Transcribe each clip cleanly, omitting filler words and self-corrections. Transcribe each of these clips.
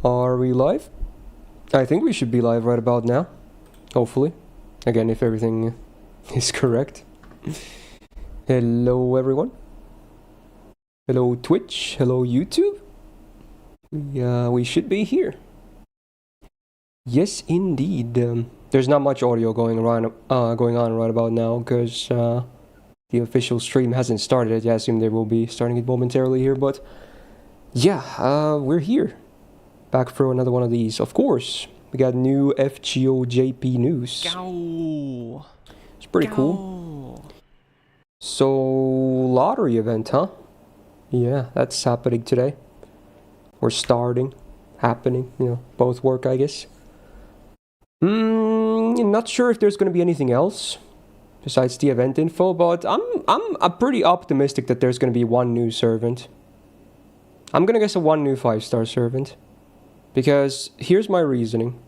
Are we live? I think we should be live right about now. Hopefully. Again, if everything is correct. Hello, everyone. Hello, Twitch. Hello, YouTube. We should be here. Yes, indeed. There's not much audio going on right about now because the official stream hasn't started. I assume they will be starting it momentarily here, but yeah, we're here. Back for another one of these. Of course, we got new FGOJP news. Go. It's pretty cool. So, lottery event, huh? Yeah, that's happening today. Or starting. Happening, both work, I guess. Not sure if there's going to be anything else besides the event info, but I'm pretty optimistic that there's going to be one new servant. I'm going to guess one new 5-star servant. Because here's my reasoning.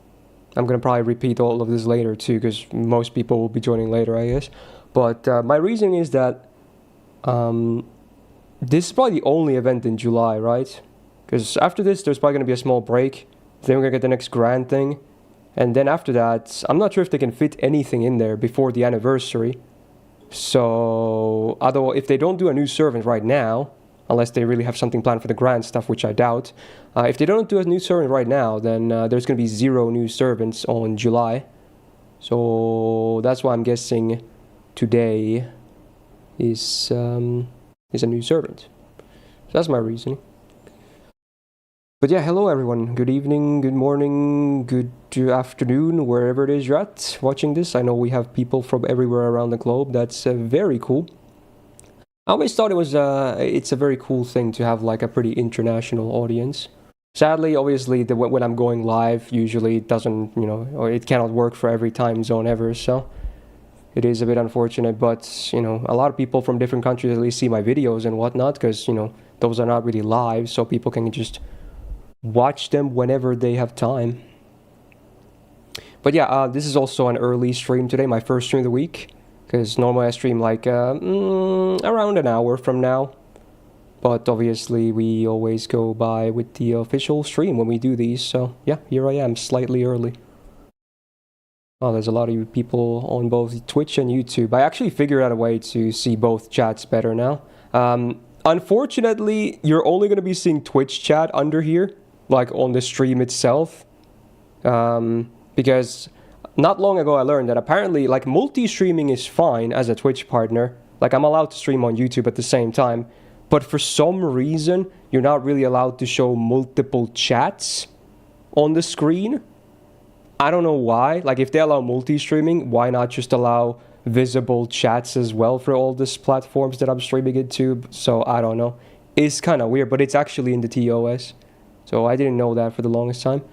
I'm going to probably repeat all of this later too, because most people will be joining later, I guess. But my reasoning is that this is probably the only event in July, right? Because after this, there's probably going to be a small break. Then we're going to get the next grand thing. And then after that, I'm not sure if they can fit anything in there before the anniversary. So, although if they don't do a new servant right now, unless they really have something planned for the grand stuff, which I doubt. If they don't do a new servant right now, then there's going to be 0 new servants on July. So that's why I'm guessing today is a new servant. So that's my reasoning. But yeah, hello everyone. Good evening, good morning, good afternoon, wherever it is you're at watching this. I know we have people from everywhere around the globe. That's very cool. I always thought it's a very cool thing to have like a pretty international audience. Sadly, obviously, when I'm going live, usually it doesn't, or it cannot work for every time zone ever, so it is a bit unfortunate, but, a lot of people from different countries at least see my videos and whatnot, because, those are not really live, so people can just watch them whenever they have time. But yeah, this is also an early stream today, my first stream of the week. Because normally I stream like around an hour from now. But obviously we always go by with the official stream when we do these. So yeah, here I am, slightly early. Oh, there's a lot of you people on both Twitch and YouTube. I actually figured out a way to see both chats better now. Unfortunately, you're only going to be seeing Twitch chat under here. Like on the stream itself. Because not long ago I learned that apparently like multi-streaming is fine as a Twitch partner. Like I'm allowed to stream on YouTube at the same time. But for some reason, you're not really allowed to show multiple chats on the screen. I don't know why. Like if they allow multi-streaming, why not just allow visible chats as well for all these platforms that I'm streaming into? So I don't know. It's kind of weird, but it's actually in the TOS. So I didn't know that for the longest time.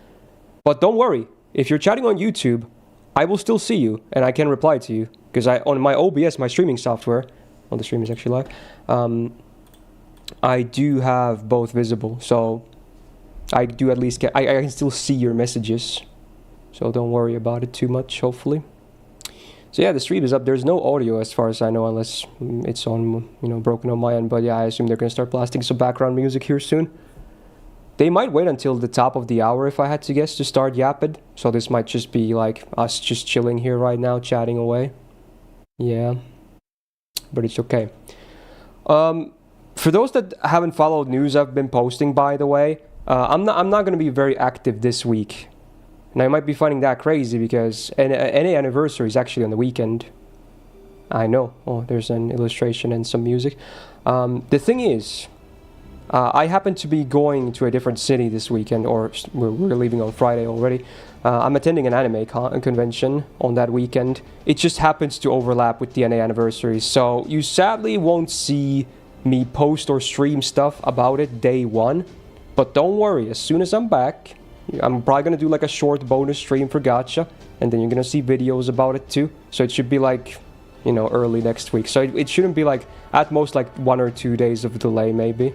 But don't worry. If you're chatting on YouTube, I will still see you, and I can reply to you. Because on my OBS, my streaming software, well, the stream is actually live, I do have both visible. So I do at least I can still see your messages. So don't worry about it too much, hopefully. So yeah, the stream is up. There's no audio as far as I know, unless it's on, broken on my end. But yeah, I assume they're going to start blasting some background music here soon. They might wait until the top of the hour, if I had to guess, to start yapping. So this might just be like us just chilling here right now, chatting away. Yeah. But it's okay. For those that haven't followed news I've been posting, by the way, I'm not going to be very active this week. And I might be finding that crazy because NA anniversary is actually on the weekend. I know. Oh, there's an illustration and some music. The thing is, I happen to be going to a different city this weekend, or we're leaving on Friday already. I'm attending an anime convention on that weekend. It just happens to overlap with the NA anniversary, so you sadly won't see me post or stream stuff about it day one. But don't worry, as soon as I'm back, I'm probably going to do like a short bonus stream for Gacha, and then you're going to see videos about it too. So it should be like, early next week. So it shouldn't be like, at most like 1 or 2 days of delay maybe.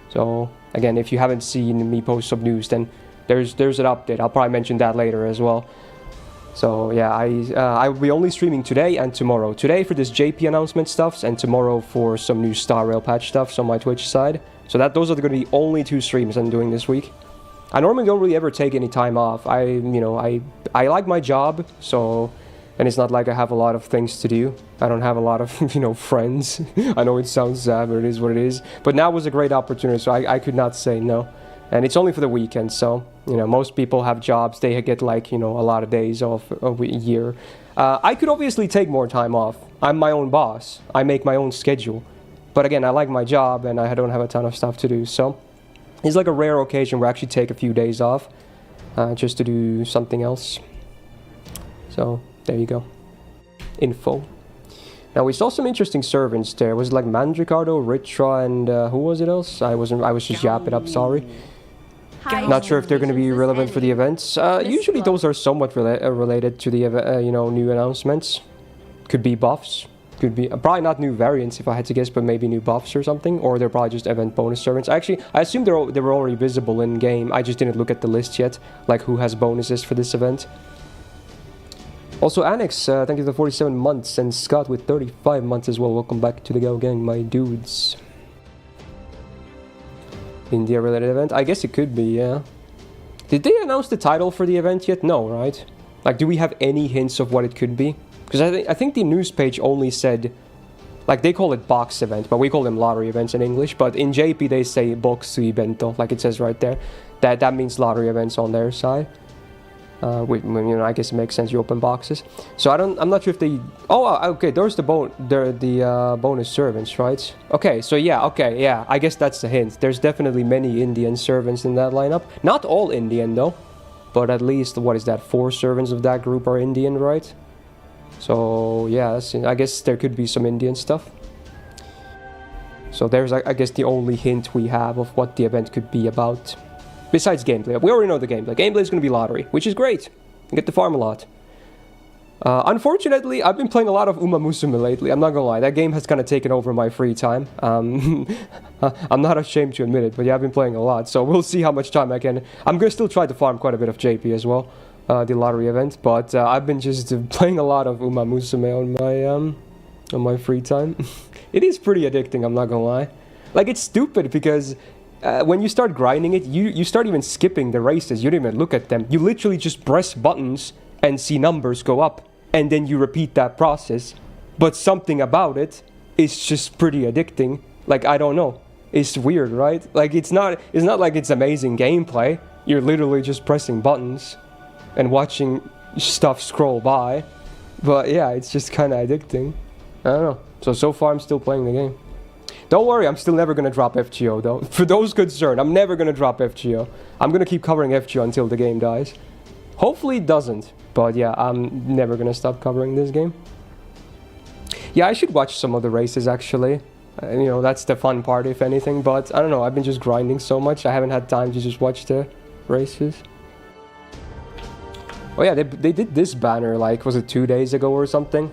So again, if you haven't seen me post some news, then there's an update. I'll probably mention that later as well. So yeah, I will be only streaming today and tomorrow. Today for this JP announcement stuff, and tomorrow for some new Star Rail patch stuff on my Twitch side. So those are going to be only 2 streams I'm doing this week. I normally don't really ever take any time off. I like my job, so, and it's not like I have a lot of things to do. I don't have a lot of, friends. I know it sounds sad, but it is what it is. But now was a great opportunity, so I could not say no. And it's only for the weekend, so, most people have jobs. They get, like, a lot of days off a year. I could obviously take more time off. I'm my own boss. I make my own schedule. But again, I like my job, and I don't have a ton of stuff to do, so it's like a rare occasion where I actually take a few days off just to do something else. So, there you go. Info. Now, we saw some interesting servants there. Was it like Mandricardo, Ritra, and who was it else? I was just yapping up, sorry. Not sure if they're going to be relevant for the events. Usually those are somewhat related to the new announcements. Could be buffs. Could be probably not new variants if I had to guess, but maybe new buffs or something. Or they're probably just event bonus servants. Actually, I assume they were already visible in game. I just didn't look at the list yet, like who has bonuses for this event. Also, Annex, thank you for 47 months, and Scott with 35 months as well. Welcome back to the Go Gang, my dudes. India-related event? I guess it could be, yeah. Did they announce the title for the event yet? No, right? Like, do we have any hints of what it could be? Because I think the news page only said, like, they call it box event, but we call them lottery events in English. But in JP they say box evento, like it says right there. That means lottery events on their side. I guess it makes sense. You open boxes. So I'm not sure if they. Oh, okay. There's the bonus servants, right? Okay. So yeah. Okay. Yeah. I guess that's the hint. There's definitely many Indian servants in that lineup. Not all Indian though, but at least what is that? 4 servants of that group are Indian, right? So yeah, I guess there could be some Indian stuff. So there's, I guess, the only hint we have of what the event could be about. Besides gameplay. We already know the gameplay. Gameplay is going to be lottery, which is great. You get to farm a lot. Unfortunately, I've been playing a lot of Uma Musume lately. I'm not going to lie. That game has kind of taken over my free time. I'm not ashamed to admit it, but yeah, I've been playing a lot. So we'll see how much time I can. I'm going to still try to farm quite a bit of JP as well. The lottery event, but I've been just playing a lot of Uma Musume on my free time. It is pretty addicting, I'm not gonna lie. Like, it's stupid because when you start grinding it, you start even skipping the races. You don't even look at them. You literally just press buttons and see numbers go up, and then you repeat that process. But something about it is just pretty addicting. Like, I don't know. It's weird, right? Like, it's not like it's amazing gameplay. You're literally just pressing buttons and watching stuff scroll by. But yeah, it's just kind of addicting. I don't know. So far I'm still playing the game. Don't worry, I'm still never going to drop FGO though. For those concerned, I'm never going to drop FGO. I'm going to keep covering FGO until the game dies. Hopefully it doesn't. But yeah, I'm never going to stop covering this game. Yeah, I should watch some of the races actually. That's the fun part if anything. But I don't know, I've been just grinding so much. I haven't had time to just watch the races. Oh yeah, they did this banner, like, was it 2 days ago or something?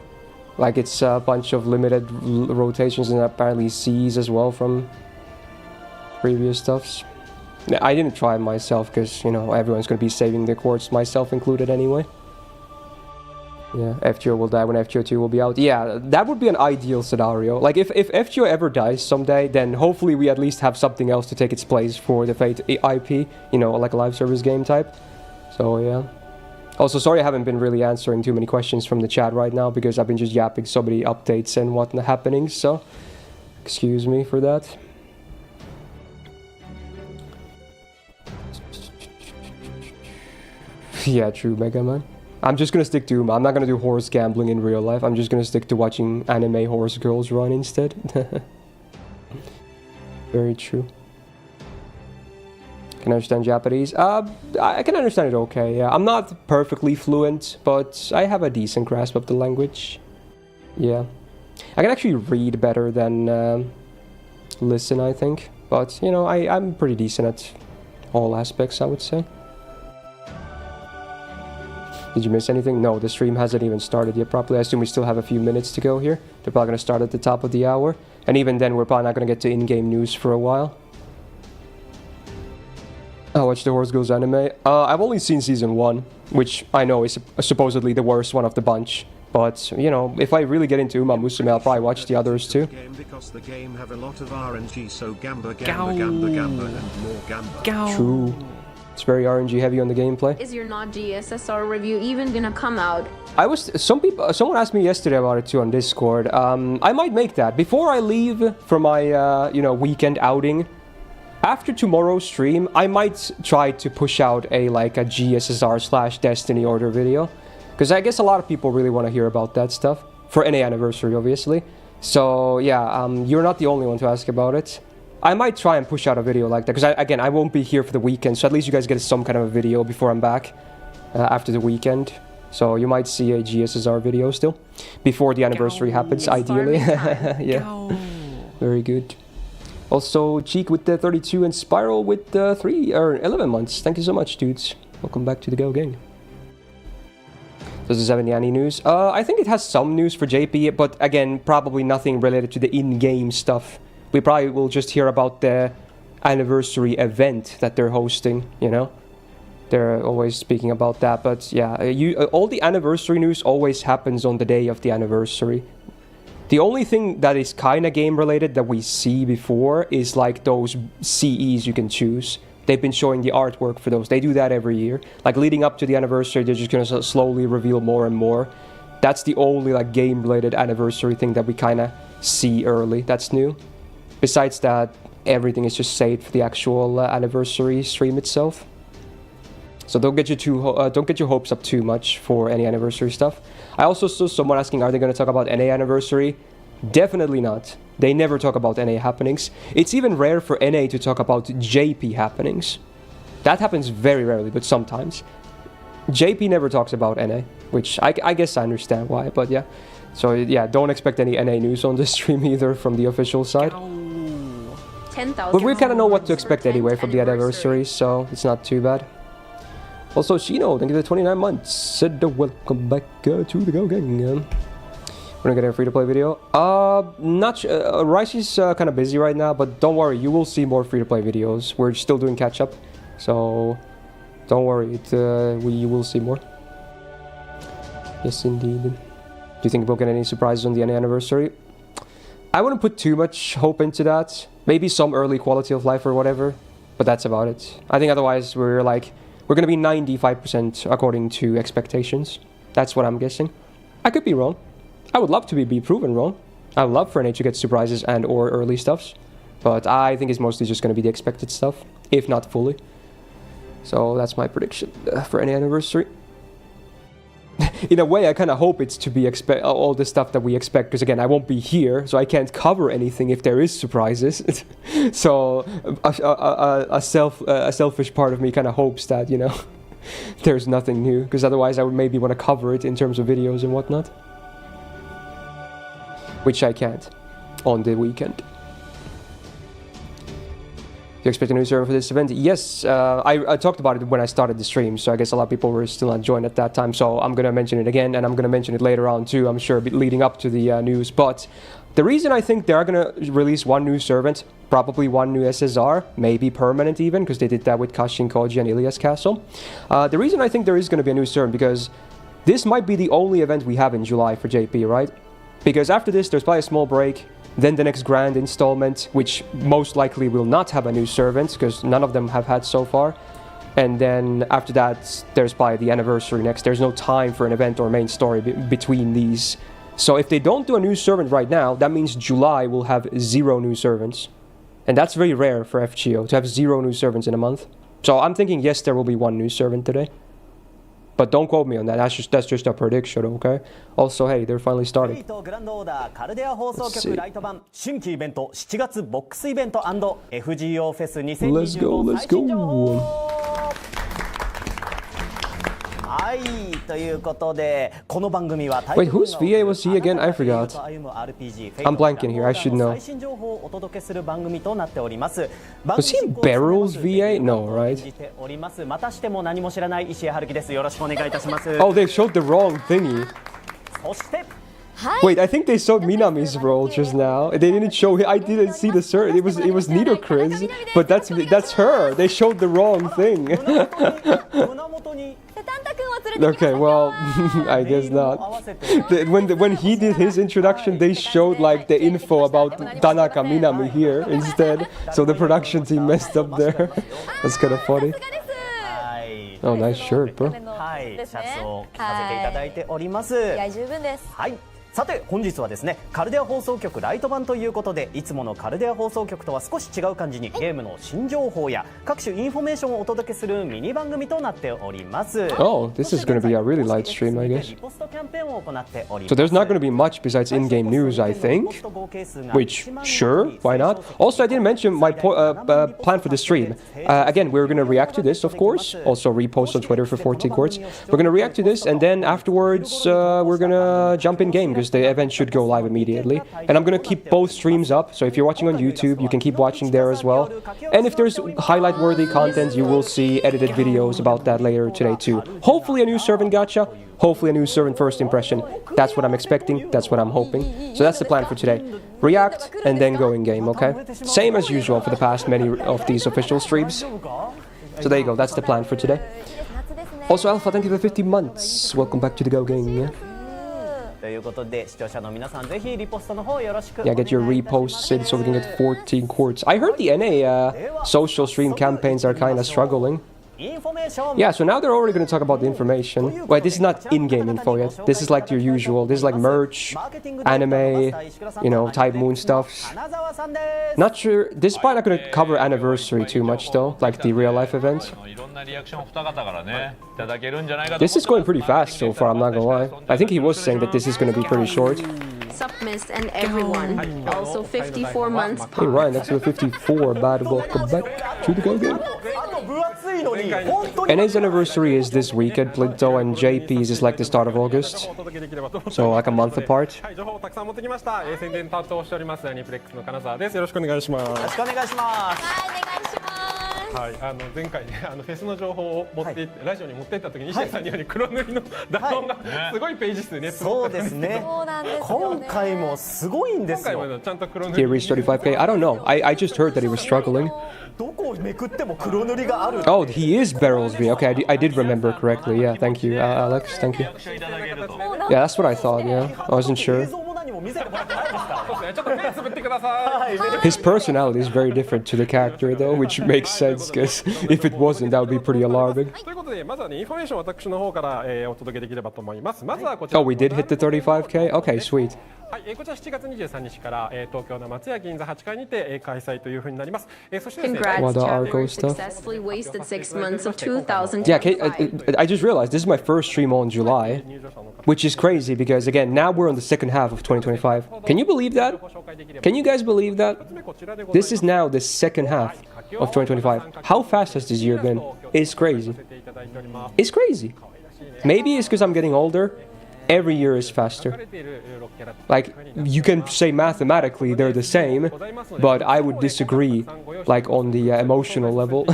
Like, it's a bunch of limited rotations and apparently Cs as well from previous stuffs. I didn't try it myself because, everyone's going to be saving the quartz, myself included anyway. Yeah, FGO will die when FGO 2 will be out. Yeah, that would be an ideal scenario. Like, if FGO ever dies someday, then hopefully we at least have something else to take its place for the Fate IP, like a live service game type. So, yeah. Also, sorry I haven't been really answering too many questions from the chat right now because I've been just yapping so many updates and whatnot happening, so excuse me for that. Yeah, true, Mega Man. I'm just gonna stick to Uma. I'm not gonna do horse gambling in real life. I'm just gonna stick to watching anime horse girls run instead. Very true. Can I understand Japanese? I can understand it okay, yeah. I'm not perfectly fluent, but I have a decent grasp of the language. Yeah. I can actually read better than listen, I think. But, I'm pretty decent at all aspects, I would say. Did you miss anything? No, the stream hasn't even started yet properly. I assume we still have a few minutes to go here. They're probably going to start at the top of the hour. And even then, we're probably not going to get to in-game news for a while. I watched the Horse Girls anime. I've only seen season 1, which I know is supposedly the worst one of the bunch. But, if I really get into Uma Musume, I'll probably watch the others too. Because the game have a lot of RNG, so gamba, and more gamba. True. It's very RNG heavy on the gameplay. Is your not GSSR review even gonna come out? Someone asked me yesterday about it too on Discord. I might make that before I leave for my weekend outing. After tomorrow's stream, I might try to push out a GSSR/Destiny order video, because I guess a lot of people really want to hear about that stuff for NA anniversary, obviously. So yeah, you're not the only one to ask about it. I might try and push out a video like that, because I won't be here for the weekend, so at least you guys get some kind of a video before I'm back after the weekend. So you might see a GSSR video still before the anniversary happens, ideally. Yeah, very good. Also, Cheek with the 32 and Spiral with the 11 months. Thank you so much, dudes. Welcome back to the Go Gang. Does this have any news? I think it has some news for JP, but again, probably nothing related to the in-game stuff. We probably will just hear about the anniversary event that they're hosting, you know? They're always speaking about that, but yeah, all the anniversary news always happens on the day of the anniversary. The only thing that is kind of game related that we see before is like those CEs you can choose. They've been showing the artwork for those. They do that every year. Like leading up to the anniversary, they're just going to slowly reveal more and more. That's the only like game related anniversary thing that we kind of see early. That's new. Besides that, everything is just saved for the actual anniversary stream itself. So don't get your hopes up too much for any anniversary stuff. I also saw someone asking, are they going to talk about NA anniversary? Definitely not. They never talk about NA happenings. It's even rare for NA to talk about JP happenings. That happens very rarely, but sometimes. JP never talks about NA, which I guess I understand why, but yeah. So yeah, don't expect any NA news on this stream either from the official side. But we kind of know what to expect anyway from the anniversary, so it's not too bad. Also, Shino, thank you for the 29 months. Said welcome back to the Go Gang. We're gonna get a free-to-play video. Rice is kind of busy right now, but don't worry, you will see more free-to-play videos. We're still doing catch-up, so don't worry, you will see more. Yes, indeed. Do you think we'll get any surprises on the anniversary? I wouldn't put too much hope into that. Maybe some early quality of life or whatever, but that's about it. I think otherwise we're gonna be 95% according to expectations. That's what I'm guessing. I could be wrong. I would love to be proven wrong. I would love for NA to get surprises and or early stuffs, but I think it's mostly just gonna be the expected stuff, if not fully. So that's my prediction for NA anniversary. In a way, I kind of hope it's to be all the stuff that we expect, because again, I won't be here, so I can't cover anything if there is surprises. So a selfish part of me kind of hopes that, you know, there's nothing new, because otherwise I would maybe want to cover it in terms of videos and whatnot, which I can't on the weekend. Do you expect a new server for this event? Yes, I talked about it when I started the stream, so I guess a lot of people were still not joined at that time, so I'm going to mention it again, and I'm going to mention it later on too, I'm sure, leading up to the news. But the reason I think they are going to release one new servant, probably one new SSR, maybe permanent even, because they did that with Kashin Koji and Ilias Castle. The reason I think there is going to be a new servant, because this might be the only event we have in July for JP, right? Because after this, there's probably a small break. Then the next grand installment, which most likely will not have a new servant, because none of them have had so far. And then after that, there's probably the anniversary next. There's no time for an event or main story between these. So if they don't do a new servant right now, that means July will have 0 new servants. And that's very rare for FGO, to have 0 new servants in a month. So I'm thinking, yes, there will be 1 new servant today. But don't quote me on that. That's just a prediction, okay? Also, hey, they're finally starting. Let's go, let's go. はいということでこの番組は Wait, whose VA was he again? I forgot. I'm blanking here. I should know. Was he Barrel's VA? No, right? Oh, they showed the wrong thingy. Wait, I think they showed Minami's role just now. They didn't show. I didn't see the cert. It was Nido Chris, but that's her. They showed the wrong thing. Okay, well, I guess not. When he did his introduction, they showed like the info about Tanaka Minami here instead. So the production team messed up there. That's kind of funny. Oh, nice shirt, bro. はい、シャツを着させていただいております。いや十分です。はい。さて本日はですねカルデア放送局ライト版ということでいつものカルデア放送局とは少し違う感じにゲームの新情報や各種インフォメーションをお届けするミニ番組となっております。 Oh, this is going to be a really light stream, I guess. リポストキャンペーンを行っております。 So there's not going to be much besides in-game news, I think. Which, sure, why not? Also, I didn't mention my plan for the stream. Again, we're going to react to this, of course. Also, repost on Twitter for 14 quartz. We're going to react to this, and then afterwards, we're going to jump in-game, because the event should go live immediately. And I'm going to keep both streams up, so if you're watching on YouTube, you can keep watching there as well. And if there's highlight-worthy content, you will see edited videos about that later today too. Hopefully a new servant gacha. Hopefully a new servant first impression. That's what I'm expecting. That's what I'm hoping. So that's the plan for today. React and then go in-game, okay? Same as usual for the past many of these official streams. So there you go. That's the plan for today. Also, Alpha, thank you for 50 months. Welcome back to the Go Gang. ということで視聴者の皆さんぜひリポストの方よろしくお願 Yeah, いいた get し your ます。 reposts in so we can get 14 quartz. I heard the NA social stream campaigns are kind of struggling. インフォメーション Yeah, so now they're already going to talk about the information. Wait, this is not in-game info yet. This is like your usual. This is like merch, anime, you know, Type Moon stuff. 花澤さんです。 Not sure. This is probably not going to cover anniversary too much though, like the real-life event. いろんなリアクションを二方からねいただけるんじゃないかと This is going pretty fast so far, I'm not gonna lie. I think he was saying that this is going to be pretty short. Sup, Myst, and everyone. Also 54 months. Hey Ryan, next to 54, bad welcome back to the Go Game. あと分厚いのに本当に NA's anniversary is this weekend, Plinto, and JP's is like the start of August. So like a month apart. はい、情報をたくさん持ってきました。宣伝担当しておりますアニプレックスの金沢です。よろしくお願いします。よろしくお願いします。はいお願いします。はい、前回ねフェスの情報を持っていって、ラジオに持っていった時に石田さんにより黒塗りのダウンがすごいページ数ね。そうですね。そうなんですよ今ね。回もすごいんで今回すよ。はちゃんと黒塗 He り。 reached 35k. I don't know. I just heard that he was struggling. どこをめくっても黒塗りがある。 Oh, he is Barrels V. Okay, I did remember correctly. Yeah, thank you, Alex. Thank you. いただけると Yeah, that's what I thought. Yeah, I wasn't 映 sure. 像も何も見せてもらってないですか。そうですね。ちょっと目つぶってください。 His personality is very different to the character, though, which makes sense. Because if it wasn't, that would be pretty alarming. ということでまずはねインフォメーションを私の方から、お届けできればと思います。まずはこちら。 Oh, we did hit the 35k. Okay, sweet. はい、こちら7月23日から、東京の松屋銀座8階にて、開催というふうになります。そしてですね Congrats, What the Chad. Arco stuff? Successfully wasted 6 months of 2025. Yeah, I just realized this is my first stream all in July, which is crazy because again, now we're on the second half of 2025. Can you believe that? Can you guys believe that? This is now the second half of 2025. How fast has this year been? It's crazy. It's crazy. Maybe it's because I'm getting older. Every year is faster. Like, you can say mathematically they're the same, but I would disagree, like, on the emotional level.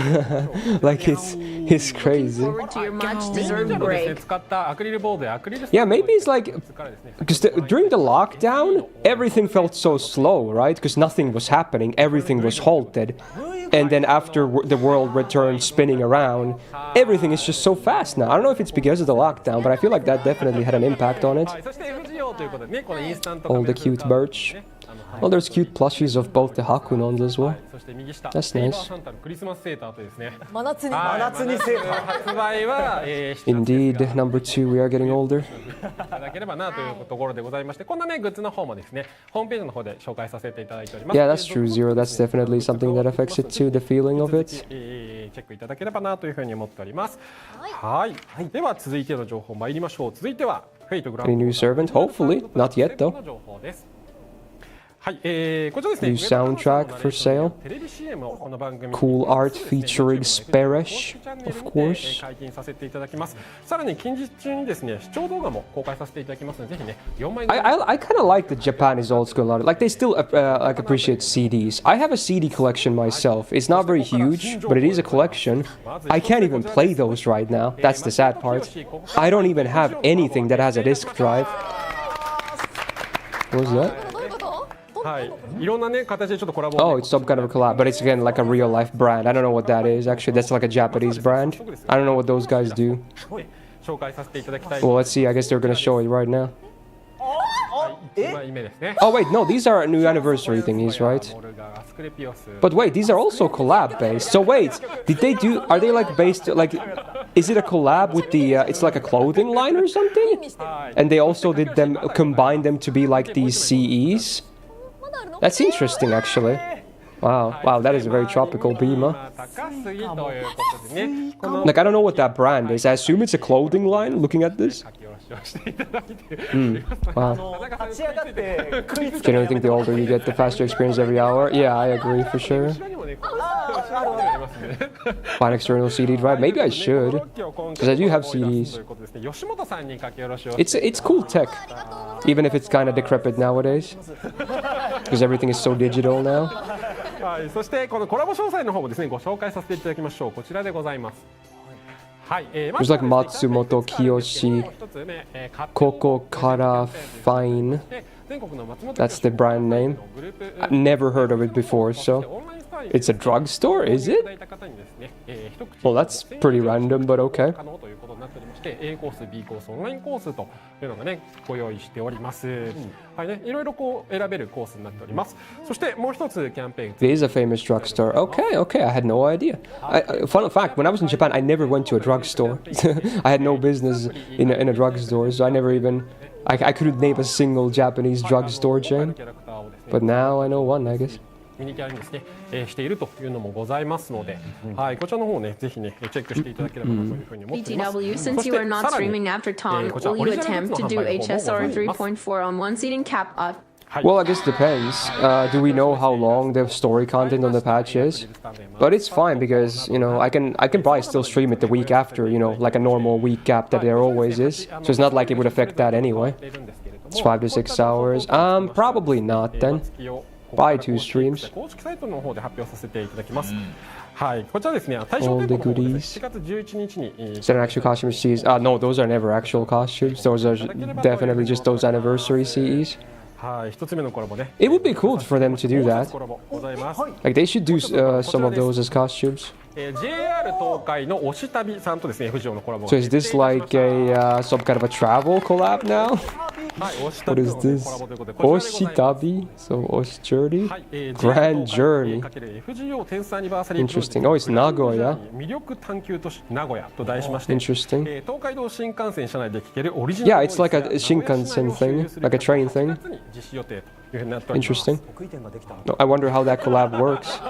Like, it's crazy. Forward to your much-deserved break. 使ったアクリルボードやアクリル Yeah, maybe it's like, because during the lockdown, everything felt so slow, right? Because nothing was happening, everything was halted. And then after the world returned spinning around, everything is just so fast now. I don't know if it's because of the lockdown, but I feel like that definitely had an impact on it. そして FGO ということでねこのインスタント All the cute merch. Oh, there's cute plushies of both the Hakunons as well. そして右下 That's ネイバ nice. ーサンタのクリスマスセーターとですね真夏に。真夏にセーター。発売は、Indeed, number 2, we are getting older. いただければなというところでございましてこんなねグッズの方もですねホームページの方で紹介させていただいております Yeah, that's true, Zero. That's definitely something that affects it too, the feeling of it. チェックいただければなというふうに思っておりますはいでは続いての情報参りましょう続いてはフェイトグラン Any new servant? Hopefully. Not yet, though. の情報ですはい、こちらですね New soundtrack for sale. テレビ CM をこの番組 Cool art featuring Speresh, of course. 解禁させていただきますさらに近日中にですね視聴動画も公開させていただきますのでぜひね4枚 I kind of like the Japanese old school art. Like, they still like appreciate CDs. I have a CD collection myself. It's not very huge, but it is a collection. I can't even play those right now. That's the sad part. I don't even have anything that has a disc drive. What was that? はいいろんなね形でちょっとコラボ Oh, it's some kind of a collab, but it's again like a real life brand. I don't know what that is. Actually, that's like a Japanese brand. I don't know what those guys do. 紹介させていただきたい Well, let's see. I guess they're gonna show it right now. 1枚目ですね Oh wait, no, these are new anniversary thingies, right? モルガアスクレピオス But wait, these are also collab based. So wait, did they do? Are they like based like? is it a collab with the? It's like a clothing line or something. And they also did them combine them to be like these CEs. That's interesting, actually. Wow, wow, that is a very tropical beam, huh? 高すぎということでね、この Like, I don't know what that brand is. I assume it's a clothing line, looking at this. 書き下ろしをしていただいて、 Wow. 立ち上がってクイズ Generally think the older you get, the faster you experience every hour. Yeah, I agree, for sure. 後ろにもね、こうありますね。 Buy an external CD drive. Maybe I should. Because I do have CDs. ということですね、吉本さんに書き下ろしを It's cool tech. Even if it's kind of decrepit nowadays. Because everything is so digital now. はい、そしてこのコラボ詳細の方もですねご紹介させていただきましょう。こちらでございます。はい、There's like Matsumoto Kiyoshi, 一つね、Koko Kara Fine. That's the brand name. I've never heard of it before, so it's a drugstore, is it? Well, that's pretty random, but okay. 可能ということになっておりまして、A コース、B コース、オンラインコースというのがねご用意しております。はいね、いろいろこう選べるコースになっております。そしてもう一つキャンペーン。 It is a famous drugstore. Okay, okay, I had no idea. Fun fact, when I was in Japan, I never went to a drugstore. I had no business in a drugstore, so I never even... I couldn't name a single Japanese drugstore chain. But now I know one, I guess. ミニキャラにですね、しているというのもございますので、はい、こちらの方をね、ぜひね、チェックしていただければなというふうに思っています。 BTW, since you are not streaming after Tom, will you attempt to do HSR 3.4 on one seating cap up? Well, I guess it depends. Do we know how long the story content on the patch is? But it's fine because, you know, I can probably still stream it the week after, you know, like a normal week gap that there always is. So it's not like it would affect that anyway. It's 5 to 6 hours. Probably not then. Buy 2 streams. 公式サイトの方で発表させていただきます。はい、こちらですね、対象 All 店 the 舗の方ですね goodies. 7月11日に Is that an actual costume CEs? No, those are never actual costumes. Those are definitely just those anniversary CEs. はい一つ目のコラボね。 It would be cool for them to do もう一 that. つコラボございます。 Like they should do some of those as costumes. JR 東海の推し旅さんとですね、藤尾のコラボが So is this like a some kind of a travel collab now? はい、推し What 旅 is の this? コラボということで、こちらでございます。 Oshitabi? So Oshi journey? はい、Grand journey. FGO 10歳アニバーサリー Interesting. Oh, it's Nagoya. 魅力探求都市名古屋と題しまして、 Interesting. 東海道新幹線車内で聴けるオリジナル Yeah, it's like a Shinkansen thing, like a train thing. 実施予定というふうになっております。 Interesting. 得意点ができた No, I wonder how that collab works.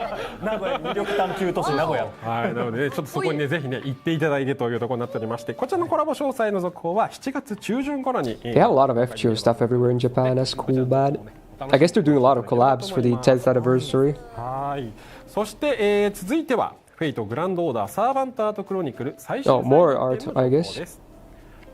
名古屋魅力探求都市名古屋はい、なので、ね、ちょっとそこにね、ぜひね、行っていただいてというところになっておりまして、こちらのコラボ詳細の続報は7月中旬頃に。 They have a lot of FGO stuff everywhere in Japan. That's cool, bad. I guess they're doing a lot of collabs for the 10th anniversary. はい。そして、続いてはフェイトグランドオーダーサーバントアートクロニクル最終 Oh, more art, I guess.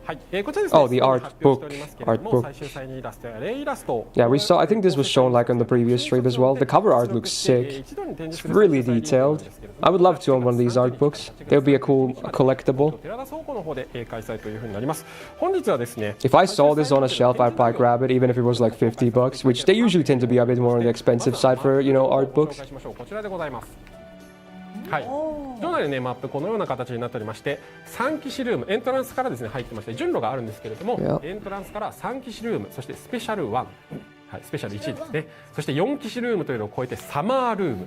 はい、こちらですね。 Oh, the art 発表しておりますけれども book. 最終祭にイラストやレイイラストを Yeah, we saw. I think this was shown like on the previous stream as well. The cover art looks sick. 一度に展示 It's する really detailed. I would love to own one of these art books. They would be a cool collectible. 寺田倉庫の方で開催というふうになります。本日はですね。 If I saw this on a shelf, I'd probably grab it, even if it was like $50, which they usually tend to be a bit more on the expensive side for, you know, art ご紹 books. 介しましょう。こちらでございます。はい、場内の、ね、マップこのような形になっておりまして3機種ルームエントランスからですね入ってまして順路があるんですけれども Yeah. エントランスから3機種ルームそしてスペシャル1、はい、スペシャル1ですねそして4機種ルームというのを超えてサマールーム、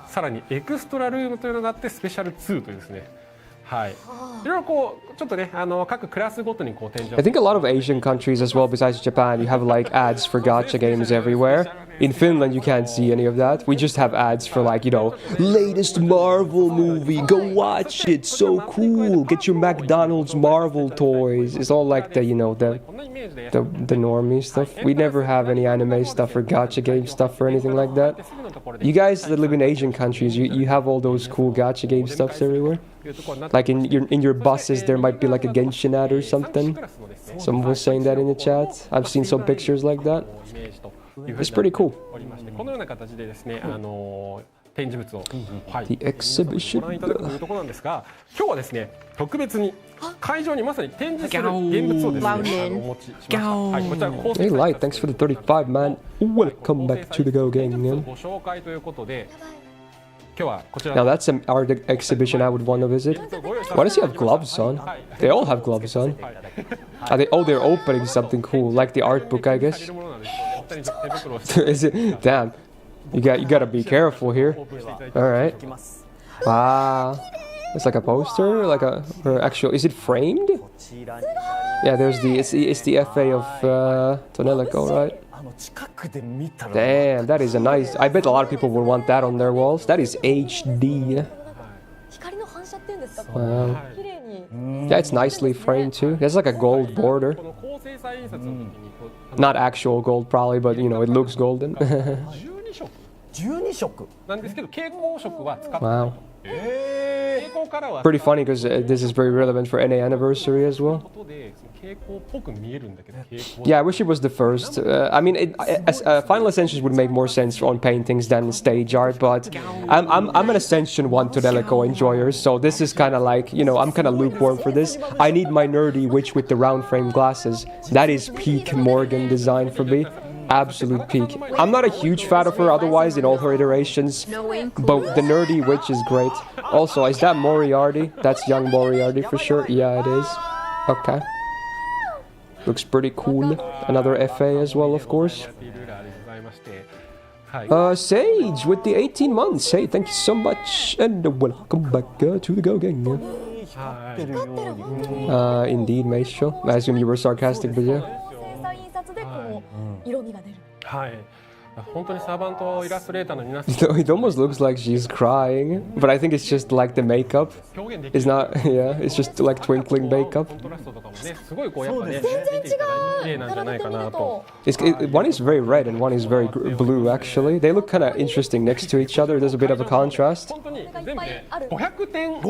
さらにエクストラルームというのがあってスペシャル2というですねはい、いろいろこうちょっとね各クラスごとにこう展示を I think a lot of Asian countries as well, besides Japan, you have like ads for gacha games everywhere. In Finland, you can't see any of that. We just have ads for like, you know, latest Marvel movie, go watch it, so cool. Get your McDonald's Marvel toys. It's all like the, you know, the こんなイメージで the normie stuff. We never have any anime stuff or gacha game stuff or anything like that. すぐのところで You guys that live in Asian countries, you have all those cool gacha game stuffs everywhere. いうところになって Like in your buses, there might be like a Genshin ad or something. クラスのですね Someone was saying that in the chat. I've seen some pictures like that. イメージというふうに It's pretty cool. おりましてこのような形でですね展示物を、はい、 The exhibition. ご覧いただくというところなんですが今日はですね特別に会場にまさに展示する現物をですねお持ちしました、はい、こちら宝石 Hey Light, thanks for the 35, man. Welcome back to the Go Gang, ご man. 紹介ということで今日はこちら Now that's an art exhibition I would want to visit. Why does he have gloves on? They all have gloves on. Are they? Oh, they're opening something cool, like the art book, I guess. 手袋をして Is it? Damn. You gotta be careful here. オープンしていただいて All right. いきます Wow. It's like a poster, like a or actual. Is it framed? こちらになります Yeah, there's the it's the FA of Tonelico, right? 近くで見たら Damn, that is a nice. I bet a lot of people would want that on their walls. That is HD. 光の反射っていうんですか。 Wow. 綺麗に。 Yeah, it's nicely framed too. There's like a gold border. この高精細印刷の時にこう Not actual gold, probably, but you know, it looks golden. 12色12色なんですけど蛍光色は使って Wow. 蛍光カラーは Pretty funny because this is very relevant for NA anniversary as well. ことでその蛍光っぽく見えるんだけど蛍光 Yeah, I wish it was the first. I mean, Final Ascensions would make more sense on paintings than stage art, but I'm an Ascension 1 Todelico enjoyer, so this is kind of like, you know, I'm kind of lukewarm for this. I need my nerdy witch with the round frame glasses. That is peak Morgan design for me. Absolute peak. I'm not a huge fan of her otherwise in all her iterations, but the nerdy witch is great. Also, is that Moriarty? That's young Moriarty for sure. Yeah, it is. Okay. Looks pretty cool. Another FA as well, of course. やっているラーでございましてはい Sage with the 18 months. Hey, thank you so much, and welcome back to the Go Gang. はい Indeed, Maestro. I assume you were sarcastic, but yeah. 精細印刷でこの色味が出る。はい本当にサーバントイラストレーターの皆さん It almost looks like she's crying, but I think it's just like the makeup. 表現でき It's る not, yeah, it's just like twinkling コ makeup. ントラストとかもねすごいこうやっぱね全然見ていただいて綺麗なんじゃないかなと One is very red and one is very blue, actually. They look kind of interesting next to each other. There's a bit of a contrast. 本当に全部で500点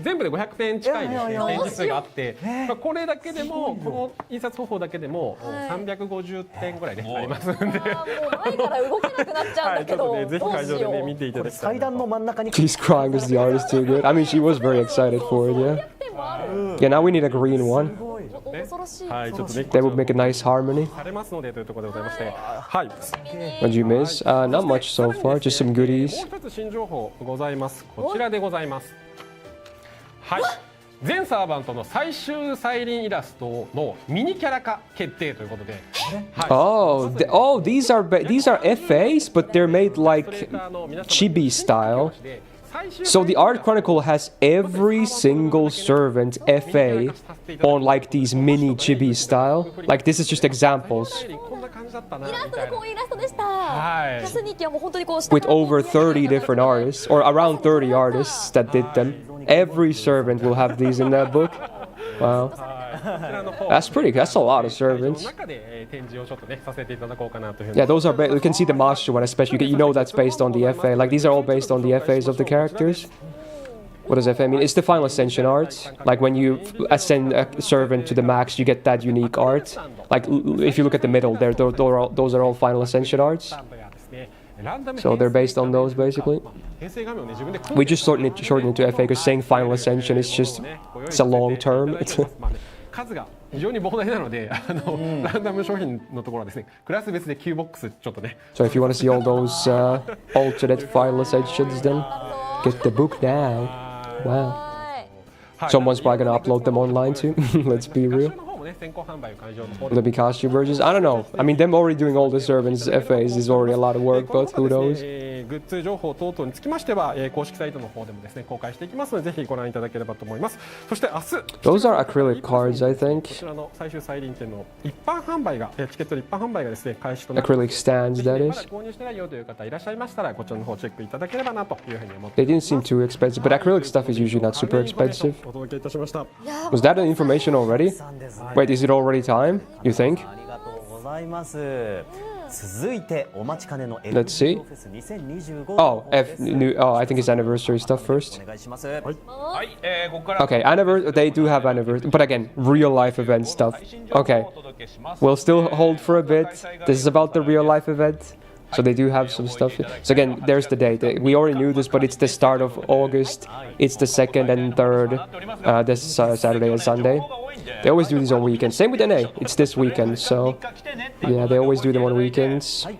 全部で500点近いですね展示数があってまあこれだけでもこの印刷方法だけでも350点ぐらいねありますんでもう前から動けなくなっちゃうんだけど、ぜひどう会場でねしよう。見ていただきたい階段の真ん中に She's crying because the art is too good. I mean, she was very excited for it, yeah. でもある。 Yeah, now we need a green one. 恐ろしい。はいちょっとね That would make a nice harmony. されますのでというところでございましてはい What'd you miss? Not much so far, just some も goodies. う一つ新情報ございますこちらでございますはい全サーバントの最終再臨イラストのミニキャラ化決定ということで、はい、 Oh, these are FAs, but they're made like chibi style. So the Art Chronicle has every single servant FA on like these mini chibi style. Like this is just examples こんな感じだったなイラスみたいなトでこういうイラストでした。はいキャスニーティはもう本当にこう下 with over 30 different artists, or around 30 artists that did them. Every servant will have these in that book. Wow. That's pretty. That's a lot of servants. 中で展示をちょっとねさせていただこうかなというふうに Yeah, those are. You can see the master one, especially. You know that's based on the FA. Like these are all based on the FAs of the characters. What does FA mean? It's the final ascension art. Like when you ascend a servant to the max, you get that unique art. Like if you look at the middle, there, those are all final ascension arts. So they're based on those basically. We just shortened it to FA because saying final ascension is just it's a long term. 数が非常に膨大なのでランダム商品のところはですねクラス別で9ボックスちょっとね So if you want to see all those alternate final ascensions, then get the book now. Wow. はい。 Someone's probably gonna upload them online too. Let's be real. の方もね先行販売を会場の方で Will there be costume versions? I don't know. I mean, them already doing all the servants FAs is already a lot of work, この but 他 who です knows? ねグッズ情報等々につきましては公式サイトの方でもですね公開していきますのでぜひご覧いただければと思いますそして明日 Those are acrylic cards, I こ think. ちらの最終再臨店の一般販売がチケットの一般販売がですね開始となって Acrylic stands, ぜひ that ねまだ is. 購入してないよという方いらっしゃいましたらこちらの方チェックいただければなというふうに思って They didn't seem too expensive, but acrylic stuff is usually not super expensive. お届けいたしました Was that an information already? Wait, is it already time? You think? ありがとうございます続いてお待ちかねの Let's see. フェス2025 Oh, I think it's anniversary stuff first. お願いしますはい、ここから Okay, they do have anniversary, but again, real life event stuff. 最新情報を Okay, お届けします we'll still hold for a bit. This is about the real life event. So they do have some stuff. So again, there's the date. We already knew this, but it's the start of August. It's the 2nd and 3rd, this Saturday and Sunday. They always do these on weekends. Same with NA. It's this weekend, so yeah, they always do them on weekends. 次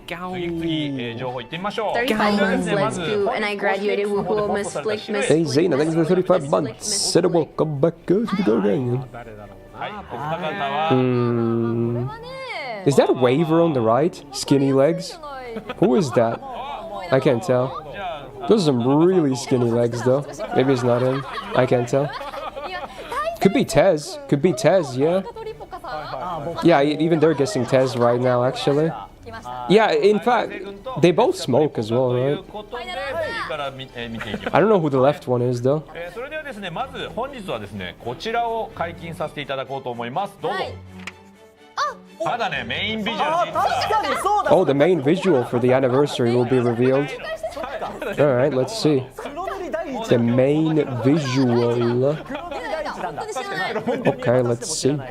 情報いってみましょう 35 months, let's go. And I graduated with who Miss Flick, Miss Hey Zane, I think it's the 35 months. Said a welcome back to the Go Gang. 誰だろうなはい、お二方は Hmm. これはね。 Is that a waiver on the right? Skinny legs? Who is that? I can't tell. じゃあ Those are some really skinny legs, though. Maybe it's not him. I can't tell. Could be Tez. Could be Tez, yeah. Yeah, even they're guessing Tez right now, actually. Yeah, in fact, they both smoke as well, right? I don't know who the left one is, though. それではですね、まず本日はですね、こちらを解禁させていただこうと思います。どうぞ。まだね、メインビジュアル。確かにそうだ。 Oh, the main visual for the anniversary will be revealed. Alright, let's see. 黒塗り第一 The main visual. 黒塗り第一なんだ。 Okay, let's see. さ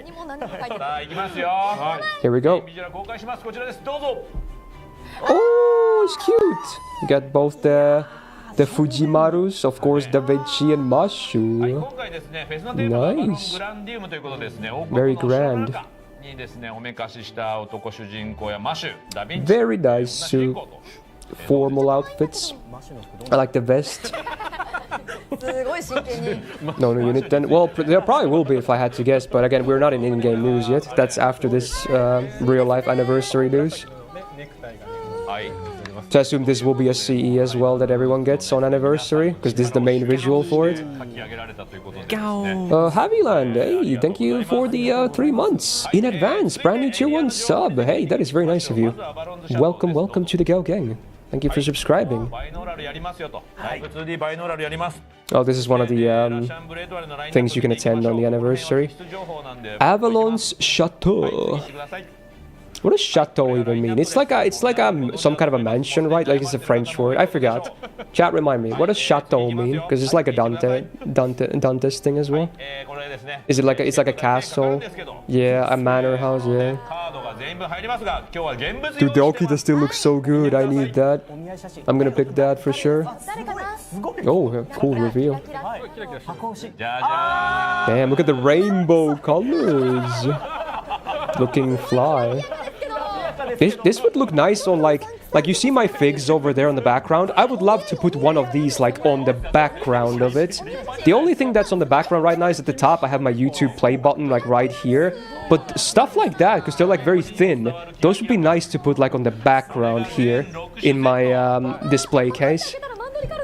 あ、行きますよ。 Here we go. ビジュアル公開します。こちらです。どうぞ。 Oh, it's cute. You got both the Fujimarus, of course, Da Vinci and はい、 Mashu. 今回ですね、フェスのテーマは Nice. グランディウムということですね。 Very 王国の城の grand. 中にですね、おめかしした男主人公やマシュ、ダヴィンチ、 Very nice 主人 suit. 公と Formal outfits. I like the vest. すごい真剣に。 No new unit then. Well, there probably will be if I had to guess, but again, we're not in in-game news yet. That's after this real-life anniversary news. はい。 So I assume this will be a CE as well that everyone gets on anniversary, because this is the main visual for it. 書き上げられたということでですね。 Haviland, hey, thank you for the 3 months in advance. Brand new tier 1 sub. Hey, that is very nice of you. Welcome, welcome to the Gal Gang. Thank you for subscribing. バイノーラルやりますよと。2D バイノーラルやります。 Oh, this is one of the ラシャンブレードワルのラインナップ things you can attend on the anniversary. 情報なんで Avalon's Chateau. 見てください。 What does chateau even mean? It's like some kind of a mansion, right? Like it's a French word. I forgot. Chat, remind me. What does chateau mean? Because it's like a Dante's thing as well. これですね。 Is it like it's like a castle? Yeah, a manor house. Yeah. カードが全部入りますが、今日は現物 Dude, the Okita still looks so good. I need that. お見合い写真。 I'm gonna pick that for sure. 誰かな。 Oh, cool reveal. はい。箱押し。じゃあ Damn, look at the rainbow colors. Looking fly. This would look nice on like you see my figs over there on the background. I would love to put one of these like on the background of it. The only thing that's on the background right now is at the top I have my YouTube play button like right here. But stuff like that, because they're like very thin, those would be nice to put like on the background here in my display case.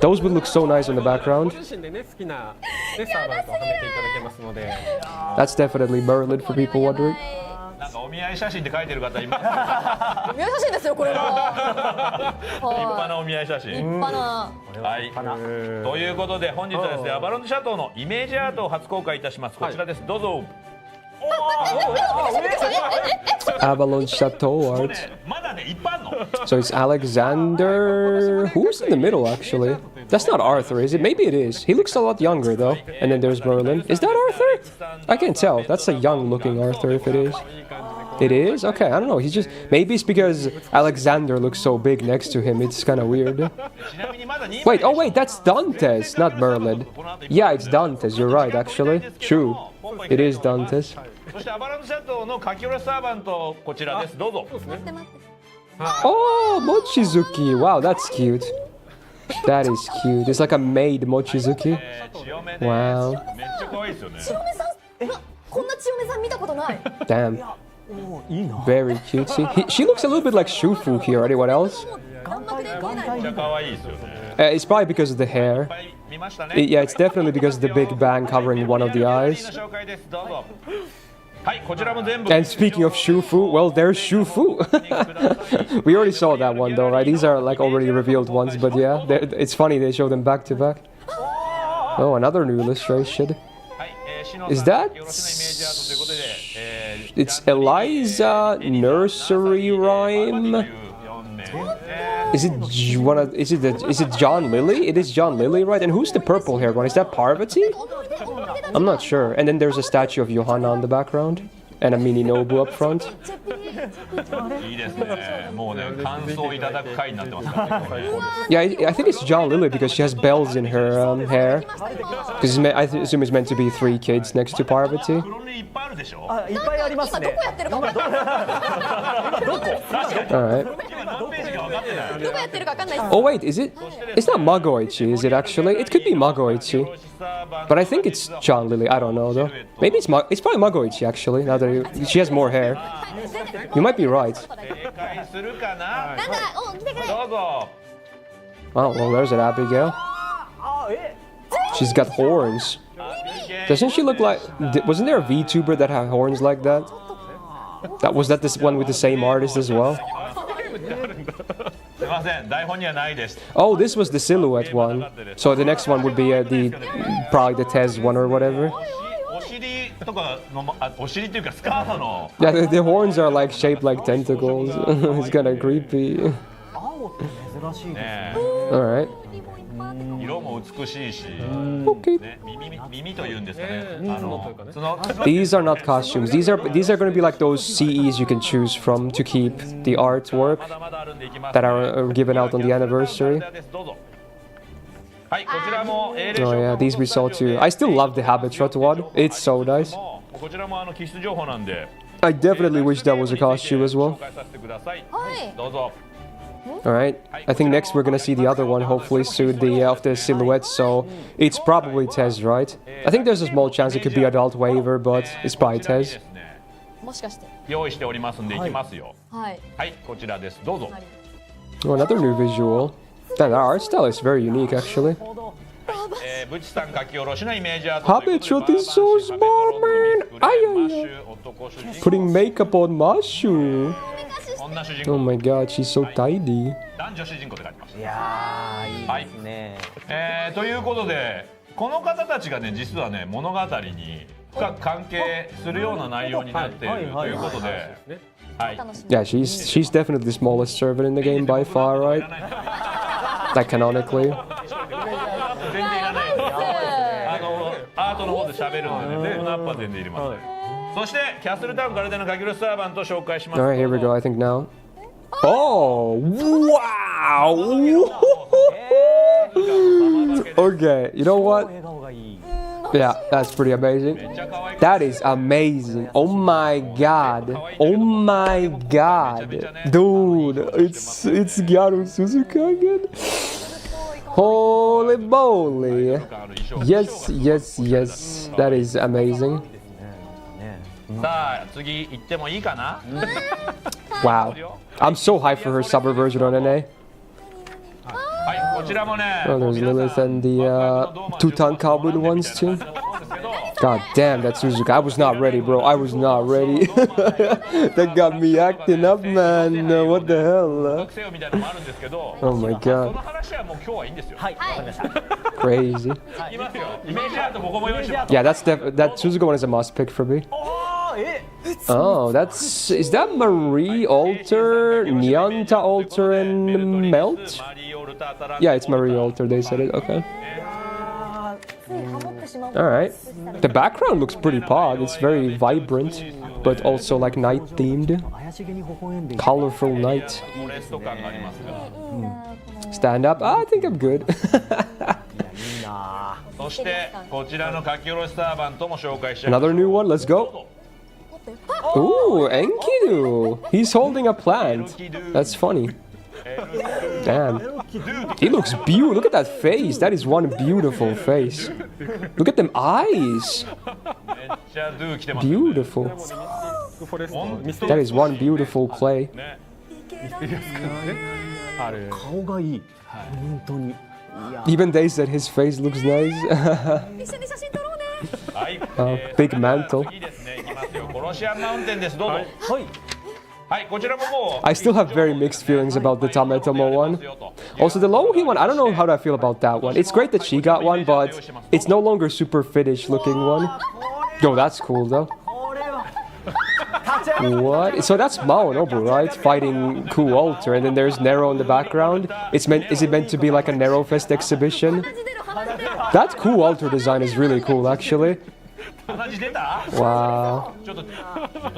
Those would look so nice on the background. ご自身でね好きなねサーバーとはめていただけますので。 That's definitely Merlin for people wondering. なんかお見合い写真って書いてる方いますお見合い写真ですよこれは。立派なお見合い写真。立派な。はい。ということで本日はですね、アバロンシャトーのイメージアートを初公開いたします。こちらです。どうぞ。 Avalon Chateau art. まだね、いっぱいあるの。 So it's Alexander. Who's in the middle, actually? That's not Arthur, is it? Maybe it is. He looks a lot younger, though. And then there's Merlin. Is that Arthur? I can't tell. That's a young-looking Arthur, if it is. It is? Okay, I don't know. He's just... Maybe it's because Alexander looks so big next to him. It's kind of weird. ちなみにまだ2 Wait, oh wait, that's Dantes, not Merlin. Yeah, it's Dantes. You're right, actually. True. It is Dantes. そしてアバロンシャトーの書き下ろしサーバントこちらです。どうぞ。 Oh, Mochizuki. Wow, that's cute. That is cute. It's like a maid Mochizuki. 強めで Wow. めっちゃ可愛いですよね。千代目さん。こんな千代目さん見たことない。 Damn. いいな。 Very cutesy. She looks a little bit like Shufu here. Anyone else? 眼帯眼帯めっちゃ可愛いですよね。 It's probably because of the hair. いっぱい見ましたね。 Yeah, it's definitely because of the big bang covering one of the eyes. 紹介です。どうぞ。はい、こちらも全部。 And speaking of Shufu, well, there's Shufu. We already saw that one though, right? These are like already revealed ones, but yeah, it's funny they show them back to back. Oh, another new illustration. はい、Is that- よろしなイメージアートということで、It's Eliza Nursery Rhyme. Is it is it John Lily? It is John Lily, right? And who's the purple haired one? Is that Parvati? I'm not sure. And then there's a statue of Johanna on the background. And a mini Nobu up front. いいですね。もうね、感想いただく回になってますからね。これね Yeah, I think it's John Lily because she has bells in her hair. Because I assume it's meant to be 3 kids next to Parvati. 黒塗りいっぱいあるでしょ。あ、いっぱいありますね。今どこやってるか分かんない。 Alright. 今何ページか分かってない。どこやってるか分かんないです。 Oh wait, is it? It's not Magoichi, is it actually? It could be Magoichi. But I think it's John Lily. I don't know though. Maybe it's probably Magoichi actually. Now that she has more hair. You might be right. 正解するかな。なんだ、お、来てくれ。どうぞ。Oh, well, there's an Abigail. She's got horns. Doesn't she look like... Wasn't there a VTuber that had horns like that? Was that this one with the same artist as well? すいません、台本にはないです。 Oh, this was the silhouette one. So the next one would be probably the Tez one or whatever. お尻とかのお尻っていうかスカートの Yeah, the horns are like shaped like tentacles. It's kind of creepy. 珍しいですね。 Alright. 色も美しいし、 Okay. ね、耳というんですかね。角 These are not costumes. These are going to be like those CEs you can choose from to keep the artwork まだまだあるんでいきます。 that are given out on the anniversary. どうぞ。はい、こちらも Oh yeah, these we saw too. I still love the Habitat one. It's so nice. こちらも気質情報なんで。 I definitely wish that was a costume as well. 紹介させてください。はい。どうぞ。 Alright, I think next we're gonna see the other one, hopefully soon, the of the silhouette, so it's probably Tez, right? I think there's a small chance it could be Adult Waiver, but it's probably こちらに Tez. ですねもしかして。用意しておりますんでいきますよ。はい。はい、こちらです。どうぞ。 Oh, another new visual. That art style is very unique, actually. ブチさん書き下ろしのイメージアートということ Habitat で is so small, man. Ay, Putting makeup on Mashu. 女主人 Oh 公 my god, she's so tidy. 男女主人公って書いてましいやー、いいですね。た。ということでこの方たちがね実はね物語に深く関係するような内容になっているということで、はい。楽しみ。 Yeah, she's definitely the smallest servant in the game by far, right? Like canonically. 全然いらないです。アートの方で喋るんでね、このアップは全然いりません。そしてキャッスルタウンからでの書き下ろしサーバント紹介します。 Alright, here we go, I think now. Oh, wow! Okay, you know what? 笑顔がいい。 Yeah, that's pretty amazing. That is amazing. Oh my god. Oh my god. Dude, it's Gyaru Suzuka again. Holy moly. Yes, yes, yes. That is amazing. さあ次行ってもいいかな。 Wow. I'm so hyped for her summer version on NA. はい、こちらもね。 Oh, there's Lilith and the Tutankhamun ones too. God damn, that Suzuka. I was not ready, bro. I was not ready. That got me acting up, man. What the hell? 学生みたいなのもあるんですけど。 Oh my そ god. の話はもう今日はいいんですよ。はい、わかりました。 Crazy. いきますよ。イメージアートここも用意してます。 Yeah, that Suzuka one is a must pick for me. あー、Oh, is that Marie Alter, Nyanta Alter, and Melt? Yeah, it's Marie Alter, they said it, okay. ついハモってしまう。 Alright. The background looks pretty pod, it's very vibrant, but also like night themed. 怪しげに微笑んでいる。 Colorful night. フォレスト感がありますから。いいなこの。 Stand up? I think I'm good. いいなそしてこちらの書き下ろしサーバントも紹介して Another new one, let's go. Ooh, Enkidu! He's holding a plant. That's funny. Damn. He looks beautiful. Look at that face. That is one beautiful face. Look at them eyes. めっちゃドゥ来てます。 Beautiful. フォレストミステ That is one beautiful play. ね。リアスからねある顔がいい。本当に。いや。 Even they said his face looks nice. 一緒に写真撮ろうね。はい。 Big mantle. 次ですね。いきますよ。コロシアンマウンテンです。どうぞ。はい。はい、こちらももう。 I still have very mixed feelings about the Tametomo one. Also, the Lohi one, I don't know how I feel about that one. It's great that she got one, but it's no longer super fetish looking one. Yo, that's cool though. これは。 What? So that's Maonobu, right? Fighting Ku Alter, and then there's Nero in the background. Is it meant to be like a Nero Fest exhibition? 話出る話出る。 That Ku Alter design is really cool, actually. 鼻血出た？ Wow. ちょっと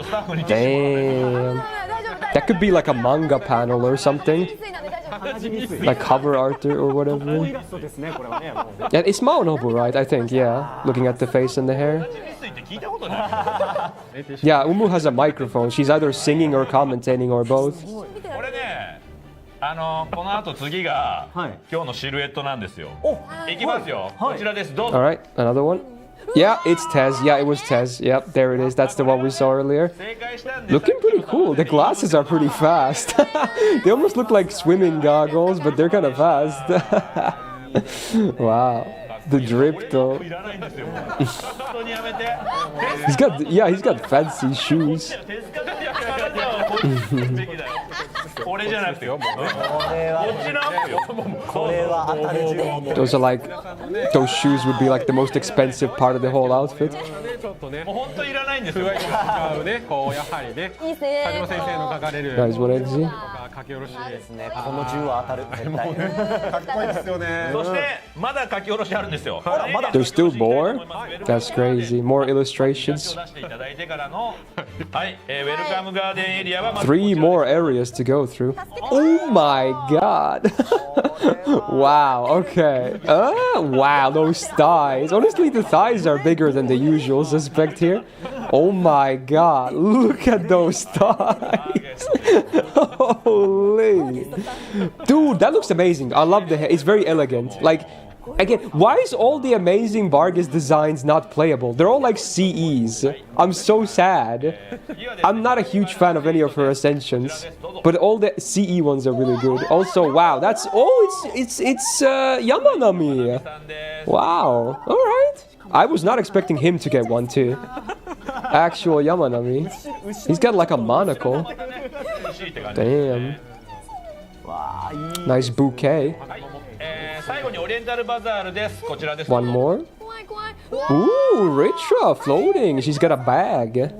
スタッフにティッシュもらわない Damn. 大丈夫大丈 That could be like a manga panel or something. 夫。きついなんで大丈夫。 Like cover art or 顔イ whatever. ラストですね、これはね。もう Yeah, it's Maonobu, right? I think, yeah. Looking at the face and the hair. について聞いたことない。 Yeah, Umu has a microphone. She's either singing or commentating or both. これね、この後次がはい今日のシルエットなんですよ。お、いきますよ。はいこちらです。どうぞ。 Alright, another one. う Yeah, it's Tez. Yeah, it was Tez. Yep, there it is. That's the one we saw earlier. Looking pretty cool. The glasses are pretty fast. They almost look like swimming goggles, but they're kind of fast. Wow. The drip though. He's got fancy shoes. これじゃなくてよ、もうこっちのアップよ。これは当たる順。 Those are like, those shoes would be like the most expensive part of the whole outfit. ちょっとね、もう本当いらないんですよ。違うね、こうやはりね、いいっすね。田島先生の書かれる Guys, what is it? 書き下ろしですね。この10は当たる。絶対。かっこいいですよね。そしてまだ書き下ろしあるんですよ。まだ There's still more? That's crazy. More illustrations. 出していただいてからのはい、ウェルカムガーデンエリアはまず Three more areas to go through. Oh my god. Wow, okay. Wow, those thighs. Honestly, the thighs are bigger than the usual suspect here. Oh my god, look at those thighs. Holy. Dude, that looks amazing. I love the hair. It's very elegant. Like, again, why is all the amazing Vargas designs not playable? They're all like CEs. I'm so sad. I'm not a huge fan of any of her ascensions, but all the CE ones are really good. Also, wow, that's it's Yamanami. Wow. All right. I was not expecting him to get one too. Actual Yamanami. He's got like a monocle. Damn. Nice bouquet. 最後にオリエンタルバザールです。こちらです。 One more. 怖い怖い。 Ooh, Ritra floating. She's got a bag.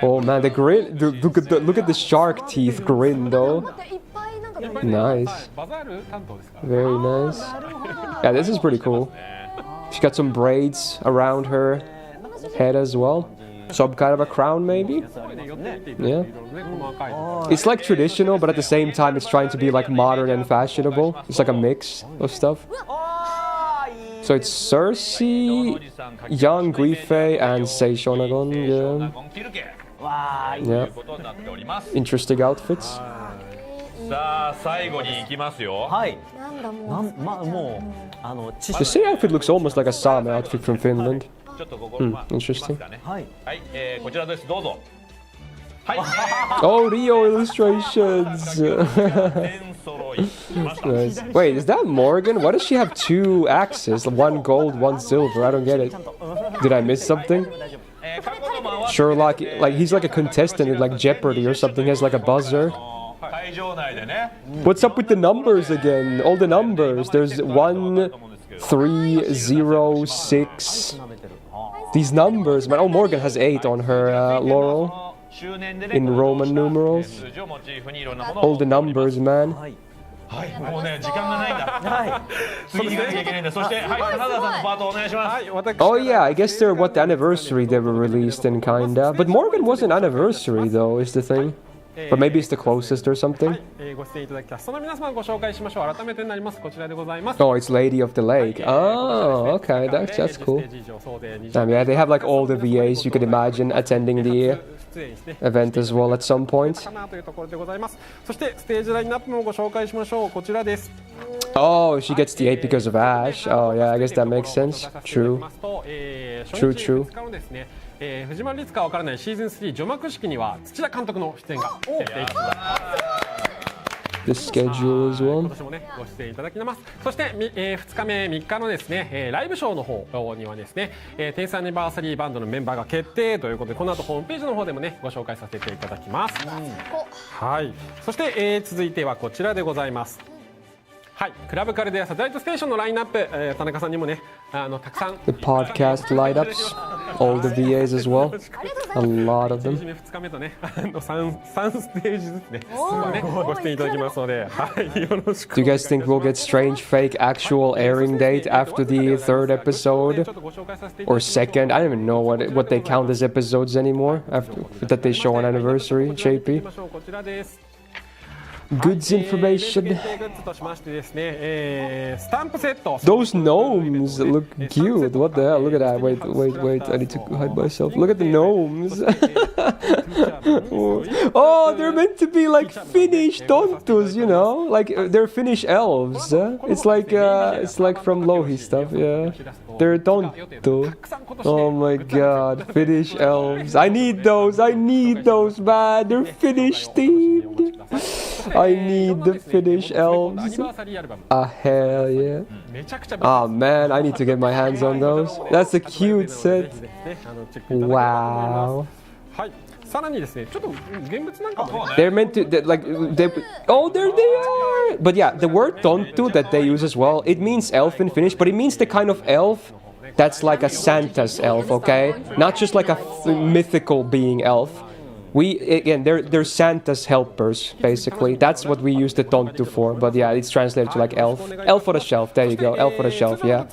Oh man, the grin. Look at the shark teeth grin though. 待っていっぱいなんかでも Nice. バザール担当ですから。 Very nice. Yeah, this is pretty cool. She's got some braids around her head as well. Some kind of a crown maybe? Yeah. It's like traditional, but at the same time it's trying to be like modern and fashionable. It's like a mix of stuff. So it's Cersei, Young Guifei, and Seishonagon. Yeah. Yeah. Interesting outfits. さあ最後に行きますよ。はい。なんだもう。もう知 The 識 Sei outfit looks almost like a Same outfit from Finland. ちょっとここまあ interesting. 行きますかね。はい。はい、こちらです。どうぞ。はい。Oh, Rio illustrations! 全揃いしました。 Nice. Wait, is that Morgan? Why does she have two axes? One gold, one silver. I don't get it. Did I miss something? 過去のも合わせて Sherlock, like he's like a contestant in like Jeopardy or something. He has like a buzzer. 会場内でね。 What's up with the numbers again? All the numbers. There's 1, 3, 0, 6. These numbers, man. Oh, Morgan has 8 on her laurel. In Roman numerals. All the numbers, man. はい、もうね時間がないんだ。は次に行かなきゃいけないんだ。そしてはい、花田さんのパートお願いします。はい、私 Oh yeah, I guess they're what the anniversary they were released in, kinda. But Morgan wasn't anniversary though, is the thing. But maybe it's the closest or something. ご出演いただきたその皆様をご紹介しましょう。改めてになります。こちらでございます。 Oh, it's Lady of the Lake. Oh, okay, that's cool. Yeah, they have like all the VAs you could imagine attending the 出演して event as well at some point. かなというところでございます。そしてステージラインナップもご紹介しましょう。こちらです。 Oh, she gets the 8 because of Ash. Oh yeah, I guess that makes sense. True. True, true. 藤丸律かわからないシーズン3除幕式には土田監督の出演が決定いたします。 The schedule as 今 well. 年もねご出演いただきます。そして、2日目3日のですね、ライブショーの方にはですね、テンスアニバーサリーバンドのメンバーが決定ということでこの後ホームページの方でもねご紹介させていただきます。はい。そして、続いてはこちらでございます。はい、クラブカルデアサテライトステーションのラインナップ、田中さんにもねたくさん The podcast light-ups. All the VAs as well. A lot of 1 them. 日目2日目とね3ステージずつねご出演いただきますので、はい、よろしく Do you guys think we'll get strange fake actual airing date after the third ちょ episode? っとご紹介させていただき Or ます。 second? I don't even know what they count as episodes anymore after that they show on anniversary, 行き JP. ましょう。こちらです。goods information. 限定グッズとしましてですね、スタンプセット。 Those gnomes look cute. What the hell? Look at that. Wait. I need to hide myself. Look at the gnomes. Oh, they're meant to be like Finnish tontus, you know? Like they're Finnish elves. It's like from Lohi stuff, yeah. They're tontu. Oh my god, Finnish elves. I need those, man. They're Finnish themed. I need the Finnish elves. Ah, hell yeah. Oh man, I need to get my hands on those. That's a cute set. Wow. はい。さらにですね、ちょっと現物なんかもね。 They're meant to, oh, there they are! But yeah, the word tontu that they use as well, it means elf in Finnish, but it means the kind of elf that's like a Santa's elf, okay? Not just like a mythical being elf. They're Santa's helpers, basically. That's what we use the tontu for, but yeah, it's translated to like elf. Elf on the shelf, there you go, elf on the shelf, yeah.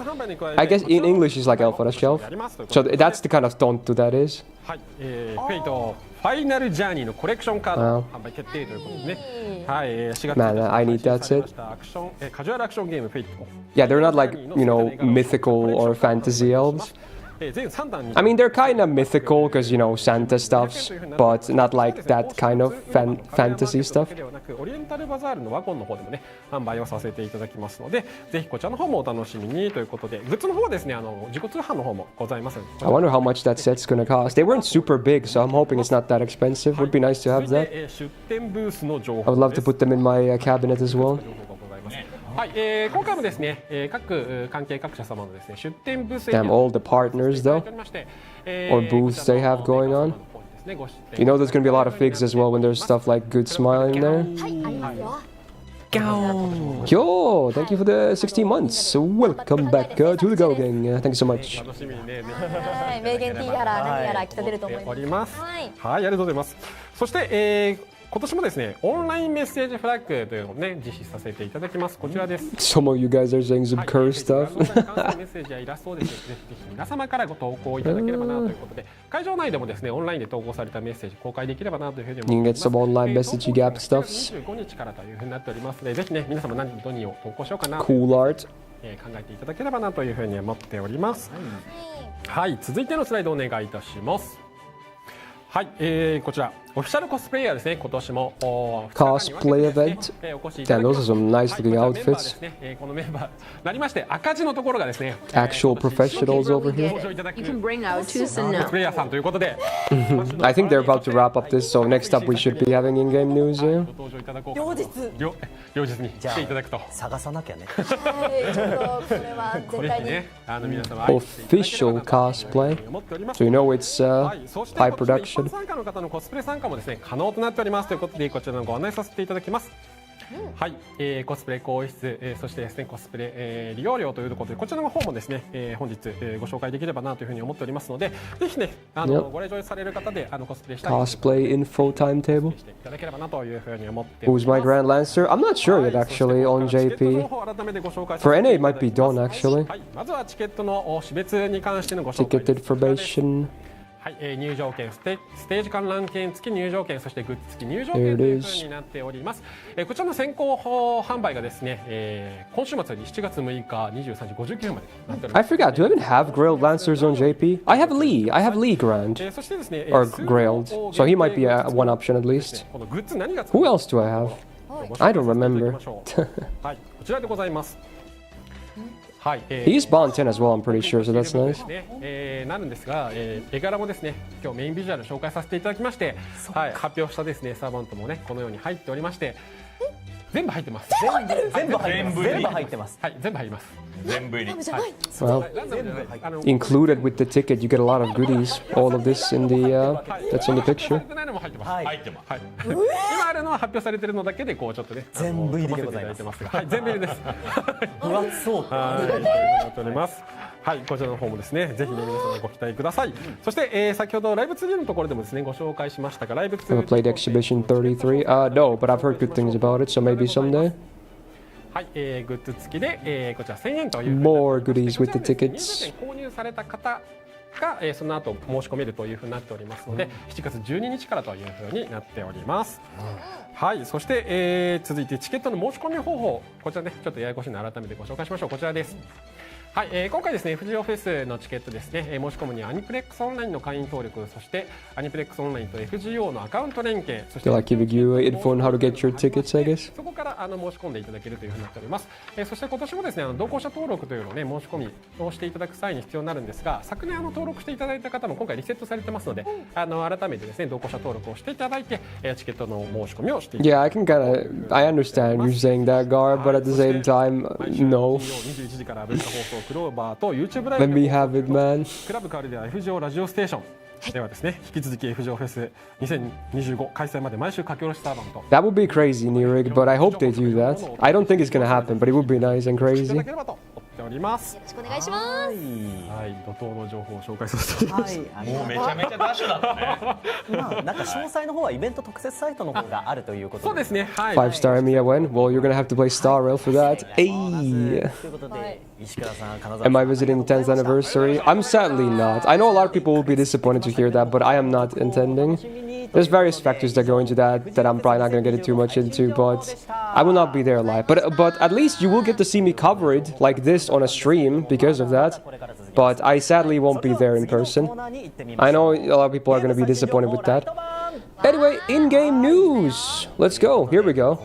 I guess in English it's like elf on the shelf. So that's the kind of tontu that is. はい。フェイトファイナルジャーニーのコレクションカード販売決定ということですね。はい。4月 Man, I need that set. アクションカジュアルアクションゲームフェイト。 Yeah, they're not like, you know, mythical or fantasy elves. I mean, they're kind of mythical because, you know, Santa stuffs, but not like that kind of fantasy stuff. オリエンタルバザールのワゴンの方でもね販売をさせていただきますので、ぜひこちらの方もお楽しみにということで、グッズの方はですね、自己通販の方もございます。 I wonder how much that set's gonna cost. They weren't super big, so I'm hoping it's not that expensive. Would be nice to have that. 出店ブースの情 I 報 would love to put them in my cabinet as well. はい、今回もですね、各関係各社様のですね出店ブース Damn, all the partners though, or booths they have going on. You know, there's gonna be a lot of figs as well when there's stuff like Good Smile in there. はいありますよ Yo, thank you for the 16 months. Welcome back to the Go Gang. Thank you so much. 楽しみにねはい名言 T やら何やらきっと出ると思いますおります。はいはい、ありがとうございます。そして、今年もですね、オンラインメッセージフラッグというのをね実施させていただきます。こちらです。 Some of you guys are saying some curse stuff. メッセージやイラストをですね、ぜひ皆様からご投稿いただければなということで、会場内でもですね、オンラインで投稿されたメッセージ公開できればなというふうに思います。 You can get some online message gap stuffs. 25日からというふうになっておりますので、ぜひね、皆様何を投稿しようかなと、 Cool art. 考えていただければなというふうに思っております。はい、続いてのスライドお願いいたします。はい、こちらオフィシャルコスプレイヤーですね。今年も Cosplay event. Damn, those are some nice looking outfits. このメンバーになりまして赤字のところがですね Actual professionals over here. You can bring out Tucson now. コスプレイヤーさんということで I think they're about to wrap up this, so next up we should be having in-game news here. ご登場いただこうかな両日に来ていただくと探さなきゃねはいちょっとこれは絶対にね皆様 Official cosplay. So you know it's high production. 参加の方のコスプレ参加もですね可能となっておりますということでこちらのご案内させていただきます。はい、コスプレ更衣室、そしてですねコスプレ、利用料ということでこちらの方もですね、本日、ご紹介できればなというふうに思っておりますので、ぜひねご来場される方でコスプレしたい Cosplay info timetable. していただければなというふうに思って Who's my Grand Lancer? I'm not sure yet actually on JP. For NA it might be done actually. はい、まずはチケットの種別に関してのご紹介 Ticket です。 information. はい、入場券ステージ観覧券付き入場券そしてグッズ付き入場券というふうになっております。こちらの先行販売がですね、今週末に7月6日23時59分までなっておりま I す。 forgot, do I even have Grailed Lancers on JP? I have Lee Grand. そしてですね、 Or Grailed. So he might be one option at least. このグッズ何が Who else do I have? I don't remember. はい、こちらでございます。はい、He's Bond 10 as well, I'm pretty sure, so that's nice. なるんですが、絵柄もですね今日メインビジュアル紹介させていただきまして、はい、発表したですねサーバントもねこのように入っておりまして全部入ってます。全部入ってます。はい、全部入ります。全部入り。 Well, included with the ticket, you get a lot of goodies. All of this in the that's in the picture. 入ってます。はい、今あるのは発表されてるのだけでこうちょっとね全部入りでございます飛ばせていただいてますが、はい、全部入りです。分厚そうはい、というふうになっております。はい、こちらの方もですね、ぜひね皆様ご期待ください。そして、先ほどライブ 2D のところでもですねご紹介しましたが、ライブ I've 2D played Exhibition 33. No, but I've heard good things about it, so maybe someday. はい、グッズ付きで、こちら1000円という More goodies with the tickets. 購入された方が、その後申し込めるというふうになっておりますので、7月12日からというふうになっております。はい、そして、続いてチケットの申し込み方法、こちらねちょっとややこしいので改めてご紹介しましょう。こちらです。はい、今回ですね FGO フェスのチケットですね、申し込むにはアニプレックスオンラインの会員登録、そしてアニプレックスオンラインと FGO のアカウント連携、そして They're like giving you info on how to get your tickets, I guess. そこから申し込んでいただけるというふうになっております。そして今年もですね同行者登録というのをね申し込みをしていただく際に必要になるんですが、昨年登録していただいた方も今回リセットされてますので、改めてですね同行者登録をしていただいて、チケットの申し込みをしていただき Yeah, I can kind of I understand you saying that, Gar, but at the same time, no. 21時から文化放送クローバーと YouTube ライ Let ブ me have it, man. クラブカルデア FGO ラジオステーションではですね、引き続き FGO フェス2025開催まで毎週書き下ろしサーバンと That would be crazy, Nirig, but I hope they do that. I don't think it's gonna happen, but it would be nice and いた crazy. だければと思っております。よろしくお願いします。はい、怒涛の情報を紹介させていただきました。はい、もうめちゃめちゃダッシュだったね。まあなんか詳細の方はイベント特設サイトの方があるということで。そうですね。はい。 5-star Emiya when? Well, you're gonna have to play Star Rail for that. Hey! ということで、石倉さん、金沢さん Am I visiting the 10th anniversary? I'm sadly not. I know a lot of people will be disappointed to hear that, but I am not intending. There's various factors that go into that I'm probably not gonna get it too much into, but I will not be there live. But at least you will get to see me cover it like this on a stream because of that. But I sadly won't be there in person. I know a lot of people are gonna be disappointed with that. Anyway, in-game news. Let's go. Here we go.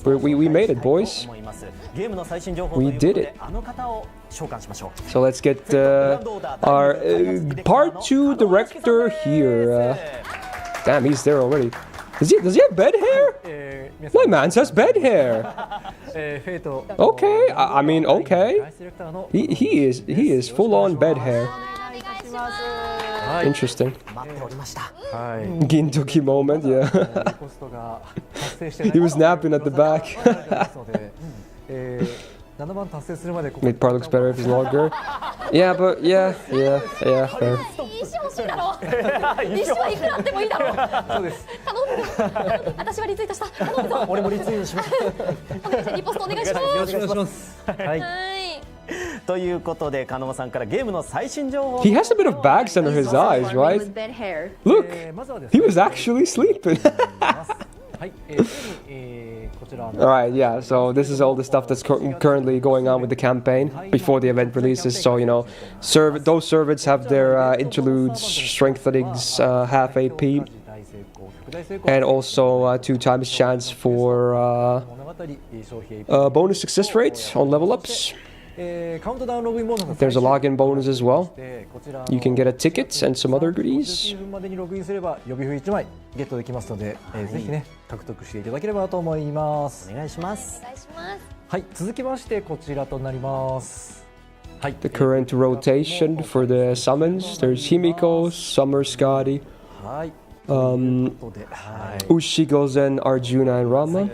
We made it, boys. We did it. So let's get our part 2 director here. Damn, he's there already. Does he have bed hair? My man has bed hair. Okay, I mean, okay. He is full on bed hair. Interesting. Gintoki moment, yeah. He was napping at the back. Mid part looks better if it's longer. Yeah, but yeah, fair. 石はいくらあってもいいだろう。そうです。頼む。私はリツイートした。頼むぞ。俺もリツイートします。お願いします。リポストお願いします。よろしくお願いします。はい。ということで、加納さんからゲームの最新情報。 He has a bit of bags under his eyes, right? Look, he was actually sleeping. Alright, yeah, so this is all the stuff that's currently going on with the campaign before the event releases. So, you know, those servants have their interludes, strengthenings, half AP, and also 2 times chance for bonus success rate on level ups. There's a login bonus as well. You can get a ticket and some other goodies. ゲットできますので、ぜひね獲得していただければと思います。お願いします。はい、続きましてこちらとなります。はい。 The current rotation for the summons. There's Himiko, Summer Scotty, はい。 Ushigozen, Arjuna, and Rama.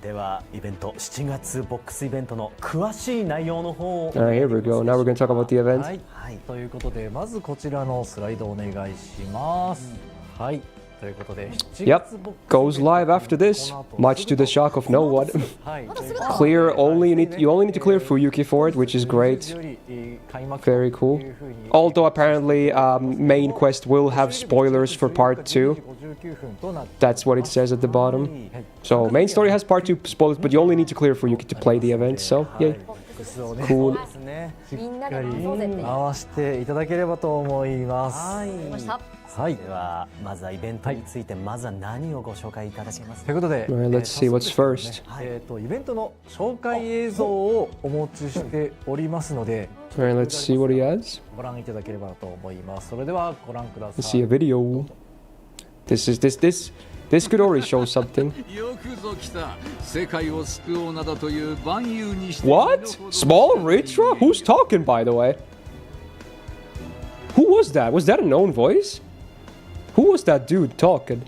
ではイベント7月ボックスイベントの詳しい内容の方を。 Alright, here we go. Now we're going to talk about the event. はい。ということでまずこちらのスライドお願いします。はい。ということで Yep, goes live after this, much to the shock of no one. Clear only, you only need to clear Fuyuki for it, which is great. Very cool. Although apparently main quest will have spoilers for part 2. That's what it says at the bottom. So main story has part 2 spoilers, but you only need to clear Fuyuki to play the event, so yay. Cool. しっかり回していただければと思います。はい。ではまずはイベントについてまずは何をご紹介いただけますか。ということで、Alright, let's see what's first. イベントの紹介映像をお持ちしておりますので、 Alright, let's see what he has. ご覧いただければと思います。それではご覧くだ Let's さ see い。 a video. This could already show something. What? Small Ritra? Who's talking, by the way? Who was that? Was that a known voice? Who was that dude talking?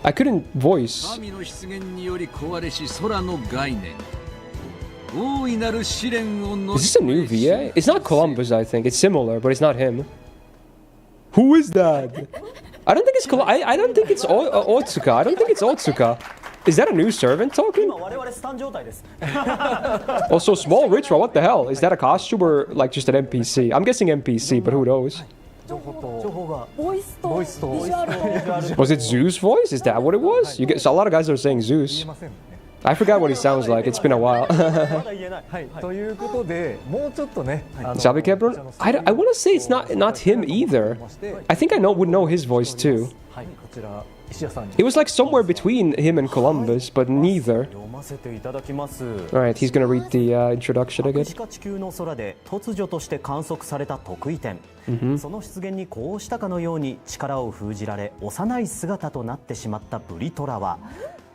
I couldn't voice. Is this a new VA? It's not Columbus, I think. It's similar, but it's not him. Who is that? I don't think it's I don't think it's Otsuka. I don't think it's Otsuka. Is that a new servant talking? 今我々スタン状態です Also, small Ritra, what the hell? Is that a costume or like just an NPC? I'm guessing NPC, but who knows? 情報がボイスとビジュアル Was it Zeus' voice? Is that what it was? You get, so a lot of guys are saying Zeus. I forgot what he sounds like. It's been a while. まだ言えないはい、ということでもうちょっとね、Xavi Kebron? I want to say it's not him either. I think I would know his voice too. はい、こちら石谷さんに It was like somewhere between him and Columbus, but neither. 読ませていただきます Alright, he's gonna read the introduction 白 again. 地下地球の空で突如として観測された特異点、その出現にこうしたかのように力を封じられ幼い姿となってしまったブリトラは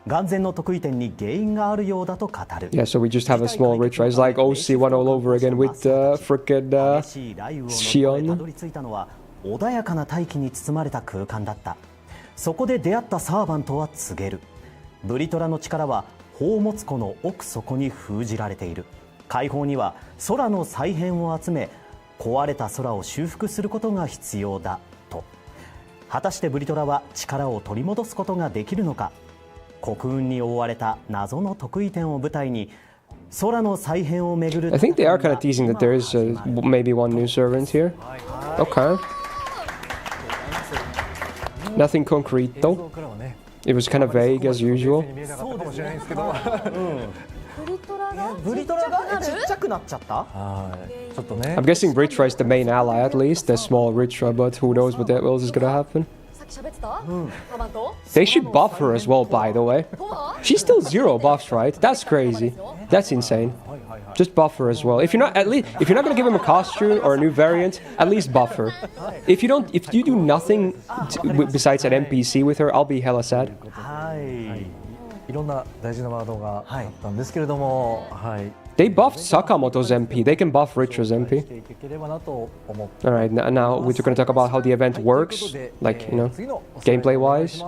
眼前の特異点に原因があるようだと語る Yeah, so we just have a small Ritra. It's like OC1 all over again with frickin' 激しい雷雨を乗り越えたどり着いたのは穏やかな大気に包まれた空間だった。そこで出会ったサーバントは告げる。ブリトラの力は宝物庫の奥底に封じられている。解放には空の再編を集め壊れた空を修復することが必要だと。果たしてブリトラは力を取り戻すことができるのか。黒雲に覆われた謎の特異点を舞台に空の再編をめぐる I think they are kind of teasing that there is maybe one new servant here. Okay. Nothing concrete 映 though. 像からはね It was kind of vague as usual. 見えなかったかもしれないんですけど、ブリトラがブリトラがちっちゃくなっちゃったはいちょっとね I'm guessing Ritra is the main ally at least, the small Ritra, but who knows what else is gonna happen. さっき喋ってたカバンと They should buff her as well, by the way. とは She's still 0 buffs, right? That's crazy. That's insane. Just buff her as well. If you're not gonna give him a costume or a new variant, at least buff her. If you do nothing besides an NPC with her, I'll be hella sad. はいいろんな大事なワードがあったんですけれども、はい、 They buffed Sakamoto's MP. They can buff Ritra's し MP. ていければなと思って All right, now we're gonna talk about how the event works, like you know, gameplay-wise.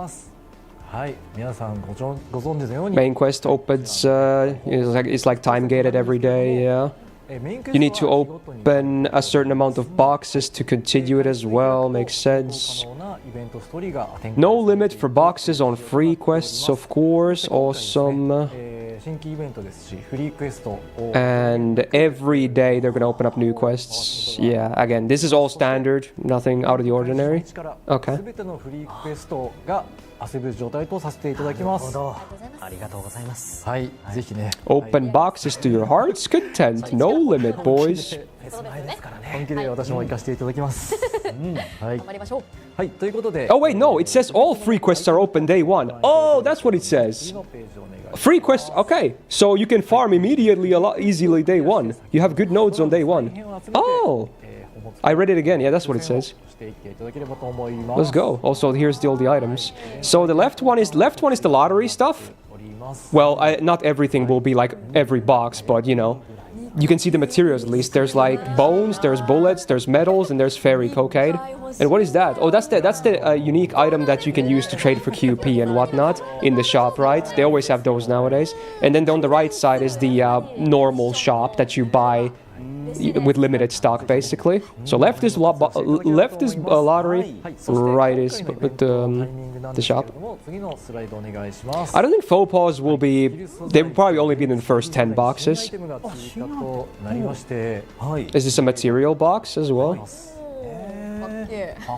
はい、皆さんご存知のように Main quest opens. It's like time gated every day. Yeah. メインクエストは You need to 日ごとに open a certain amount of boxes to continue it as well. Makes sense. 可能なイベントストーリーが展開 No limit for boxes on free quests, of course. Awesome. 新規イベントですし、フリークエストを And every day they're gonna open up new quests. Yeah, again, this is all standard, nothing out of the ordinary. すべてのフリークエストが遊べる状態とさせていただきます。ありがとうございますはい、ぜひね、 Open boxes to your heart's content. No limit, boys. 本気で私も行かせていただきます。はい、頑張りましょうはい、ということで、 Oh, wait, no, it says all free quests are open day one. Oh, that's what it says. 次のページをお願いします。 Free quests, okay. So you can farm immediately a lot easily day one. You have good nodes on day one. Oh, I read it again. Yeah, that's what it says. していっていただければと思います。 Let's go. Also, here's all the items. So the left one is the lottery stuff. おります。 Well, not everything will be like every box, but you know, you can see the materials at least. There's like bones, there's bullets, there's metals, and there's fairy cocaine. And what is that? Oh, that's the unique item that you can use to trade for QP and whatnot in the shop, right? They always have those nowadays. And then on the right side is the normal shop that you buy with limited stock, basically. So left is lottery, right is the shop. 次のスライドお願いします。 I don't think faux pas will be. They will probably only be in the first 10 boxes. アイテムが追加となりまして、はい Is this a material box as well? か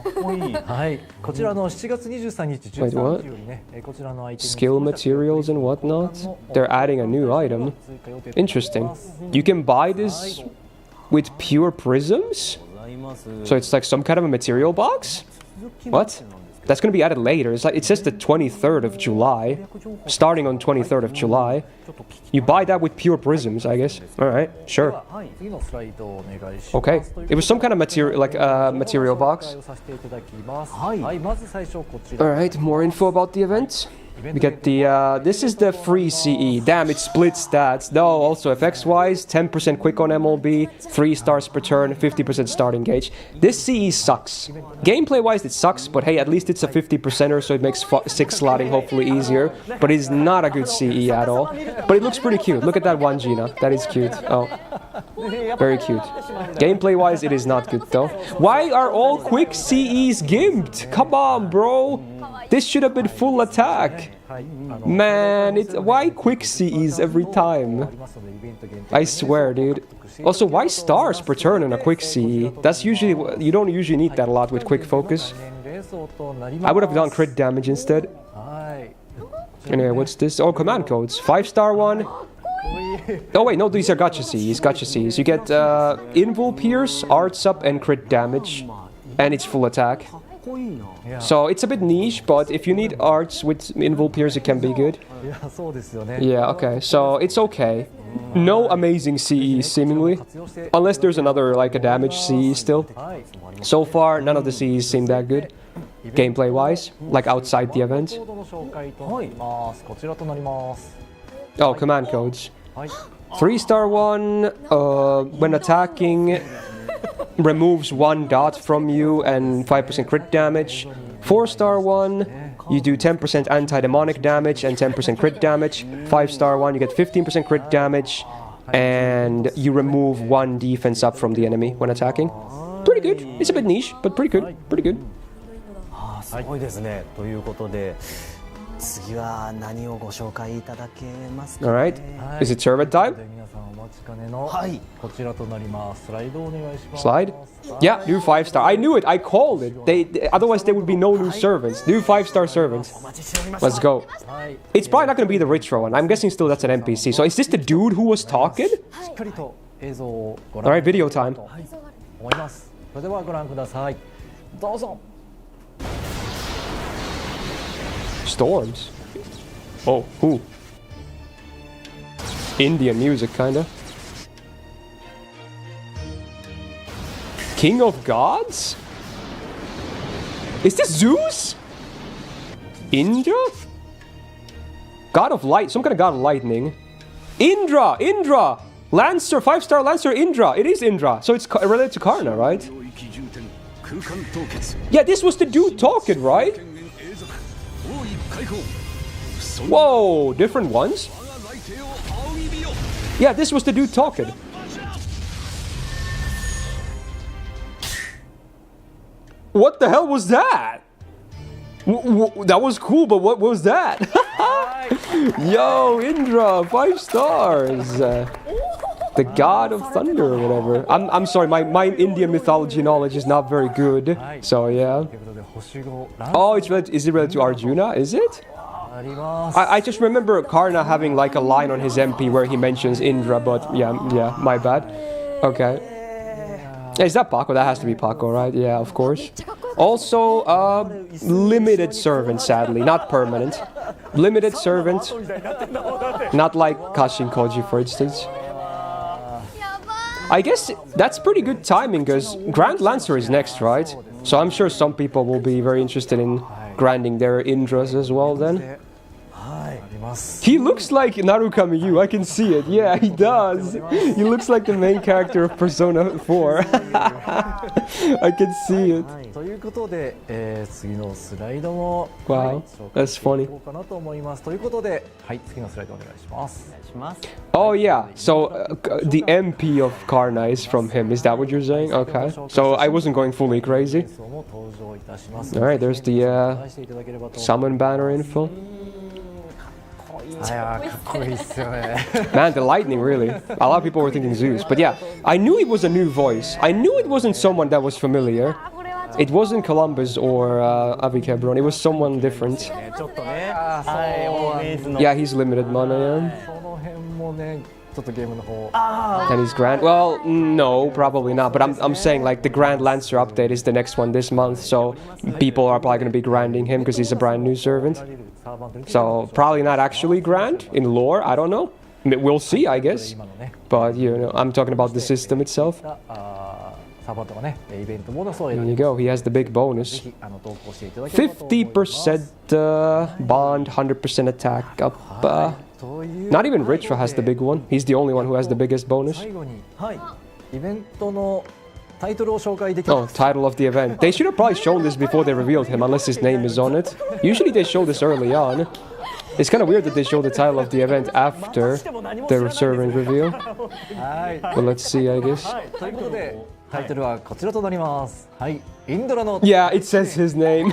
っこいいはい、こちらの7月23日 Wait, 13 what? 日よりね、こちらのアイテム Skill materials and whatnot. They're adding a new item. Interesting. You can buy this with pure prisms? ございます So it's like some kind of a material box? What? That's going to be added later. It's like it says the 23rd of July, starting on 23rd of July. You buy that with pure prisms, I guess. All right, sure. はい、次のスライドをお願いします。 Okay. It was some kind of material, like a material 紹 box. 介をさせていただきます。はいはい、まず最初こちら。 All right, more info about the event. We get the, this is the free CE. Damn, it splits stats. No, also FX-wise, 10% quick on MLB, 3 stars per turn, 50% starting gauge. This CE sucks. Gameplay-wise, it sucks, but hey, at least it's a 50%er, so it makes 6 slotting hopefully easier. But it is not a good CE at all. But it looks pretty cute. Look at that one, Gina. That is cute. Oh, very cute. Gameplay-wise, it is not good, though. Why are all quick CEs gimped? Come on, bro. This should have been full attack. Man, why quick CEs every time? I swear, dude. Also, why stars per turn in a quick CE? That's usually, you don't usually need that a lot with quick focus. I would have done crit damage instead. Anyway, what's this? Oh, command codes. 5-star one. Oh wait, no, these are gacha Cs. Gacha Cs. You get invul pierce, arts up, and crit damage, and it's full attack. So it's a bit niche, but if you need arts with invul pierce, it can be good. Yeah, okay. So it's okay. No amazing CE seemingly, unless there's another like a damage CE still. So far, none of the CEs seem that good. Gameplay-wise, like outside the event. Oh, command codes. 3-star one, when attacking, removes 1 dot from you and 5% crit damage. 4-star one, you do 10% anti-demonic damage and 10% crit damage. 5-star one, you get 15% crit damage and you remove 1 defense up from the enemy when attacking. Pretty good. It's a bit niche, but pretty good. Pretty good. すごいですね。ということで、次は何をご紹介いただけますかね。Alright. Is it servant time? 皆さんお待ちかねのこちらとなります。スライドをお願いします。 Slide? Yeah, new 5-star. I knew it. I called it. Otherwise there would be no new servants. New 5-star servants. Let's go. It's probably not going to be the retro one. I'm guessing still that's an NPC. So is this the dude who was talking? しっかりと映像をご覧 Alright, video time. 思います。それではご覧ください。どうぞ。 Storms? Oh, who? Indian music, kinda. King of Gods? Is this Zeus? Indra? God of Light, some kind of God of Lightning. Indra! Indra! Lancer, 5-star Lancer Indra. It is Indra, so it's related to Karna, right? Yeah, this was the dude talking, right? Whoa, different ones? Yeah, this was the dude talking. What the hell was that? That was cool, but what was that? Yo, Indra, 5 stars. The god of thunder or whatever. I'm sorry, my Indian mythology knowledge is not very good. So yeah. Oh, is it related to Arjuna? Is it? I just remember Karna having like a line on his MP where he mentions Indra, but yeah, my bad. Okay. Is that Paco? That has to be Paco, right? Yeah, of course. Also, limited servant, sadly, not permanent. Limited servant, not like Kashin Koji, for instance. I guess that's pretty good timing, because Grand Lancer is next, right? So I'm sure some people will be very interested in grinding their Indras as well then. He looks like Narukami-yu, I can see it. Yeah, he does. He looks like the main character of Persona 4. I can see it. Wow, that's funny. Oh yeah, so the MP of Karna is from him, is that what you're saying? Okay, so I wasn't going fully crazy. Alright, there's the summon banner info. Man, the lightning, really. A lot of people were thinking Zeus. But yeah, I knew it was a new voice. I knew it wasn't someone that was familiar. It wasn't Columbus or Avi Kebron. It was someone different. Yeah, he's limited mana, yeah. And he's Grand. Well, no, probably not. But I'm saying like the Grand Lancer update is the next one this month. So people are probably going to be grinding him because he's a brand new servant. So probably not actually Grand in lore. I don't know. We'll see, I guess. But you know, I'm talking about the system itself. There you go. He has the big bonus. 50% bond, 100% attack up. Not even Ritra has the big one. He's the only one who has the biggest bonus. Oh, title of the event. They should have probably shown this before they revealed him, unless his name is on it. Usually they show this early on. It's kind of weird that they show the title of the event after the servant reveal. But let's see, I guess. タイトルはこちらとなります。はい、インドラの Yeah, it says his name.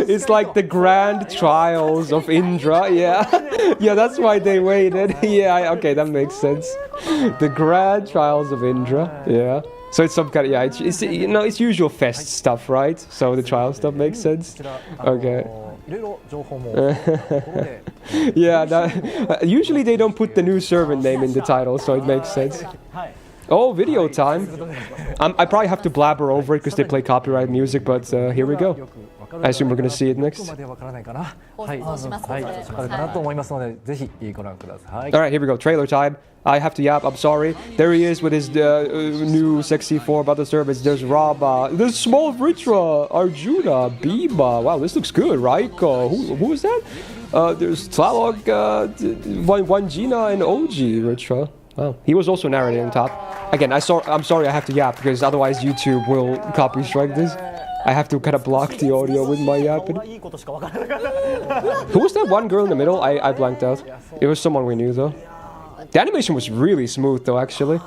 It's like the grand trials of Indra. Yeah, yeah, that's why they waited. Yeah, okay, that makes sense. The grand trials of Indra. Yeah. So it's some kind of it's you know it's usual fest stuff, right? So the trial stuff makes sense. Okay. いろいろ情報もところで Yeah, usually they don't put the new servant name in the title, so it makes sense. Oh, video time. I probably have to blabber over it because they play copyright music, but here we go. I assume we're going to see it next. までわからないかな。はい、はい、あるかなと思いますので、ぜひご覧ください。 Alright, here we go. Trailer time. I have to yap, I'm sorry. There he is with his new sexy form about the service. There's Raba. There's small Vritra, Arjuna, Bima. Wow, this looks good, right? Who is that? There's Tlalok, Wanjina, and OG Vritra. Wow, he was also narrating on top. Again, I'm sorry I have to yap because otherwise YouTube will copy strike this. I have to kind of block the audio with my yapping. Who was that one girl in the middle? I blanked out. It was someone we knew though. The animation was really smooth though, actually.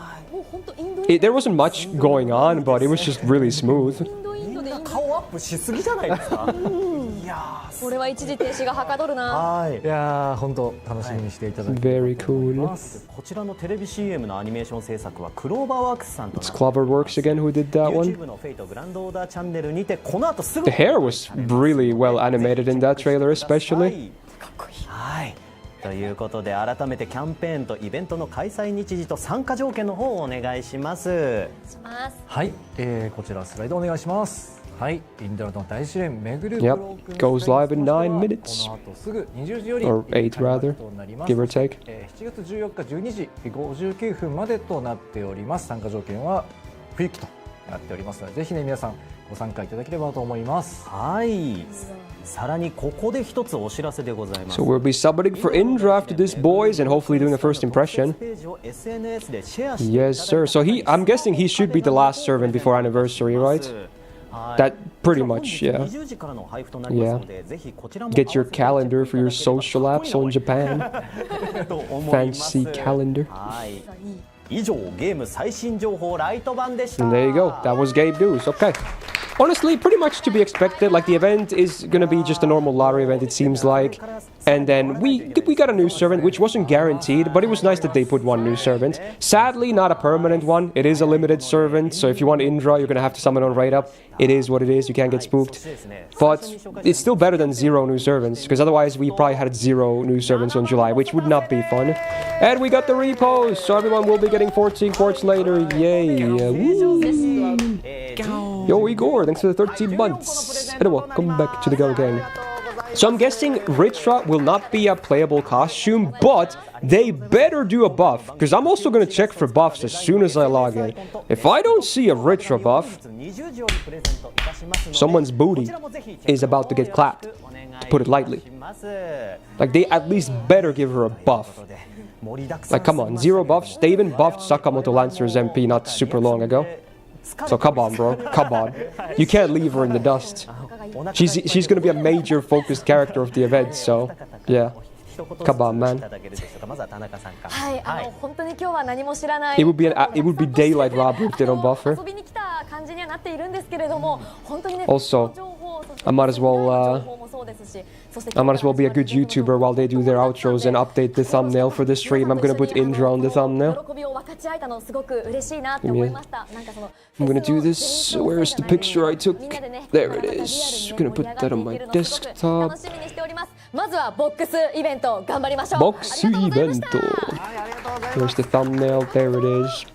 There wasn't much going on, but it was just really smooth. 顔アップしすぎじゃないですか。いやこれは一時停止がはかどるな。はい。いやー、本当楽しみにしていただき Very cool. こちらのテレビ CM のアニメーション制作はクローバーワークスさんと It's Cloverworks again who did that one. YouTube のフェイトグランドオーダーチャンネルにてこの後すぐ The hair was really well animated in that trailer, especially. かっこいい。はい。ということで改めてキャンペーンとイベントの開催日時と参加条件の方をお願いします。はい、こちらスライドお願いします。はい、インドラの大試練めぐる Yep, goes live in 9 minutes. この後すぐ20時より Or 8 rather, give or take. 7月14日12時59分までとなっております。参加条件は不行きとなっておりますので、ぜひね皆さんご参加いただければと思います。はい。さらにここで一つお知らせでございます。 So we'll be subbing for Indra after this, boys, and hopefully doing a first impression. ページを SNS でシェアして Yes, sir. So I'm guessing he should be the last servant before anniversary, right? That pretty much, yeah. Yeah. Get your calendar for your social apps on Japan. Fancy calendar. 以上ゲーム最新情報ライト版でした。 And there you go. That was Gabe News. Okay. Honestly, pretty much to be expected. Like the event is gonna be just a normal lottery event, it seems like. And then we got a new servant, which wasn't guaranteed, but it was nice that they put one new servant. Sadly, not a permanent one. It is a limited servant, so if you want Indra, you're gonna have to summon on right up. It is what it is. You can't get spooked. But it's still better than 0 new servants, because otherwise we probably had 0 new servants on July, which would not be fun. And we got the repost, so everyone will be getting 14 quartz later. Yay! Woo. Yo, Igor, thanks for the 13 months. And welcome back to the Go Gang. So I'm guessing Ritra will not be a playable costume, but they better do a buff, because I'm also going to check for buffs as soon as I log in. If I don't see a Ritra buff, someone's booty is about to get clapped, to put it lightly. Like, they at least better give her a buff. Like, come on, 0 buffs? They even buffed Sakamoto Lancer's MP not super long ago. So come on, bro. Come on. You can't leave her in the dust. She's gonna be a major focused character of the event, so yeah. Come on, man. It would be daylight robbery if they don't buff her. Also, I might as well be a good YouTuber while they do their outros and update the thumbnail for the stream. I'm gonna put Indra on the thumbnail. I'm gonna do this. Where's the picture I took? There it is. I'm gonna put that on my desktop. Box event. Where's the thumbnail? There it is.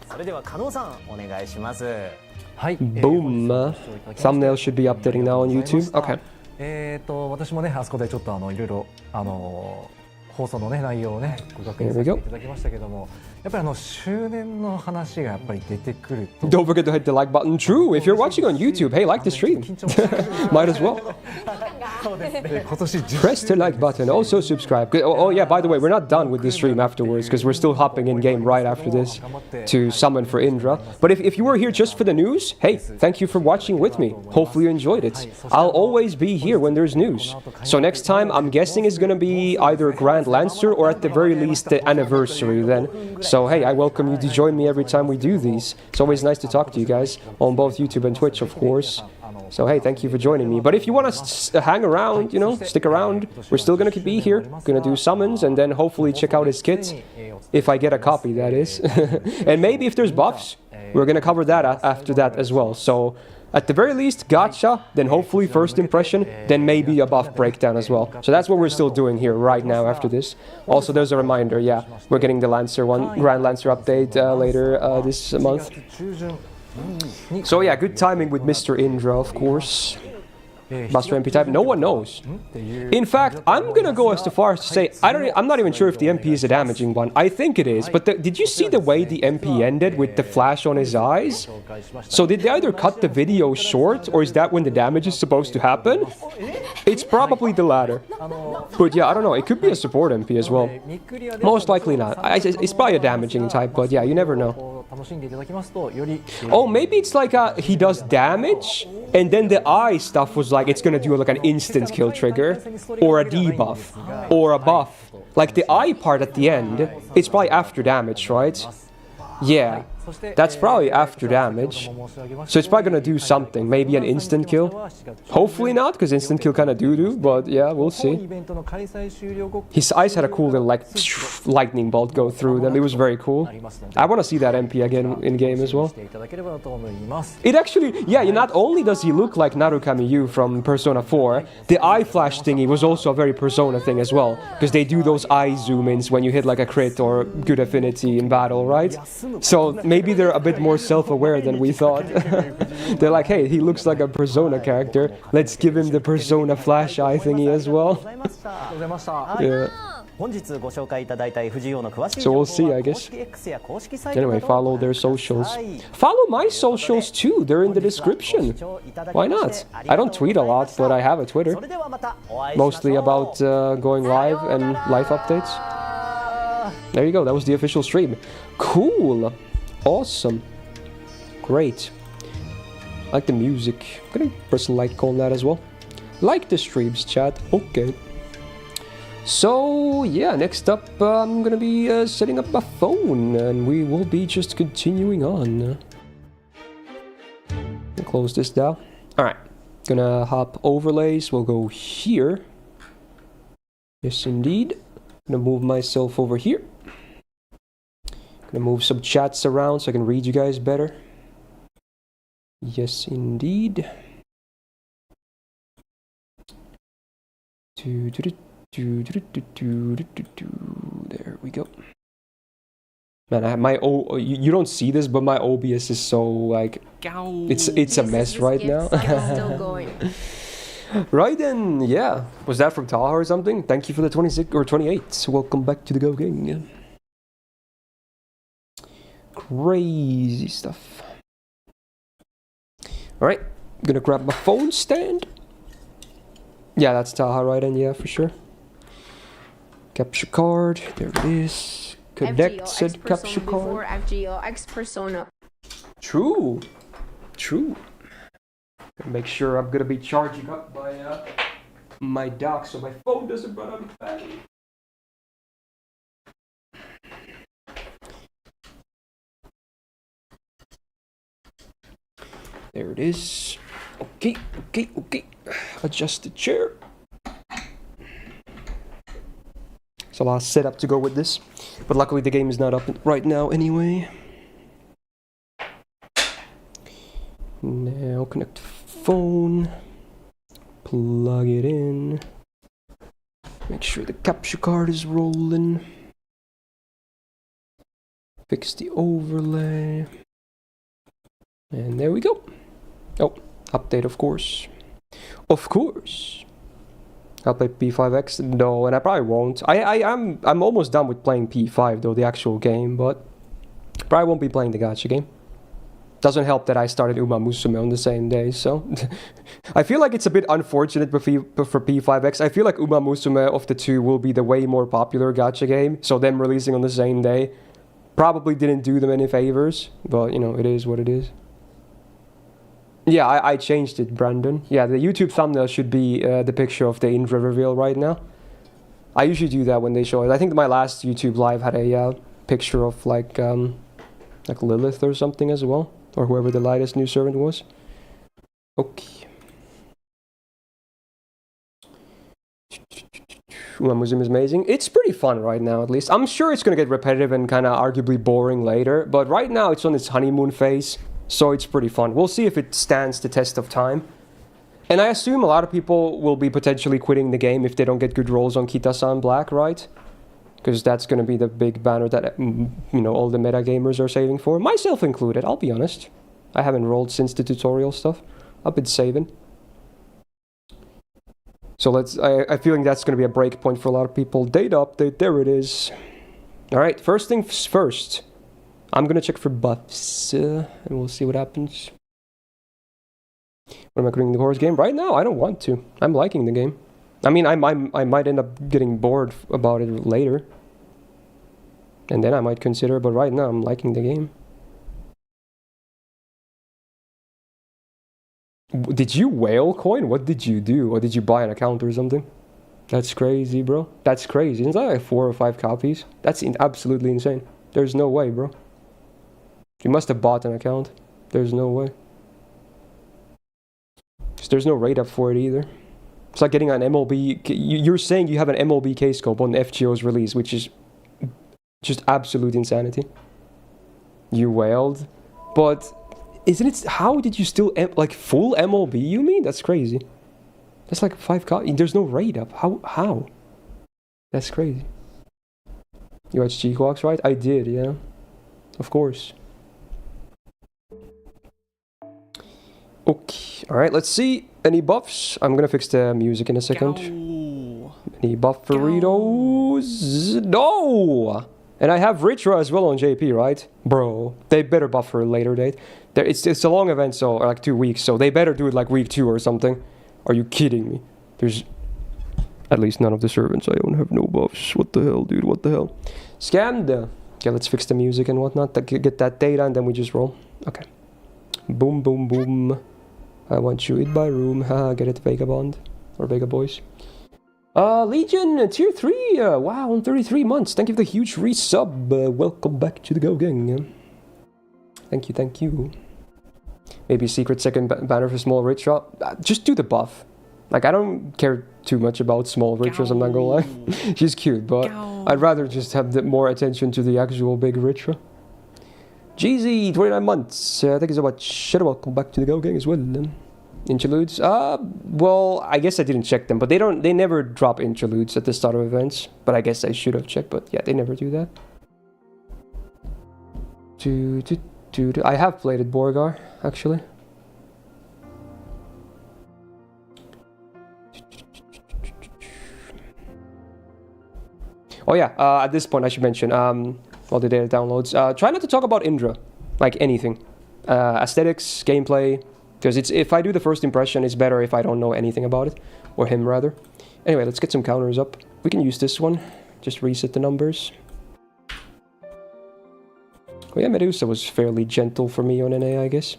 Boom. Thumbnail should be updating now on YouTube. Okay. 私もねあそこでちょっといろいろ放送のね内容をねご確認させていただきましたけども、やっぱり周年の話がやっぱり出てくると Don't forget to hit the like button. True, if you're watching on YouTube, hey, like the stream. Might as well. Press the like button, also subscribe. Oh yeah, by the way, we're not done with this stream afterwards, because we're still hopping in game right after this to summon for Indra. But if you were here just for the news, hey, thank you for watching with me. Hopefully you enjoyed it. I'll always be here when there's news. So next time, I'm guessing it's gonna be either Grand Lancer or at the very least the anniversary then. So hey, I welcome you to join me every time we do these. It's always nice to talk to you guys on both YouTube and Twitch, of course. So hey, thank you for joining me. But if you want to hang around, you know, stick around, we're still gonna be here, gonna do summons, and then hopefully check out his kit, if I get a copy, that is. And maybe if there's buffs, we're gonna cover that after that as well. So at the very least, gacha, then hopefully first impression, then maybe a buff breakdown as well. So that's what we're still doing here right now after this. Also, there's a reminder, yeah, we're getting the Grand Lancer update later this month. So yeah, good timing with Mr. Indra, of course. Buster MP type, no one knows. In fact, I'm gonna go as far as to say, I'm not even sure if the MP is a damaging one. I think it is, but did you see the way the MP ended with the flash on his eyes? So did they either cut the video short, or is that when the damage is supposed to happen? It's probably the latter. But yeah, I don't know, it could be a support MP as well. Most likely not. It's probably a damaging type, but yeah, you never know. Oh, maybe it's like he does damage, and then the eye stuff was like it's gonna do like an instant kill trigger, or a debuff, or a buff. Like the eye part at the end, it's probably after damage, right? Yeah, that's probably after damage. So it's probably gonna do something, maybe an instant kill. Hopefully not, because instant kill kind of doo-doo, but yeah, we'll see. His eyes had a cool little like lightning bolt go through them. It was very cool. I want to see that MP again in game as well. It actually, yeah, not only does he look like Narukami Yu from Persona 4, the eye flash thingy was also a very Persona thing as well, because they do those eye zoom-ins when you hit like a crit or good affinity in battle, right? So maybe they're a bit more self-aware than we thought. They're like, hey, he looks like a Persona character. Let's give him the Persona flash eye thingy as well. Yeah. So we'll see, I guess. Anyway, follow their socials. Follow my socials too, they're in the description. Why not? I don't tweet a lot, but I have a Twitter. Mostly about going live and life updates. There you go, that was the official stream. Cool. Awesome. Great. I like the music. I'm gonna press like on that as well. Like the streams, chat. Okay. So, yeah, next up, I'm gonna be setting up my phone, and we will be just continuing on. Close this down. Alright. Gonna hop overlays. We'll go here. Yes, indeed. Gonna move myself over here. Gonna move some chats around so I can read you guys better. Yes, indeed. There we go. Man, I have my you don't see this, but my OBS is so like it's a mess right now. Still going. Right then, yeah. Was that from Taha or something? Thank you for the 26 or 28. Welcome back to the Go Gang. Crazy stuff. Alright, gonna grab my phone stand. Yeah, that's Taha right in, yeah, for sure. Capture card, there it is. Connect said capture card. FGO X Persona. True. True. Make sure I'm gonna be charging up my dock so my phone doesn't run out of battery. There it is. Okay. Adjust the chair. It's a lot of setup to go with this, but luckily the game is not up right now anyway. Now connect phone, plug it in, make sure the capture card is rolling, fix the overlay, and there we go. Oh, update of course. Of course. I'll play P5X? No, and I probably won't. I'm almost done with playing P5 though, the actual game, but probably won't be playing the gacha game. Doesn't help that I started Uma Musume on the same day, so... I feel like it's a bit unfortunate for P5X. I feel like Uma Musume of the two will be the way more popular gacha game, so them releasing on the same day probably didn't do them any favors, but, you know, it is what it is. Yeah, I changed it, Brandon. Yeah, the YouTube thumbnail should be the picture of the Indra reveal right now. I usually do that when they show it. I think my last YouTube live had a picture of, like Lilith or something as well, or whoever the latest new servant was. Okay. Uma Musume is amazing. It's pretty fun right now, at least. I'm sure it's going to get repetitive and kind of arguably boring later, but right now it's on its honeymoon phase, so it's pretty fun. We'll see if it stands the test of time. And I assume a lot of people will be potentially quitting the game if they don't get good rolls on Kita-san Black, right? Because that's going to be the big banner that, you know, all the meta gamers are saving for. Myself included, I'll be honest. I haven't rolled since the tutorial stuff. I've been saving. So I feel like that's going to be a break point for a lot of people. Data update, there it is. Alright, first things first. I'm going to check for buffs, and we'll see what happens. What am I quitting the horse game? Right now, I don't want to. I'm liking the game. I mean, I might end up getting bored about it later. And then I might consider, but right now I'm liking the game. Did you whale coin? What did you do? Or did you buy an account or something? That's crazy, bro. That's crazy. Isn't that like 4 or 5 copies? That's absolutely insane. There's no way, bro. You must have bought an account. There's no way. There's no rate up for it either. It's like getting an MLB... You're saying you have an MLB K-scope on FGO's release, which is just absolute insanity. You whaled. But isn't it... How did you still... Like full MLB, you mean? That's crazy. That's like 5 copies. There's no rate up. How? That's crazy. You watched G-Clocks, right? I did, yeah. Of course. Okay, alright, let's see. Any buffs? I'm gonna fix the music in a second. Any buff burritos? No! And I have Ritra as well on JP, right? Bro, they better buff for a later date. It's a long event, so like 2 weeks, so they better do it like week 2 or something. Are you kidding me? There's at least none of the servants I own have no buffs. What the hell, dude? What the hell? Scanned. Okay, let's fix the music and whatnot. Get that data and then we just roll. Okay. Boom, boom, boom. I want you in my room. Haha, get it, Vagabond. Or Vega Boys. Legion, tier 3. Wow, on 33 months. Thank you for the huge resub. Welcome back to the Go Gang. Thank you, thank you. Maybe secret second banner for small Ritra. Just do the buff. Like, I don't care too much about small Ritras, I'm not gonna lie. She's cute, but I'd rather just have more attention to the actual big Ritra. GZ, 29 months. Thank you so much. Welcome back to the Go Gang as well. Interludes? Well, I guess I didn't check them, but they never drop interludes at the start of events. But I guess I should have checked, but yeah, they never do that. I have played it, Borgar, actually. Oh yeah, at this point I should mention, all the data downloads. Try not to talk about Indra, like anything. Aesthetics, gameplay, because if I do the first impression, it's better if I don't know anything about it, or him rather. Anyway, let's get some counters up. We can use this one, just reset the numbers. Oh yeah, Medusa was fairly gentle for me on NA, I guess.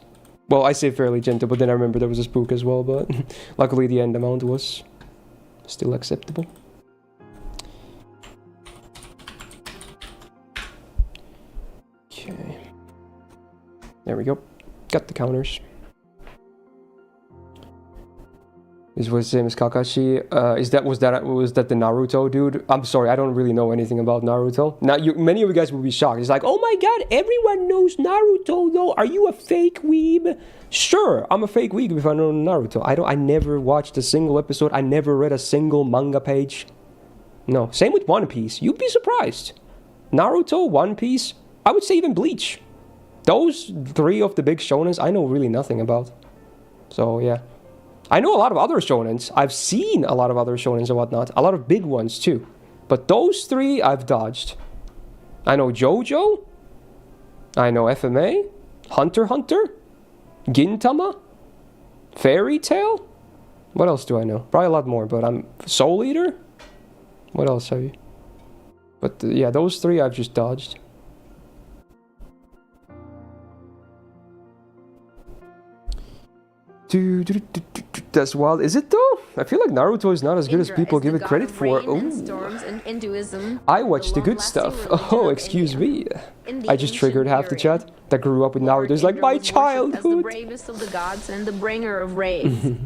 Well, I say fairly gentle, but then I remember there was a spook as well, but luckily the end amount was still acceptable. Okay. There we go. Got the counters. This was the same as Kakashi. Was that the Naruto dude? I'm sorry, I don't really know anything about Naruto. Now, many of you guys will be shocked. It's like, oh my god, everyone knows Naruto though. Are you a fake weeb? Sure, I'm a fake weeb if I know Naruto. I never watched a single episode. I never read a single manga page. No, same with One Piece. You'd be surprised. Naruto, One Piece, I would say even Bleach. Those 3 of the big shonens I know really nothing about. So yeah. I know a lot of other shonens. I've seen a lot of other shonens and whatnot. A lot of big ones too. But those 3 I've dodged. I know JoJo. I know FMA. Hunter x Hunter? Gintama? Fairy Tail? What else do I know? Probably a lot more, but I'm... Soul Eater? What else have you? But yeah, those three I've just dodged. That's wild. Is it though? I feel like Naruto is not as good as people give it credit for. I watch the good stuff. Oh, excuse me. I just triggered half the chat that grew up with Naruto. It's like my childhood. The bravest of the gods and the bringer of raids.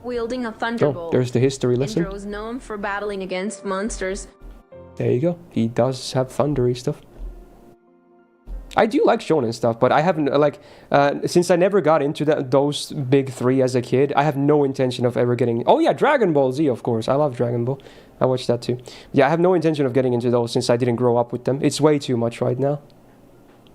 Wielding a thunderbolt. Oh, there's the history lesson. Indra was known for battling against monsters. There you go. He does have thundery stuff. I do like shonen stuff, but I haven't, like, since I never got into those big three as a kid, I have no intention of ever getting... Oh yeah, Dragon Ball Z, of course. I love Dragon Ball. I watched that too. Yeah, I have no intention of getting into those since I didn't grow up with them. It's way too much right now.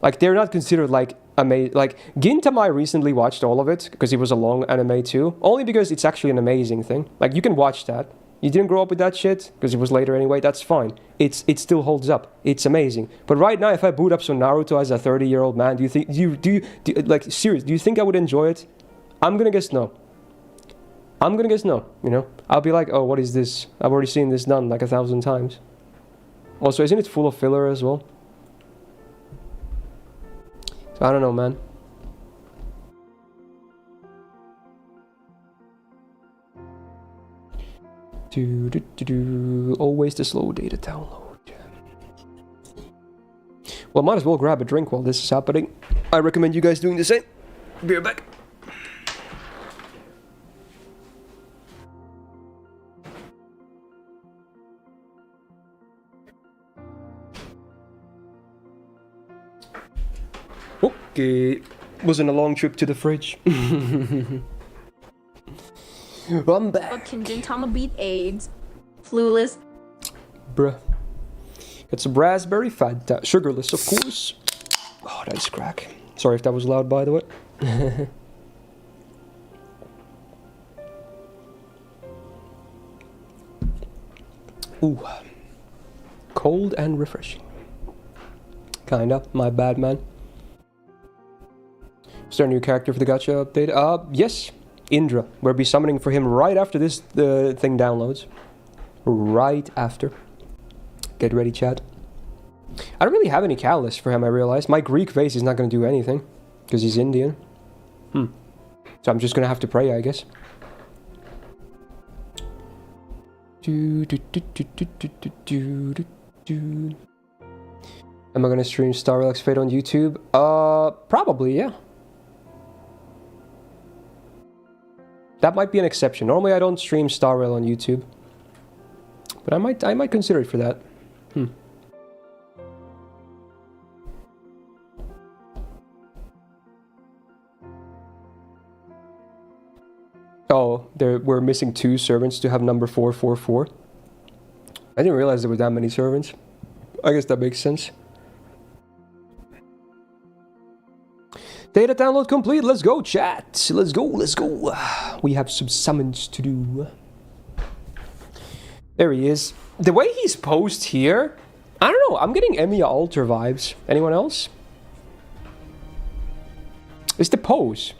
Like, they're not considered, like, amazing. Like, Gintama, I recently watched all of it, because it was a long anime too. Only because it's actually an amazing thing. Like, you can watch that. You didn't grow up with that shit, because it was later anyway, that's fine. It still holds up. It's amazing. But right now, if I boot up some Naruto as a 30-year-old man, do you think, like, seriously, do you think I would enjoy it? I'm gonna guess no. I'm gonna guess no, you know? I'll be like, oh, what is this? I've already seen this done like 1,000 times. Also, isn't it full of filler as well? So I don't know, man. Always the slow data download. Well, might as well grab a drink while this is happening. I recommend you guys doing the same. Be right back. Okay. Wasn't a long trip to the fridge. I'm back. But can Gintama beat AIDS? Clueless. Bruh. It's a raspberry Fanta. Sugarless, of course. Oh, that is crack. Sorry if that was loud, by the way. Ooh. Cold and refreshing. Kinda. My bad, man. Is there a new character for the gacha update? Yes. Indra. We'll be summoning for him right after this thing downloads. Right after. Get ready, chat. I don't really have any catalyst for him, I realize. My Greek vase is not going to do anything. Because he's Indian. So I'm just going to have to pray, I guess. Am I going to stream Star Relax Fate on YouTube? Probably, yeah. That might be an exception. Normally I don't stream Star Rail on YouTube. But I might consider it for that. Oh, we're missing 2 servants to have number 444. I didn't realize there were that many servants. I guess that makes sense. Data download complete. Let's go, chat. Let's go, let's go. We have some summons to do. There he is. The way he's posed here, I don't know. I'm getting Emiya Alter vibes. Anyone else? It's the pose.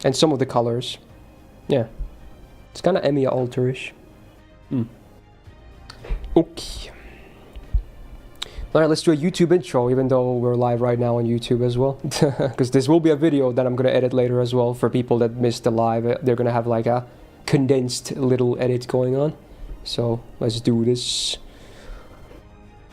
And some of the colors. Yeah. It's kind of Emiya Alter-ish. Okay. Alright, let's do a YouTube intro, even though we're live right now on YouTube as well. Because this will be a video that I'm going to edit later as well for people that missed the live. They're going to have like a condensed little edit going on. So, let's do this.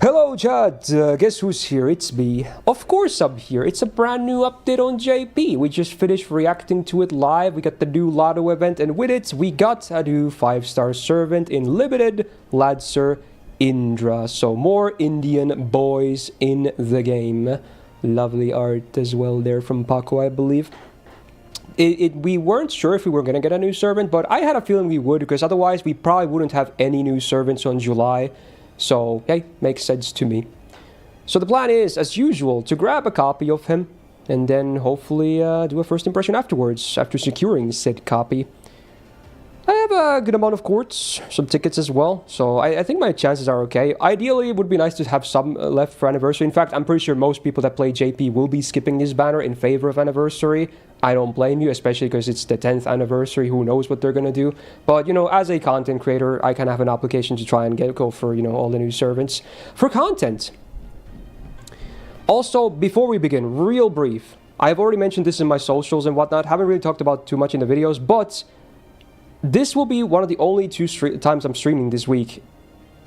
Hello, chat. Guess who's here? It's me. Of course I'm here. It's a brand new update on JP. We just finished reacting to it live. We got the new Lotto event, and with it, we got a new 5-star servant in Limited, Ladser Indra. So more Indian boys in the game. Lovely art as well there from Paco, I believe. We weren't sure if we were going to get a new servant, but I had a feeling we would, because otherwise we probably wouldn't have any new servants on July. So, hey, makes sense to me. So the plan is, as usual, to grab a copy of him, and then hopefully do a first impression afterwards, after securing said copy. I have have a good amount of courts, some tickets as well, so I think my chances are okay. Ideally, it would be nice to have some left for Anniversary. In fact, I'm pretty sure most people that play JP will be skipping this banner in favor of Anniversary. I don't blame you, especially because it's the 10th anniversary. Who knows what they're gonna do? But, you know, as a content creator, I kind of have an obligation to try and go for, you know, all the new servants for content. Also, before we begin, real brief. I've already mentioned this in my socials and whatnot. Haven't really talked about too much in the videos, but this will be one of the only two times I'm streaming this week.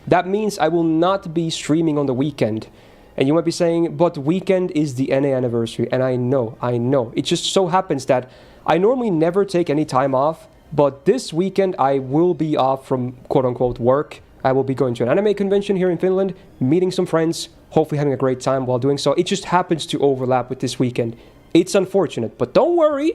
That means I will not be streaming on the weekend. And you might be saying, but weekend is the NA anniversary. And I know. It just so happens that I normally never take any time off, but this weekend I will be off from quote-unquote work. I will be going to an anime convention here in Finland, meeting some friends, hopefully having a great time while doing so. It just happens to overlap with this weekend. It's unfortunate, but don't worry.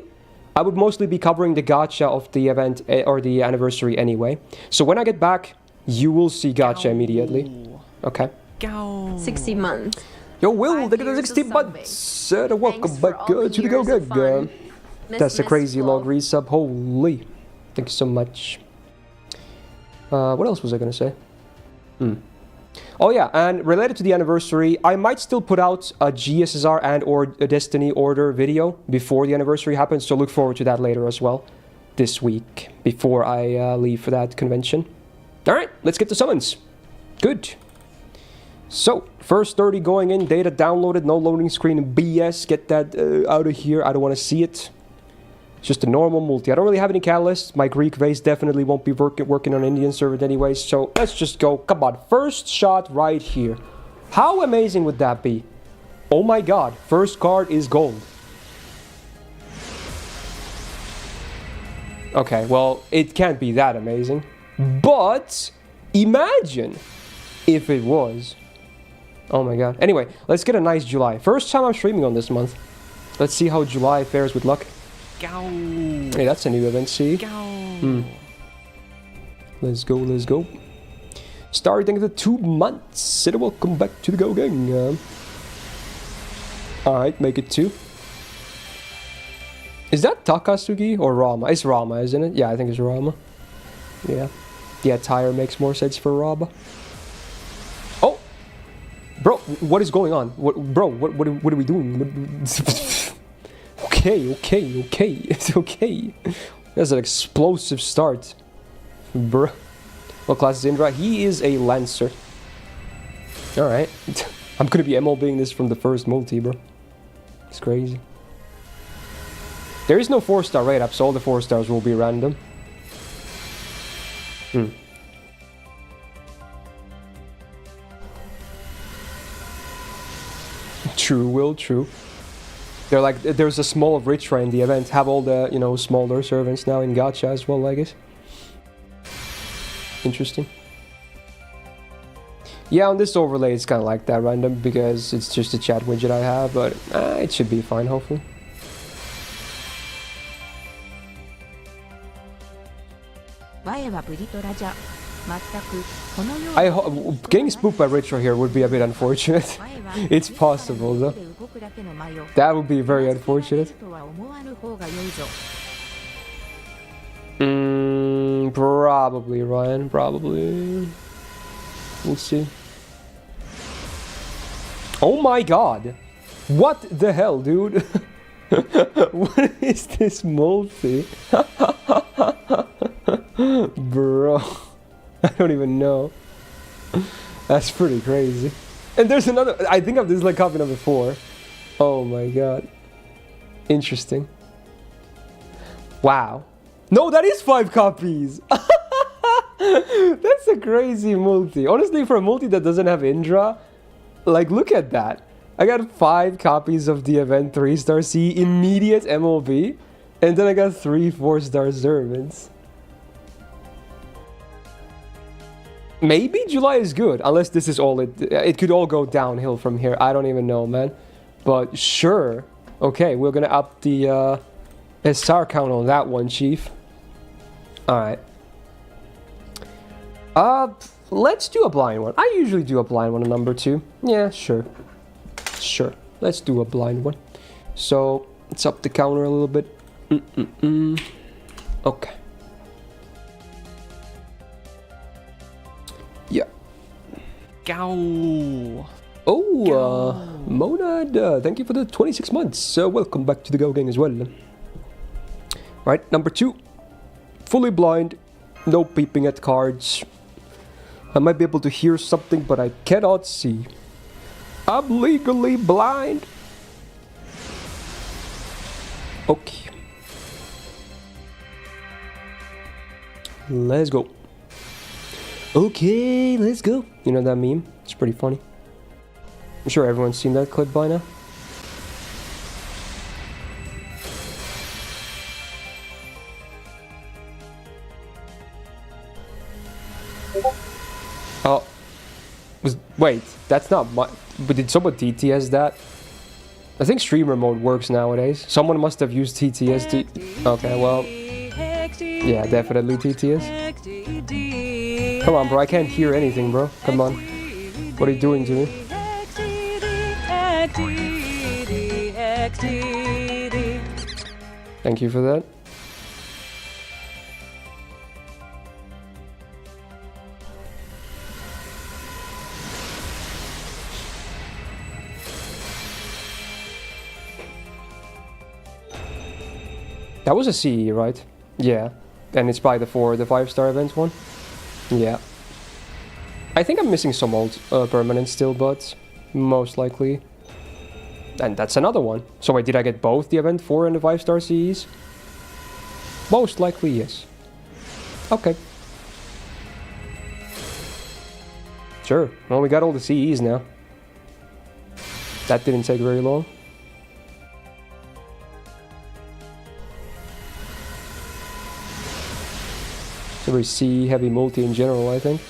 I would mostly be covering the gacha of the event or the anniversary anyway. So when I get back, you will see gacha immediately. Okay. 60 months. Yo, Will, they got 60 months. Welcome back to the Go Gang. That's a crazy log resub. Holy. Thank you so much. What else was I going to say? Oh yeah, and related to the anniversary, I might still put out a GSSR and or a Destiny Order video before the anniversary happens, so look forward to that later as well, this week, before I leave for that convention. Alright, let's get the summons. Good. So, first 30 going in, data downloaded, no loading screen, BS, get that out of here, I don't want to see it. It's just a normal multi. I don't really have any catalysts. My Greek vase definitely won't be working on Indian server anyway. So let's just go. Come on. First shot right here. How amazing would that be? Oh my god. First card is gold. Okay, well, it can't be that amazing. But imagine if it was. Oh my god. Anyway, let's get a nice July. First time I'm streaming on this month. Let's see how July fares with luck. Hey, that's a new event, see? Let's go. Starting the 2 months. Welcome back to the Go Gang. Alright, make it 2. Is that Takasugi or Rama? It's Rama, isn't it? Yeah, I think it's Rama. Yeah. The attire makes more sense for Rama. Oh! Bro, what is going on? What are we doing? Okay. It's okay. That's an explosive start. Bruh. What class is Indra? He is a Lancer. Alright. I'm gonna be MLBing this from the first multi, bro. It's crazy. There is no 4-star rate up, so all the 4 stars will be random. True, Will, true. They're like, there's a small Ritra in the event. Have all the, you know, smaller servants now in gacha as well, I guess. Interesting. Yeah, on this overlay it's kind of like that random because it's just a chat widget I have, but it should be fine, hopefully. Getting spooked by Ritra here would be a bit unfortunate. It's possible though. That would be very unfortunate. Probably, Ryan. Probably. We'll see. Oh my god! What the hell, dude? What is this multi? Bro. I don't even know. That's pretty crazy. And there's another. I think this is like copy number 4. Oh my god. Interesting. Wow. No, that is 5 copies. That's a crazy multi. Honestly, for a multi that doesn't have Indra, like, look at that. I got 5 copies of the event 3-star C, immediate MLB, and then I got 3 4-star servants. Maybe July is good, unless this is all it could all go downhill from here. I don't even know, man. But sure. Okay, we're gonna up the SR count on that one, Chief. Alright. Let's do a blind one. I usually do a blind one on number 2. Yeah, sure. Sure. Let's do a blind one. So, let's up the counter a little bit. Okay. Go. Oh, Monad, thank you for the 26 months. Welcome back to the Go Gang as well. Right, number 2. Fully blind, no peeping at cards. I might be able to hear something, but I cannot see. I'm legally blind. Okay. Let's go. Okay, let's go. You know that meme? It's pretty funny. I'm sure everyone's seen that clip by now. Oh. Wait, that's not my... But did someone TTS that? I think streamer mode works nowadays. Someone must have used TTS to... Okay, well... Yeah, definitely TTS. Come on, bro, I can't hear anything, bro. Come on. What are you doing to me? Thank you for that. That was a CE, right? Yeah. And it's by the 5-star event one? Yeah. I think I'm missing some old permanents still, but most likely. And that's another one. So wait, did I get both the event 4 and the 5-star CEs? Most likely, yes. Okay. Sure. Well, we got all the CEs now. That didn't take very long. It's a very CE-heavy multi in general, I think.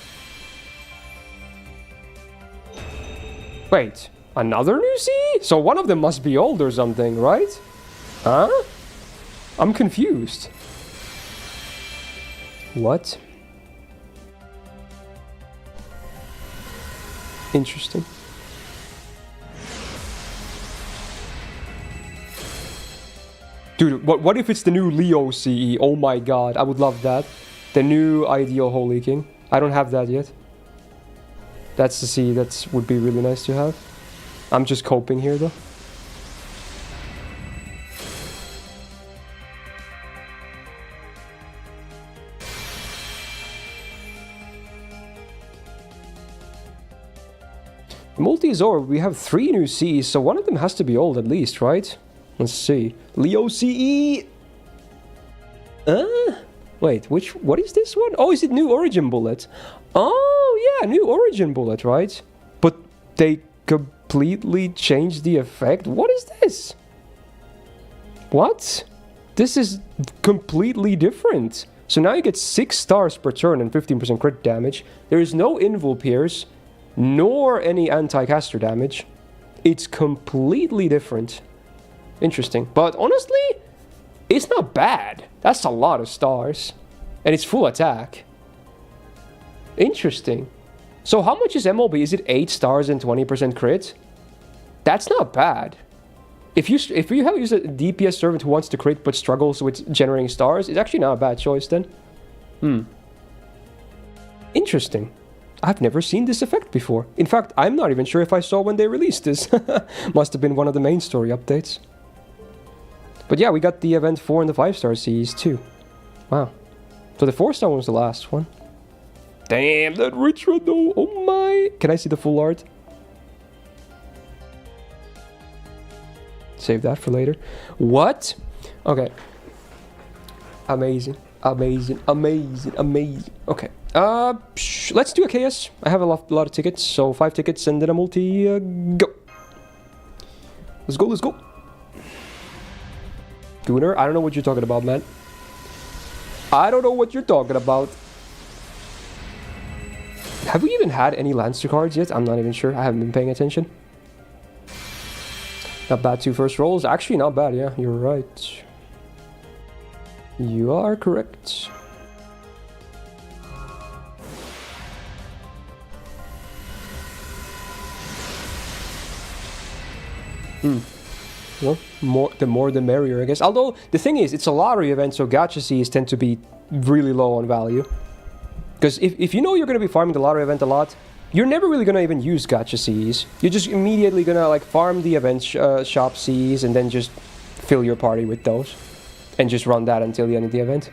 Wait, another new CE? So one of them must be old or something, right? Huh? I'm confused. What? Interesting. Dude, what if it's the new Leo CE? Oh my god, I would love that. The new Ideal Holy King. I don't have that yet. That's the CE that would be really nice to have. I'm just coping here though. Multi-Zor, we have 3 new Cs, so one of them has to be old at least, right? Let's see. Leo CE! Wait, what is this one? Oh, is it new Origin Bullet? Oh, yeah, new Origin Bullet, right? But they completely changed the effect? What is this? What? This is completely different. So now you get 6 stars per turn and 15% crit damage. There is no Invul Pierce, nor any anti-caster damage. It's completely different. Interesting. But honestly, it's not bad. That's a lot of stars. And it's full attack. Interesting. So how much is MLB? Is it 8 stars and 20% crit? That's not bad. If you have used a DPS servant who wants to crit but struggles with generating stars, it's actually not a bad choice then. Interesting. I've never seen this effect before. In fact, I'm not even sure if I saw when they released this. Must have been one of the main story updates. But yeah, we got the event 4 and the 5-star Cs too. Wow. So the 4-star one was the last one. Damn, that rich one though. Oh my. Can I see the full art? Save that for later. What? Okay. Amazing. Amazing. Amazing. Amazing. Okay. Let's do a KS. I have a lot of tickets. So 5 tickets and then a multi. Go. Let's go. Let's go. Gooner, I don't know what you're talking about, man. I don't know what you're talking about. Have we even had any Lancer cards yet? I'm not even sure. I haven't been paying attention. Not bad, 2 first rolls. Actually, not bad, yeah. You're right. You are correct. Well, the more the merrier, I guess. Although, the thing is, it's a lottery event, so gacha Cs tend to be really low on value. Because if you know you're going to be farming the lottery event a lot, you're never really gonna even use gacha Cs. You're just immediately gonna like farm the event shop Cs and then just fill your party with those. And just run that until the end of the event.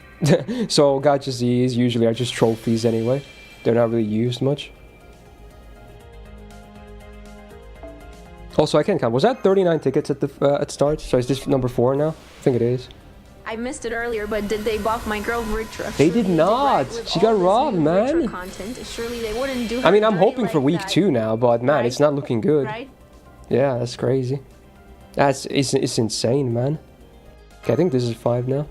So gacha Cs usually are just trophies anyway. They're not really used much. Also, I can't count. Was that 39 tickets at the at start? So is this number 4 now? I think it is. I missed it earlier, but did they buff my girl Ritra? They did not. She got robbed, man. Content. Surely they wouldn't do her I mean, I'm dirty hoping like for week that. 2 now, but man, it's not looking good. Right? Yeah, that's crazy. It's insane, man. Okay, I think this is 5 now.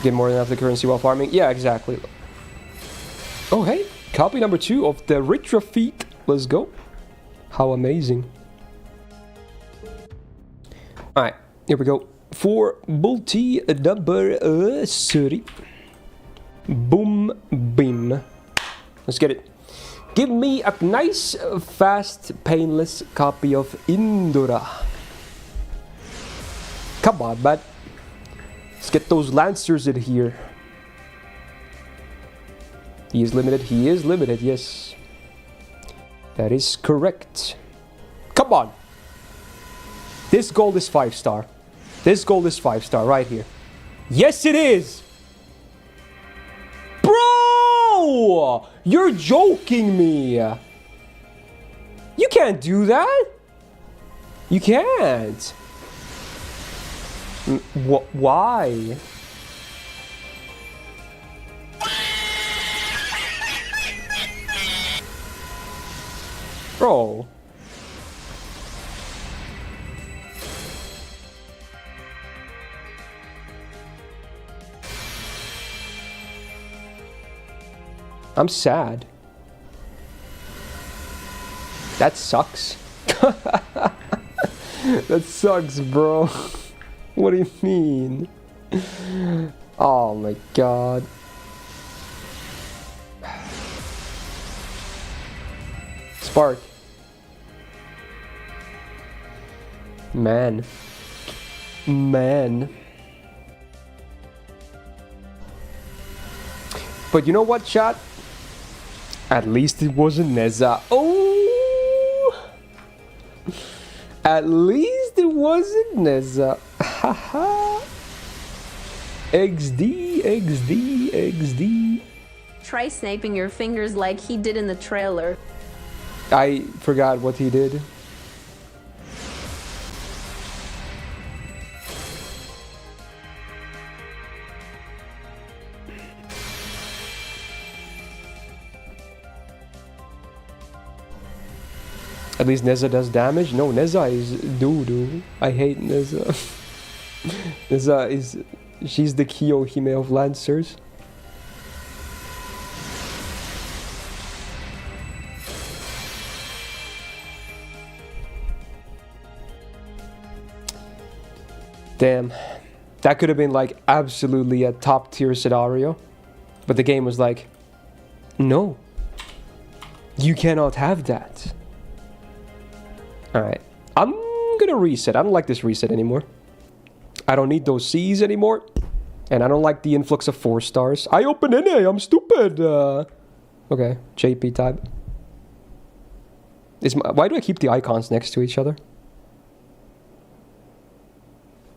Get more than enough the currency while farming. Yeah, exactly. Oh, hey. Copy number 2 of the Ritra feat. Let's go. How amazing. Alright, here we go. For multi number 30. Boom, beam. Let's get it. Give me a nice, fast, painless copy of Indra. Come on, man. Let's get those Lancers in here. He is limited. He is limited, yes. That is correct. Come on. This gold is 5-star. This gold is 5-star right here. Yes, it is. Bro! You're joking me. You can't do that. You can't. Why? Bro. I'm sad. That sucks. That sucks, bro. What do you mean? Oh my god. Spark. Man. But you know what, chat? At least it wasn't Neza. Oh! At least it wasn't Neza. Haha. XD. Try sniping your fingers like he did in the trailer. I forgot what he did. At least Neza does damage. No, Neza is doo-doo. I hate Neza. Neza is... She's the Kiyohime of Lancers. Damn. That could have been like absolutely a top tier scenario. But the game was like, no. You cannot have that. Alright. I'm gonna reset. I don't like this reset anymore. I don't need those C's anymore. And I don't like the influx of 4 stars. I open NA, I'm stupid. Okay, JP type. Why do I keep the icons next to each other?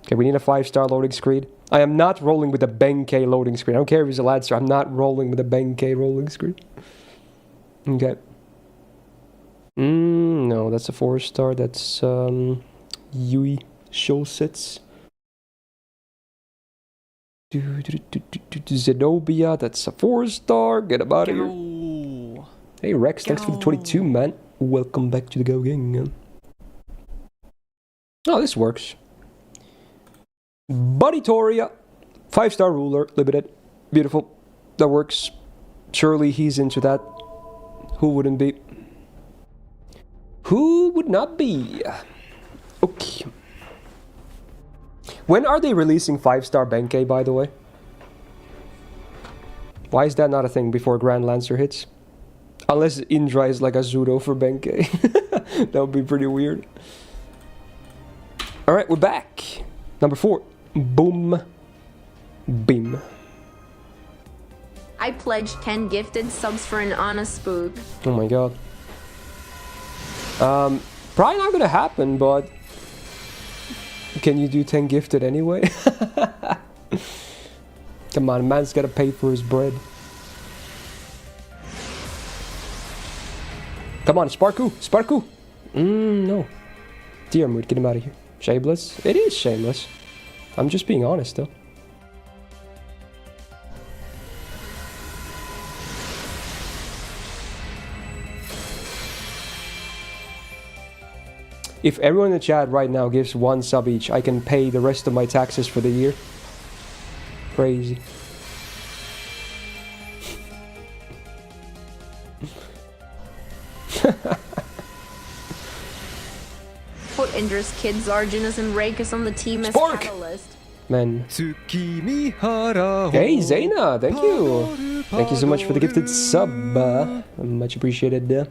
Okay, we need a 5-star loading screen. I am not rolling with a Benkei loading screen. I don't care if he's a Lancer. I'm not rolling with a Benkei rolling screen. Okay. No, that's a 4-star. That's Yui Shosets. Zenobia, that's a 4-star. Get him out of here. Hey Rex, thanks for the 22, man. Welcome back to the Go Gang. Oh, this works. Buddy Toria, 5-star ruler, limited. Beautiful. That works. Surely he's into that. Who wouldn't be? Who would not be? Okay. When are they releasing 5-star Benkei, by the way? Why is that not a thing before Grand Lancer hits? Unless Indra is like a Zudo for Benkei. That would be pretty weird. Alright, we're back. Number 4. Boom. Beam. I pledged 10 gifted subs for an honest spook. Oh my god. Probably not gonna happen, but can you do 10 gifted anyway? Come on, man's gotta pay for his bread. Come on, Sparku! Sparku! No. Dear Mood, get him out of here. Shameless? It is shameless. I'm just being honest, though. If everyone in the chat right now gives 1 sub each, I can pay the rest of my taxes for the year. Crazy. Put Indra's kid Zarginus and Rakus on the team as Spork! catalyst. Man. Hey, Zaina, thank you. Thank you so much for the gifted sub. Much appreciated.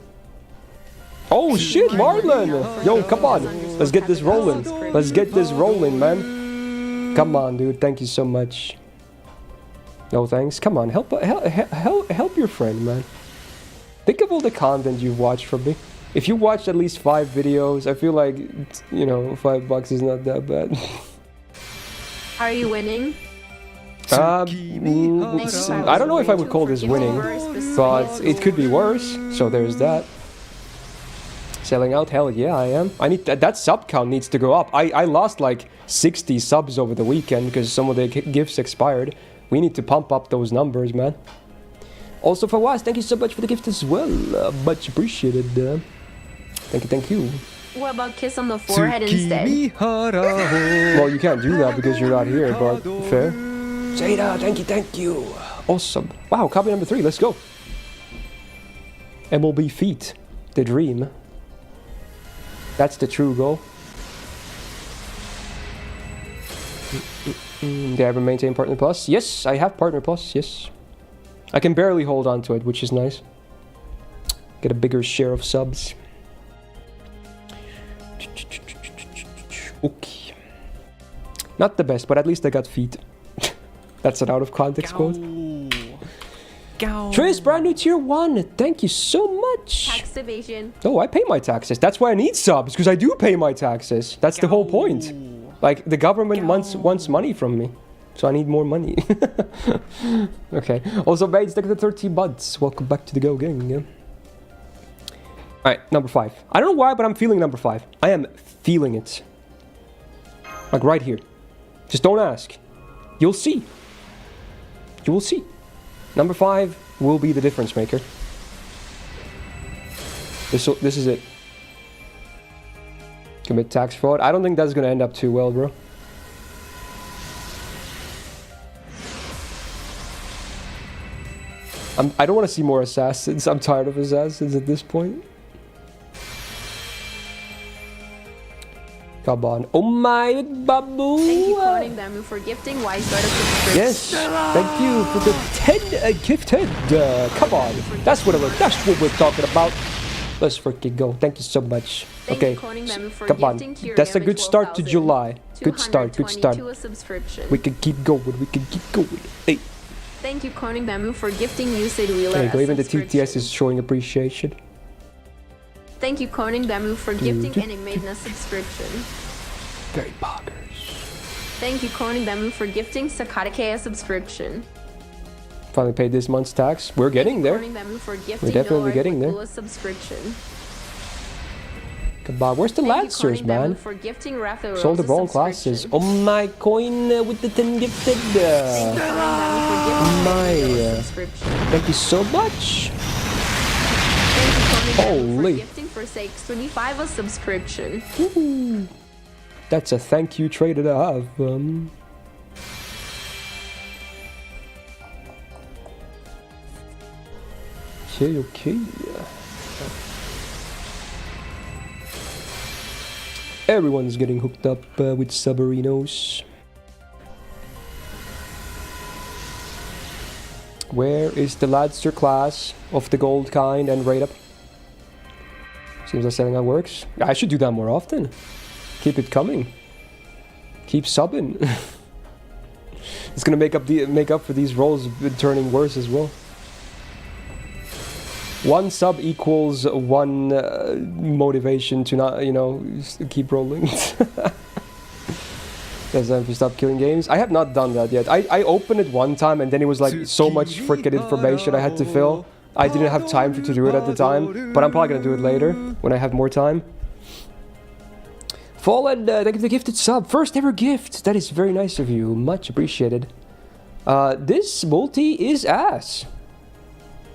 Oh shit, Marlon! Yo, come on. Let's get this rolling. Let's get this rolling, man. Come on, dude. Thank you so much. No thanks. Come on, help your friend, man. Think of all the content you've watched from me. If you watched at least 5 videos, I feel like, you know, $5 is not that bad. Are you winning? I don't know if I would call this winning, but it could be worse. So there's that. Selling out? Hell yeah, I am. I need that sub count needs to go up. I lost like 60 subs over the weekend because some of the gifts expired. We need to pump up those numbers, man. Also for Was, thank you so much for the gift as well. Much appreciated. Thank you. What about kiss on the forehead instead? Well, you can't do that because you're not here, but fair. Jada, thank you. Awesome. Wow, copy number 3, let's go. MLB feet, the dream. That's the true goal. Do I ever maintain Partner Plus? Yes, I have Partner Plus, yes. I can barely hold on to it, which is nice. Get a bigger share of subs. Okay. Not the best, but at least I got feet. That's an out of context quote. Tris, brand new tier 1. Thank you so much. Tax evasion. Oh, I pay my taxes. That's why I need subs, because I do pay my taxes. That's the whole point. Like, the government wants money from me. So I need more money. Okay. Also, Bates, thank you for 30 months. Welcome back to the Go Gang. Yeah. Alright, number 5. I don't know why, but I'm feeling number 5. I am feeling it. Like right here. Just don't ask. You'll see. You will see. Number 5 will be the difference maker. This is it. Commit tax fraud. I don't think that's gonna end up too well, bro. I don't want to see more assassins. I'm tired of assassins at this point. Come on. Oh my babu. Thank you, Cloning Bamboo, for gifting Wise Guard a subscription. Yes. Thank you for the 10 gifted. Come on. That's what we're talking about. Let's freaking go. Thank you so much. Thank okay. You, Cloning Bamboo, for come on. That's a good start to July. Good start. Good start. A subscription. We can keep going. We can keep going. Hey. Thank you, Cloning Bamboo, for gifting Usaid Wheeler. There you go. Even the TTS is showing appreciation. Thank you, Coning Bamboo, for gifting Animaiden a subscription. Very poggers. Thank you, Coning Bamboo, for gifting Sakatake a subscription. Finally paid this month's tax. We're getting there. Bamboo, for gifting We're definitely getting there. A subscription. Come on, where's the Lancers, man? For gifting Raphael sold the wrong classes. Oh my coin with the 10 gifted. Thank you so much. Holy. For gifting for sakes 25 a subscription. Woo-hoo. That's a thank you trade that I have. Okay. Everyone's getting hooked up with submarinos. Where is the Ladster class of the gold kind and rate up? Seems like selling out works. I should do that more often. Keep it coming. Keep subbing. It's gonna make up for these rolls turning worse as well. 1 sub equals 1 motivation to not, you know, keep rolling. As I stop killing games. I have not done that yet. I opened it one time and then it was like so much freaking information I had to fill. I didn't have time to do it at the time, but I'm probably gonna do it later when I have more time. Fallen, thank you for the gifted sub. First ever gift. That is very nice of you. Much appreciated. This multi is ass.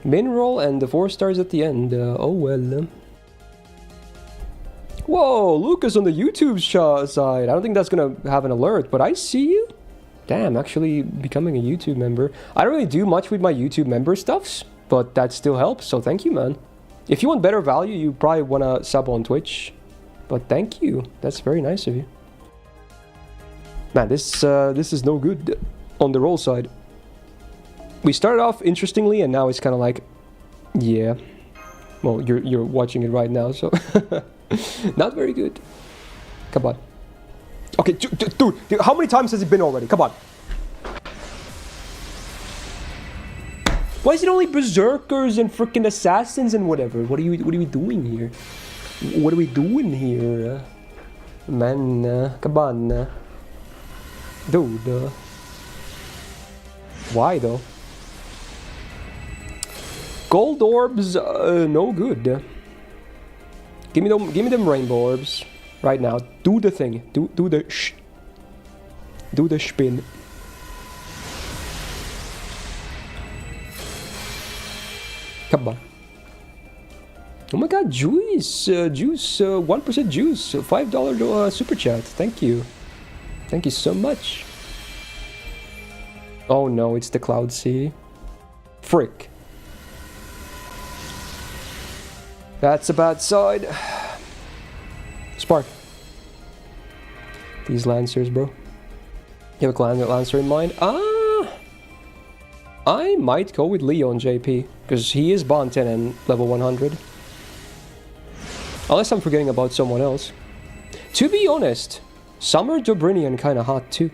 Min roll and the 4 stars at the end. Oh well. Whoa, Lucas on the YouTube side. I don't think that's gonna have an alert, but I see you. Damn, actually becoming a YouTube member. I don't really do much with my YouTube member stuffs, but that still helps, so thank you, man. If you want better value, you probably wanna sub on Twitch. But thank you. That's very nice of you. Man, this is no good on the roll side. We started off interestingly, and now it's kind of like, yeah. Well, you're watching it right now, so not very good. Come on. Okay, dude, how many times has it been already? Come on. Why is it only berserkers and freaking assassins and whatever? What are we doing here? What are we doing here? Man, come on. Dude. Why though? Gold orbs, no good. Give me them rainbow orbs right now. Do the thing. Do the spin. Come on. Oh my god, juice, 1% juice, $5 super chat. Thank you. Thank you so much. Oh no, it's the Cloud Sea. Frick. That's a bad side. Spark. These Lancers, bro. You have a Lancer in mind? I might go with Leon JP, because he is Bond 10 and level 100. Unless I'm forgetting about someone else. To be honest, Summer Dobrinian kinda hot too.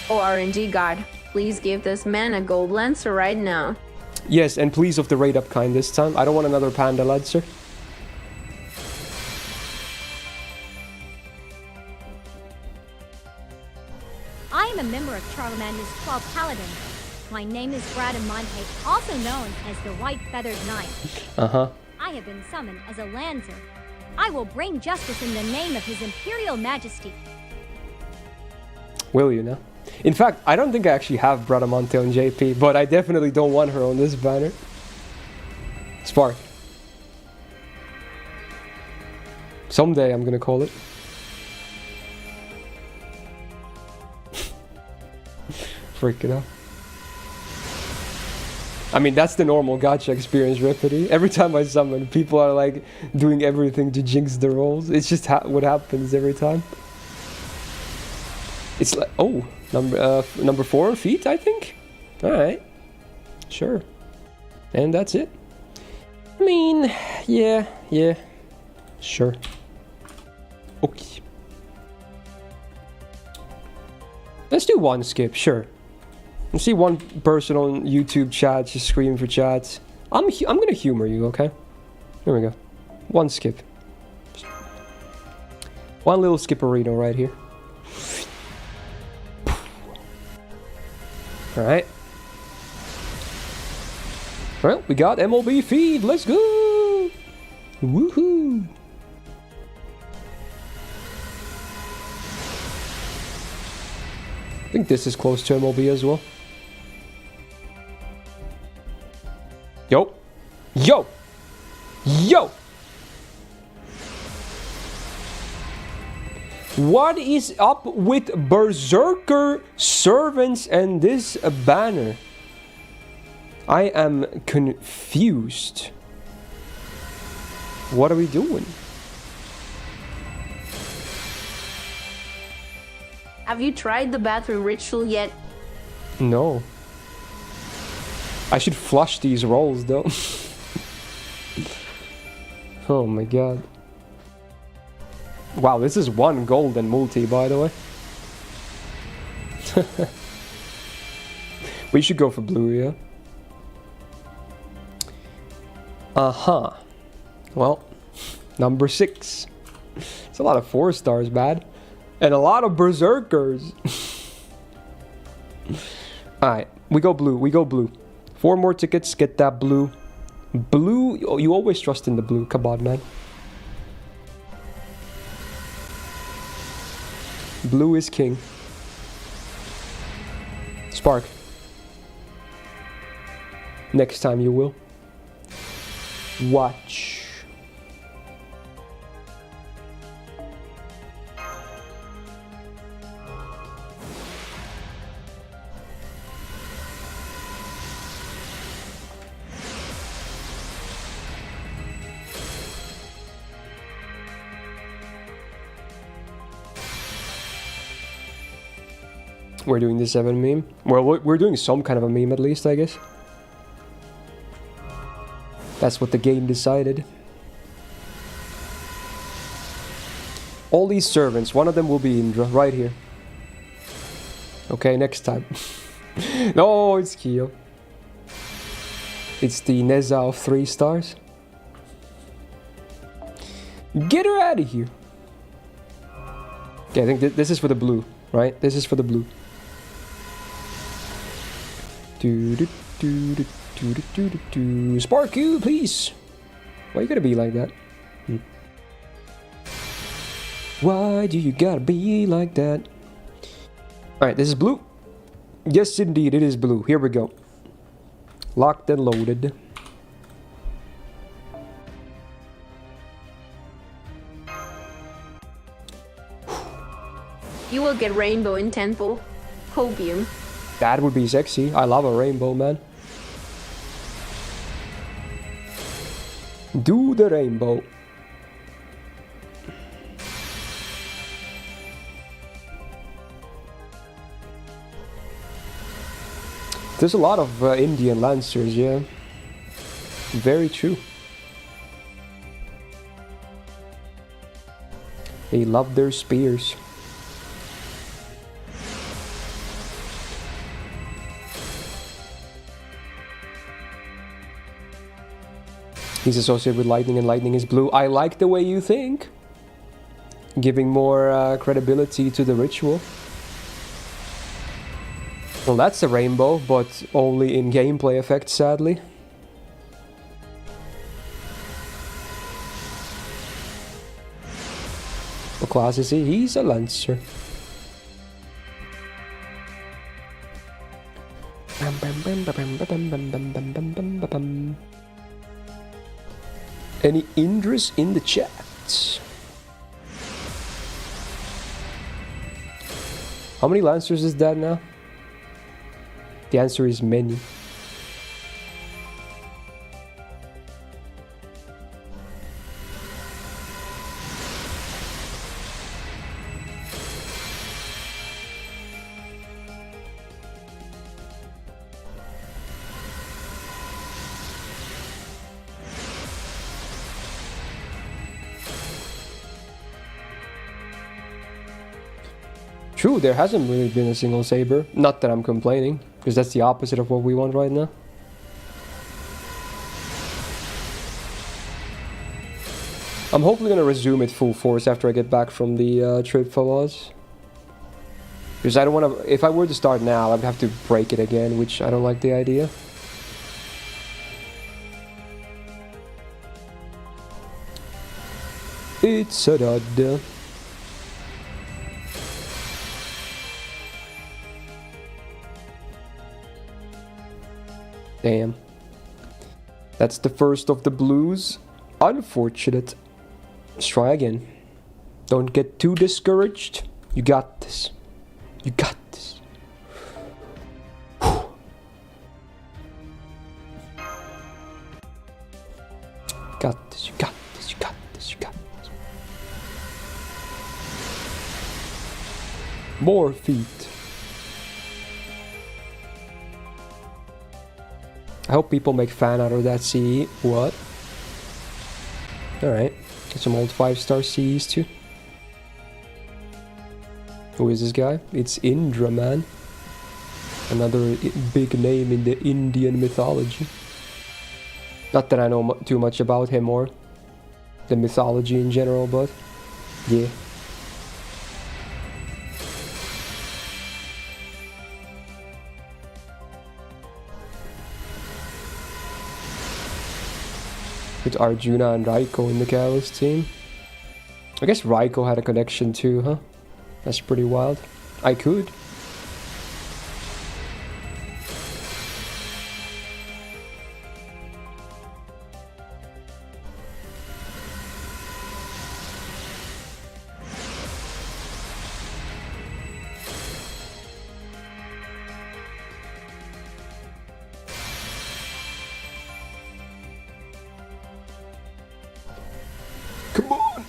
Oh, RNG God, please give this man a gold Lancer right now. Yes, and please of the raid up kind this time. I don't want another Panda Lancer. I am a member of Charlemagne's 12 Paladins. My name is Bradamante, also known as the White Feathered Knight. Uh-huh. I have been summoned as a Lancer. I will bring justice in the name of His Imperial Majesty. Will you now? In fact, I don't think I actually have Bradamante on JP, but I definitely don't want her on this banner. Spark. Someday I'm gonna call it. Freaking out. I mean, that's the normal gacha experience, Ripity. Every time I summon, people are like doing everything to jinx the rolls. It's just what happens every time. It's like, oh, number 4 feet, I think. All right, sure, and that's it. I mean, yeah, sure. Okay, let's do one skip, sure. I see one person on YouTube chat just screaming for chats. I'm gonna humor you, okay? Here we go. One skip. One little skipperino right here. Alright. Well, we got MLB feed. Let's go! Woohoo! I think this is close to MLB as well. Yo! Yo! Yo! What is up with Berserker servants and this banner? I am confused. What are we doing? Have you tried the bathroom ritual yet? No. I should flush these rolls though. Oh my god. Wow, this is one golden multi, by the way. We should go for blue, yeah? Uh-huh. Well, number 6. It's a lot of 4 stars, bad. And a lot of berserkers. Alright, we go blue, we go blue. 4 more tickets, get that blue. Blue, oh, you always trust in the blue. Come on, man. Blue is king. Spark. Next time you will. Watch. We're doing the 7 meme. Well, we're doing some kind of a meme at least, I guess. That's what the game decided. All these servants, one of them will be Indra, right here. Okay, next time. No, it's Kyo. It's the Neza of 3 stars. Get her out of here. Okay, I think this is for the blue, right? This is for the blue. Spark you, please. Why you gotta be like that? Why do you gotta be like that? Alright, this is blue. Yes, indeed, it is blue. Here we go. Locked and loaded. You will get rainbow in temple. Copium. That would be sexy. I love a rainbow, man. Do the rainbow. There's a lot of Indian Lancers, yeah. Very true. They love their spears. He's associated with lightning and lightning is blue. I like the way you think. Giving more credibility to the ritual. Well, that's a rainbow, but only in gameplay effect, sadly. What class is he? He's a Lancer. Any Indras in the chat? How many Lancers is that now? The answer is many. True, there hasn't really been a single saber. Not that I'm complaining, because that's the opposite of what we want right now. I'm hopefully gonna resume it full force after I get back from the trip for Oz. Because I don't want to. If I were to start now, I'd have to break it again, which I don't like the idea. It's a dud. Damn. That's the first of the blues. Unfortunate. Let's try again. Don't get too discouraged. You got this. You got this. Got this, you got this, you got this, you got this. More feet. I hope people make fan out of that CE. What? Alright. Get some old 5-star CEs too. Who is this guy? It's Indra, man. Another big name in the Indian mythology. Not that I know too much about him or the mythology in general, but yeah. With Arjuna and Raiko in the Catalyst team. I guess Raiko had a connection too, huh? That's pretty wild. I could. Come on!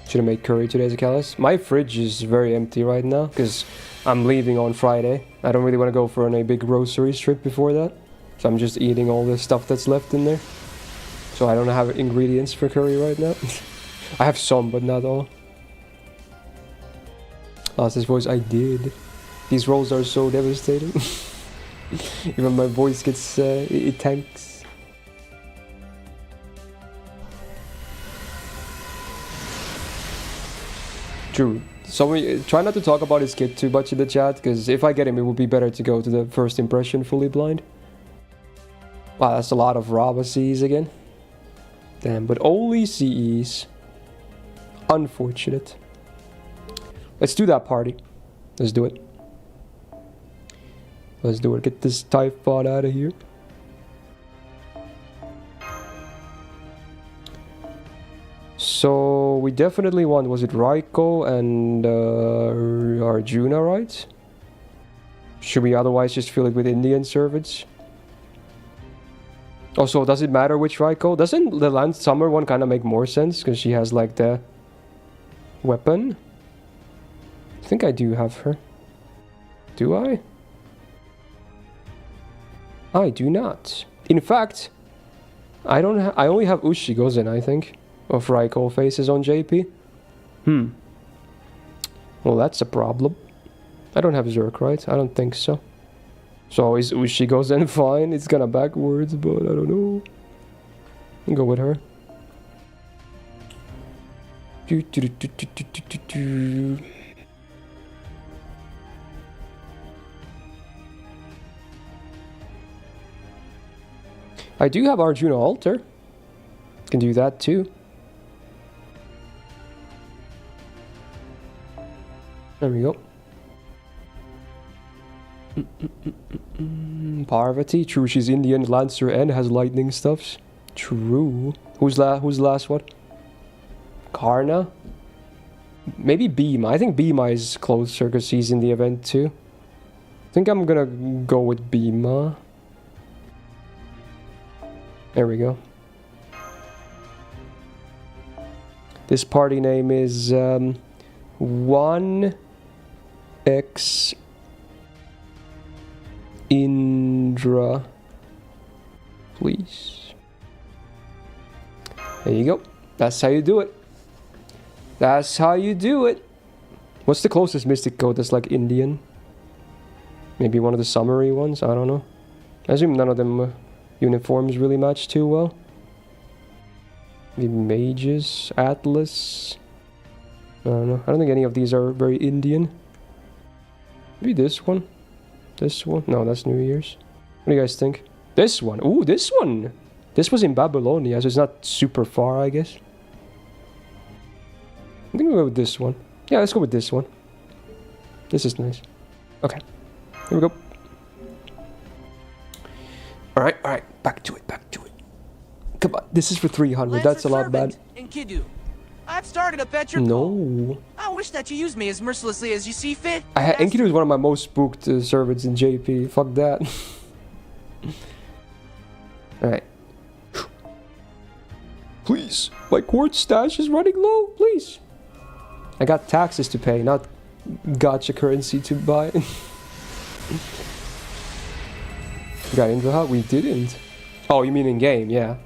Should I make curry today as a callus? My fridge is very empty right now because I'm leaving on Friday. I don't really want to go for a big grocery trip before that. So I'm just eating all the stuff that's left in there. So I don't have ingredients for curry right now. I have some, but not all. Lost his voice, I did. These rolls are so devastating. Even my voice gets, it tanks. True. So try not to talk about his kit too much in the chat, because if I get him, it would be better to go to the first impression fully blind. Wow, that's a lot of Raba Cs again. Damn, but only CEs. Unfortunate. Let's do that party. Let's do it. Let's do it. Get this Typhon out of here. So we definitely want, was it Raiko and Arjuna, right? Should we otherwise just fill it with Indian servants? Also, does it matter which Raiko? Doesn't the Land Summer one kind of make more sense? Because she has like the weapon. I think I do have her. Do I? I do not. In fact, I only have Ushigozen, I think, of Raiko faces on JP. Well, that's a problem. I don't have Zerk, right? I don't think so. So is Ushigozen fine? It's kinda backwards, but I don't know. I'll go with her. I do have Arjuna Altar. Can do that too. There we go. Parvati, true, she's Indian Lancer and has lightning stuffs. True. Who's the last one? Karna? Maybe Bhima. I think Bhima is closer because he's in the event too. I think I'm gonna go with Bhima. There we go. This party name is 1x Indra. Please. There you go. That's how you do it. That's how you do it. What's the closest mystic code that's like Indian? Maybe one of the summary ones? I don't know. I assume none of them uniforms really match too well. The mages, Atlas. I don't know. I don't think any of these are very Indian. Maybe this one. This one. No, that's New Year's. What do you guys think? This one. Ooh, this one. This was in Babylonia, so it's not super far, I guess. I think we'll go with this one. Yeah, let's go with this one. This is nice. Okay. Here we go. Alright, back to it. Come on, this is for 300, that's a lot bad. Enkidu, I've started a Petra. No. I wish that you use me as mercilessly as you see fit. Enkidu is one of my most spooked servants in JP, fuck that. Alright. Please, my quartz stash is running low, please. I got taxes to pay, not gacha currency to buy. Got Indra? We didn't. Oh, you mean in game? Yeah.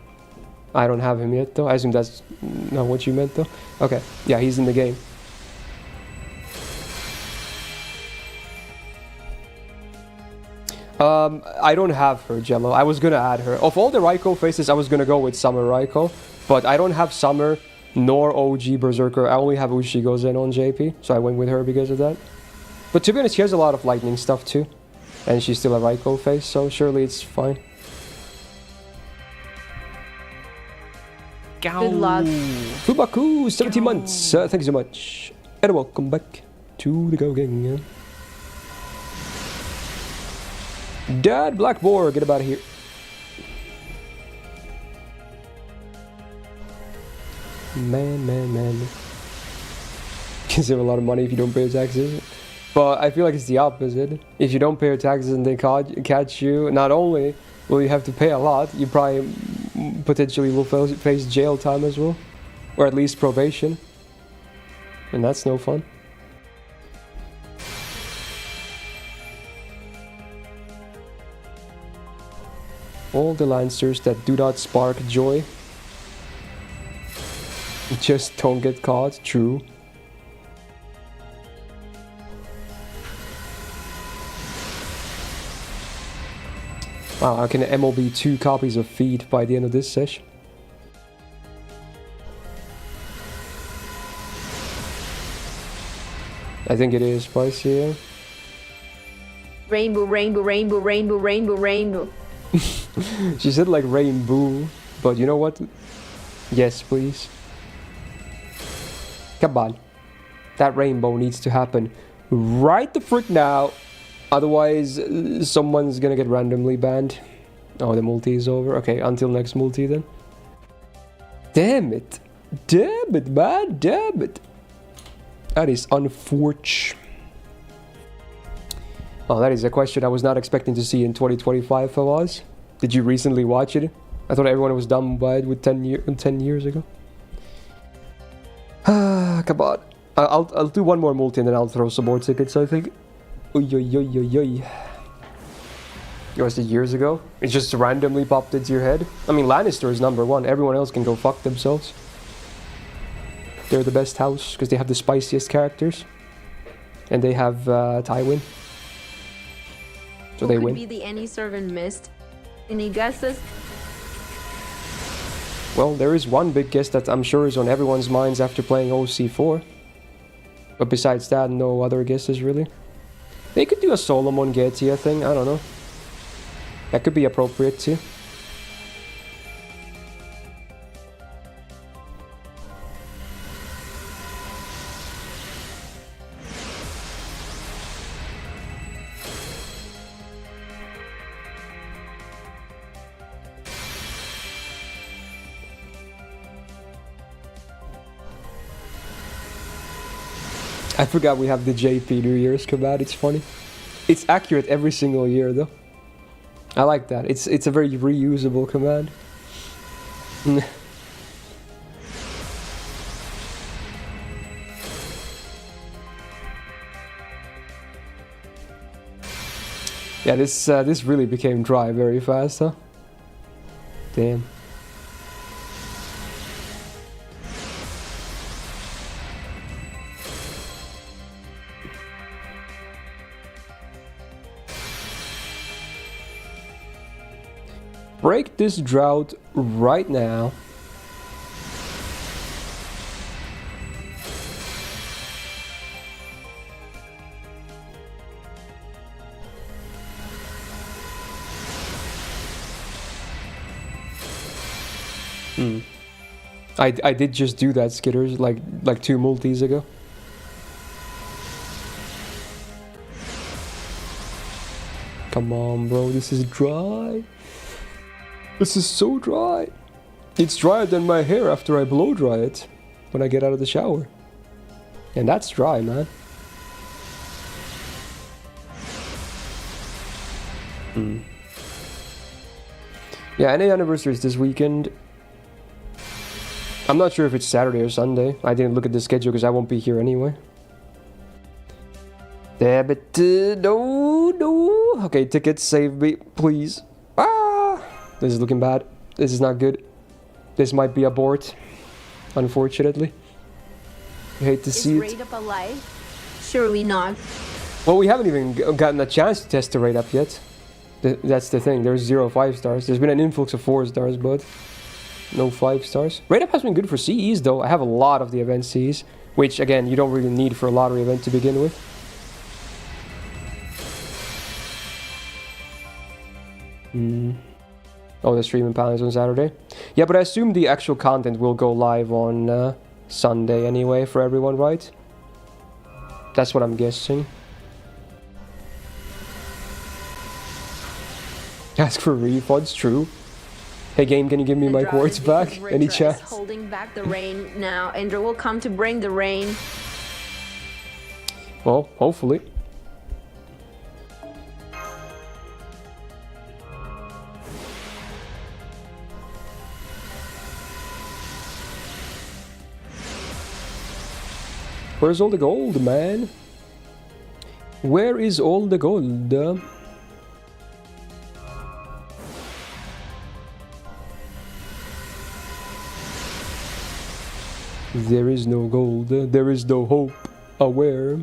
I don't have him yet though. I assume that's not what you meant though. Okay. Yeah, he's in the game. I don't have her, Jello. I was gonna add her. Of all the Raikou faces, I was gonna go with Summer Raikou, but I don't have Summer nor OG Berserker. I only have Ushigo Zen on JP, so I went with her because of that. But to be honest, she has a lot of lightning stuff too, and she's still a Raikou face, so surely it's fine. Good luck. Fubaku, 17 months. Thank you so much. And welcome back to the Go Gang. Dad, Black Boar, get about here. Man. Can save a lot of money if you don't pay your taxes. But I feel like it's the opposite. If you don't pay your taxes and they catch you, not only will you have to pay a lot, you probably potentially will face jail time as well. Or at least probation. And that's no fun. All the Lancers that do not spark joy just don't get caught. True. Wow, I can MLB 2 copies of Feed by the end of this session. I think it is spicy, yeah. Rainbow, rainbow, rainbow, rainbow, rainbow, rainbow. She said like rainbow, but you know what? Yes, please. Come on. That rainbow needs to happen right the frick now. Otherwise, someone's gonna get randomly banned. Oh, the multi is over. Okay, until next multi then. Damn it. Damn it, man. Damn it. That is unfortunate. Oh, that is a question I was not expecting to see in 2025, fellas. Did you recently watch it? I thought everyone was done by it with 10 years ago. Come on. I'll do one more multi and then I'll throw some more tickets, I think. Oy. Was it years ago? It just randomly popped into your head? I mean, Lannister is #1. Everyone else can go fuck themselves. They're the best house because they have the spiciest characters. And they have Tywin. So they win. Who could be the any servant Myst? Any guesses? Well, there is one big guess that I'm sure is on everyone's minds after playing OC4. But besides that, no other guesses really. They could do a Solomon Getia thing, I don't know. That could be appropriate too. I forgot we have the JP New Year's command, it's funny. It's accurate every single year though. I like that, it's a very reusable command. Yeah, this really became dry very fast, huh? Damn. Break this drought right now. I did just do that, Skitters, like 2 multis ago. Come on, bro, this is dry. This is so dry. It's drier than my hair after I blow dry it when I get out of the shower. And that's dry, man. Yeah, NA anniversary is this weekend. I'm not sure if it's Saturday or Sunday. I didn't look at the schedule because I won't be here anyway. Damn it. No. Okay, tickets, save me, please. This is looking bad. This is not good. This might be abort, unfortunately. I hate to see it. Is raid up alive? Surely not. Well, we haven't even gotten a chance to test the raid up yet. That's the thing. There's 0 5-stars. There's been an influx of 4-stars, but no 5-stars. Rate up has been good for CEs, though. I have a lot of the event CEs, which, again, you don't really need for a lottery event to begin with. Oh, the streaming panel is on Saturday. Yeah, but I assume the actual content will go live on Sunday anyway for everyone, right? That's what I'm guessing. Ask for refunds, true. Hey game, can you give me my quartz back? Any chance? Holding back the rain now. Indra will come to bring the rain. Well, hopefully. Where's all the gold, man? Where is all the gold? There is no gold, there is no hope. Aware.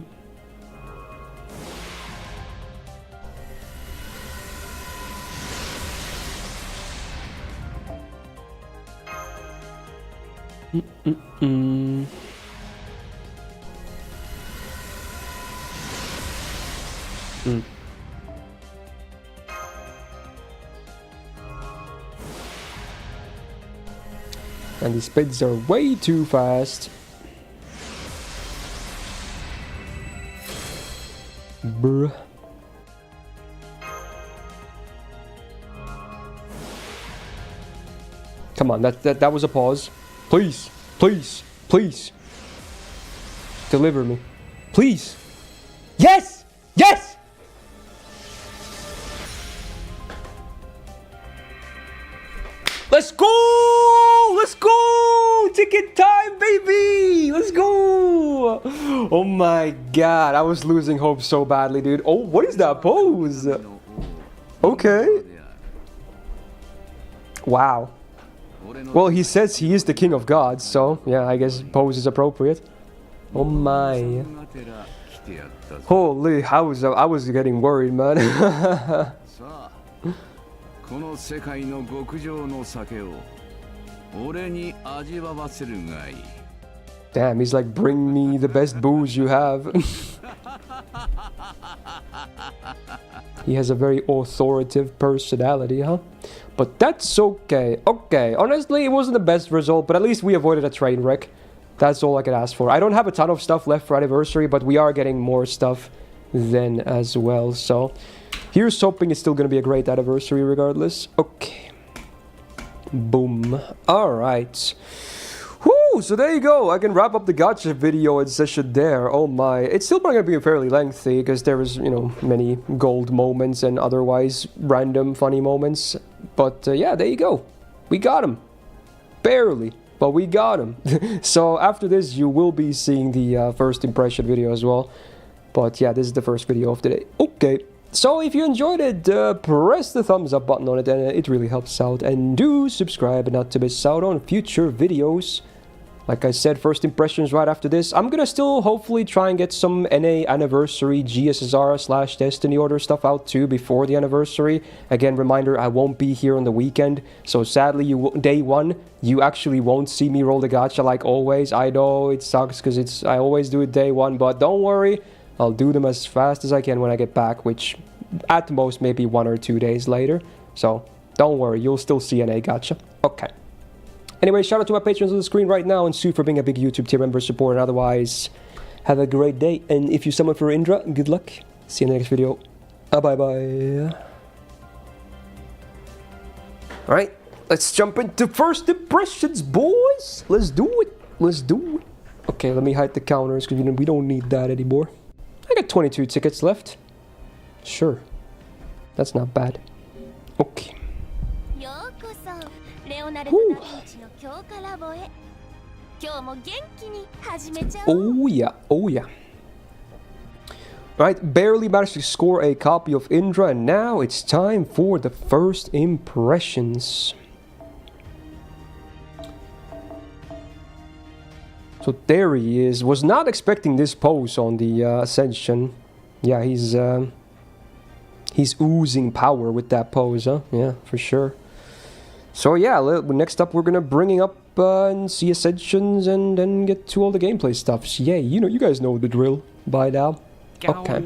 And these spades are way too fast. Bruh. Come on, that was a pause. Please, please, please. Deliver me. Please. Yes! Yes! Let's go! Let's go! Ticket time, baby! Let's go! Oh my god, I was losing hope so badly, dude. Oh, what is that pose? Okay. Wow. Well, he says he is the king of gods, so yeah, I guess pose is appropriate. Oh my. Holy, I was getting worried, man. Damn, he's like, bring me the best booze you have. He has a very authoritative personality, huh? But that's okay. Okay, honestly, it wasn't the best result, but at least we avoided a train wreck. That's all I could ask for. I don't have a ton of stuff left for anniversary, but we are getting more stuff then as well. So here's hoping it's still going to be a great anniversary regardless. Okay. Boom. Alright. Whoo! So there you go. I can wrap up the gacha video and session there. Oh my. It's still probably going to be fairly lengthy because there was, you know, many gold moments and otherwise random funny moments. But yeah, there you go. We got him. Barely. But we got him. So after this, you will be seeing the first impression video as well. But yeah, this is the first video of the day. Okay. So if you enjoyed it, press the thumbs up button on it, and it really helps out. And do subscribe not to miss out on future videos. Like I said, first impressions right after this. I'm gonna still hopefully try and get some NA anniversary GSSR / Destiny order stuff out too before the anniversary. Again, reminder, I won't be here on the weekend. So sadly, day one, you actually won't see me roll the gacha like always. I know it sucks because I always do it day one, but don't worry. I'll do them as fast as I can when I get back, which at most maybe 1 or 2 days later. So don't worry, you'll still see NA gacha. Okay. Anyway, shout out to my patrons on the screen right now, and Sue for being a big YouTube tier member support. And otherwise, have a great day. And if you summon for Indra, good luck. See you in the next video. Bye-bye. Alright, let's jump into first impressions, boys. Let's do it. Let's do it. Okay, let me hide the counters because we don't need that anymore. I got 22 tickets left. Sure. That's not bad. Okay. Whew. Oh yeah, oh yeah. Right, barely managed to score a copy of Indra, and now it's time for the first impressions. So there he is. Was not expecting this pose on the Ascension. Yeah, he's He's oozing power with that pose, huh? Yeah, for sure. So yeah, next up we're gonna bring up and see Ascensions and then get to all the gameplay stuffs. Yay, you guys know the drill by now. Okay.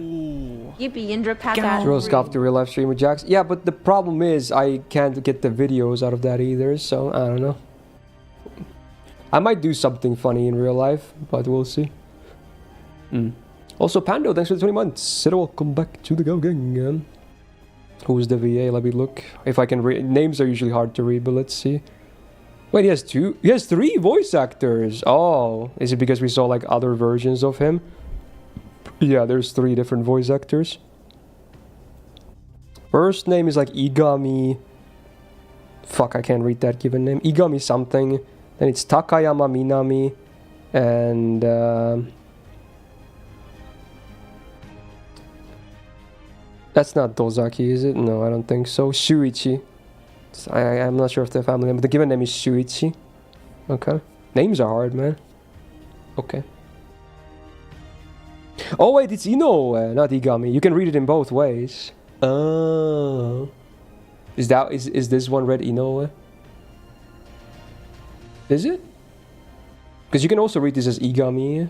Yippee, Indra, pat that. Drills off the real live stream with Jax. Yeah, but the problem is I can't get the videos out of that either, so I don't know. I might do something funny in real life, but we'll see. Also, Pando, thanks for the 20 months. Welcome back to the Go Gang. Who's the VA? Let me look. If I can read. Names are usually hard to read, but let's see. Wait, he has two? He has 3 voice actors. Oh, is it because we saw like other versions of him? Yeah, there's 3 different voice actors. First name is like Igami. Fuck, I can't read that given name. Igami something. Then it's Takayama Minami. And that's not Dozaki, is it? No, I don't think so. Shuichi. I'm not sure if the family name, but the given name is Shuichi. Okay. Names are hard, man. Okay. Oh wait, it's Inoue, not Igami. You can read it in both ways. Oh. Is this one read Inoue? Is it? Because you can also read this as Igami.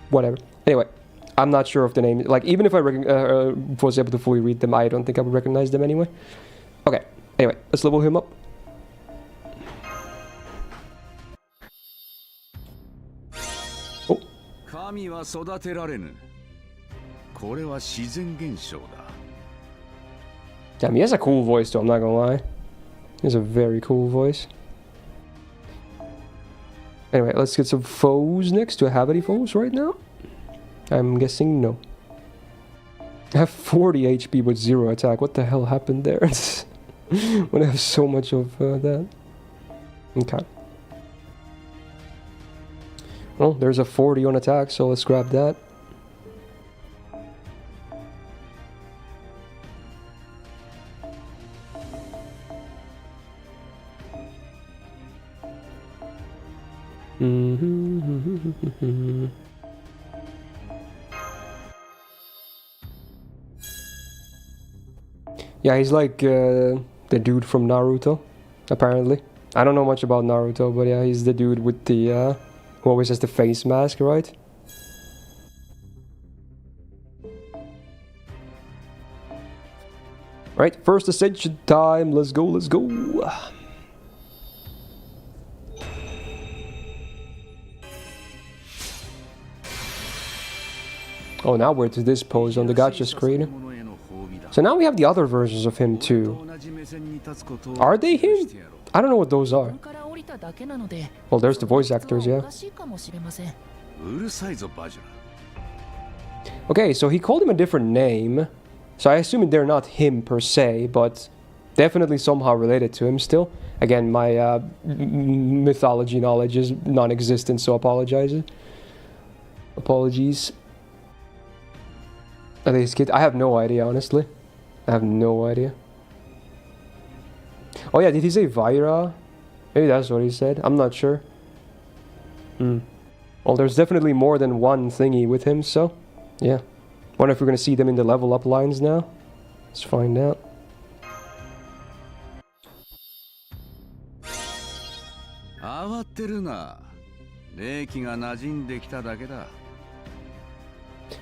Whatever. Anyway. I'm not sure of the name. Like, even if I was able to fully read them, I don't think I would recognize them anyway. Okay. Anyway, let's level him up. Oh. Damn, he has a cool voice though, I'm not gonna lie. He has a very cool voice. Anyway, let's get some foes next. Do I have any foes right now? I'm guessing no. I have 40 HP with 0 attack. What the hell happened there? When I have so much of that. Okay. Well, there's a 40 on attack, so let's grab that. Yeah, he's like the dude from Naruto, apparently. I don't know much about Naruto, but yeah, he's the dude with the who always has the face mask, right? Right, first ascension time. Let's go, let's go. Oh, now we're to this pose on the gacha screen. So now we have the other versions of him too. Are they him? I don't know what those are. Well, there's the voice actors, yeah. Okay, so he called him a different name. So I assume they're not him per se, but definitely somehow related to him still. Again, my mythology knowledge is non-existent, so apologies. Are they his kids? I have no idea, honestly. I have no idea. Oh yeah, did he say Vaira? Maybe that's what he said. I'm not sure. Well, there's definitely more than one thingy with him, so yeah. Wonder if we're gonna see them in the level up lines now. Let's find out.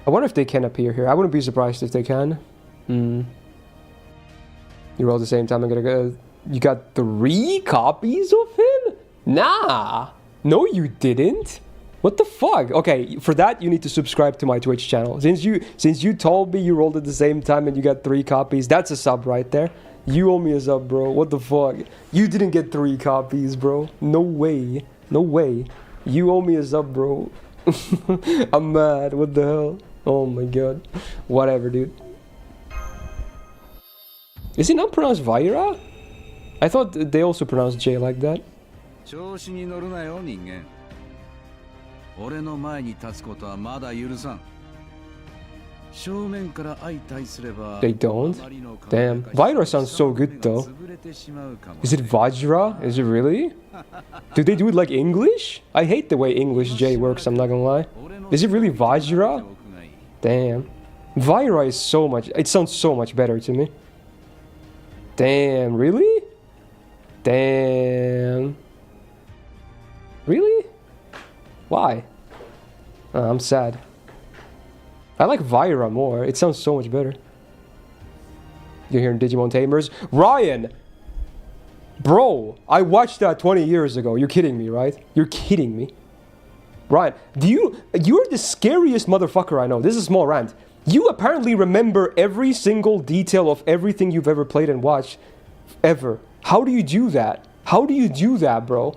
I wonder if they can appear here. I wouldn't be surprised if they can. You roll at the same time. I'm gonna go. You got 3 copies of him? Nah. No, you didn't. What the fuck? Okay, for that you need to subscribe to my Twitch channel. Since you told me you rolled at the same time and you got 3 copies, that's a sub right there. You owe me a sub, bro. What the fuck? You didn't get 3 copies, bro. No way. No way. You owe me a sub, bro. I'm mad. What the hell? Oh my god. Whatever, dude. Is it not pronounced Vaira? I thought they also pronounced J like that. They don't? Damn. Vaira sounds so good though. Is it Vajra? Is it really? Do they do it like English? I hate the way English J works, I'm not gonna lie. Is it really Vajra? Damn. Vira is so much... It sounds so much better to me. Damn, really? Damn. Really? Why? I'm sad. I like Vira more. It sounds so much better. You're hearing Digimon Tamers? Ryan! Bro, I watched that 20 years ago. You're kidding me, right? You're kidding me. Ryan, you're the scariest motherfucker I know. This is a small rant. You apparently remember every single detail of everything you've ever played and watched. Ever. How do you do that? How do you do that, bro?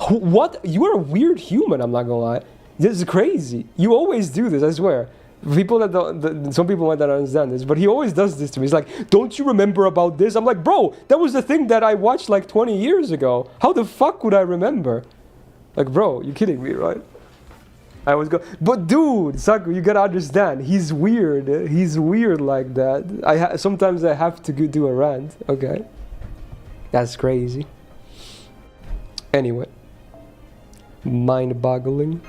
What? You're a weird human, I'm not gonna lie. This is crazy. You always do this, I swear. People that don't, some people might not understand this, but he always does this to me. He's like, don't you remember about this? I'm like, bro, that was the thing that I watched like 20 years ago. How the fuck would I remember? Like, bro, you're kidding me, right? I was go, but dude, Saku, you gotta understand, he's weird. He's weird like that. Sometimes I have to do a rant. Okay, that's crazy. Anyway, mind-boggling.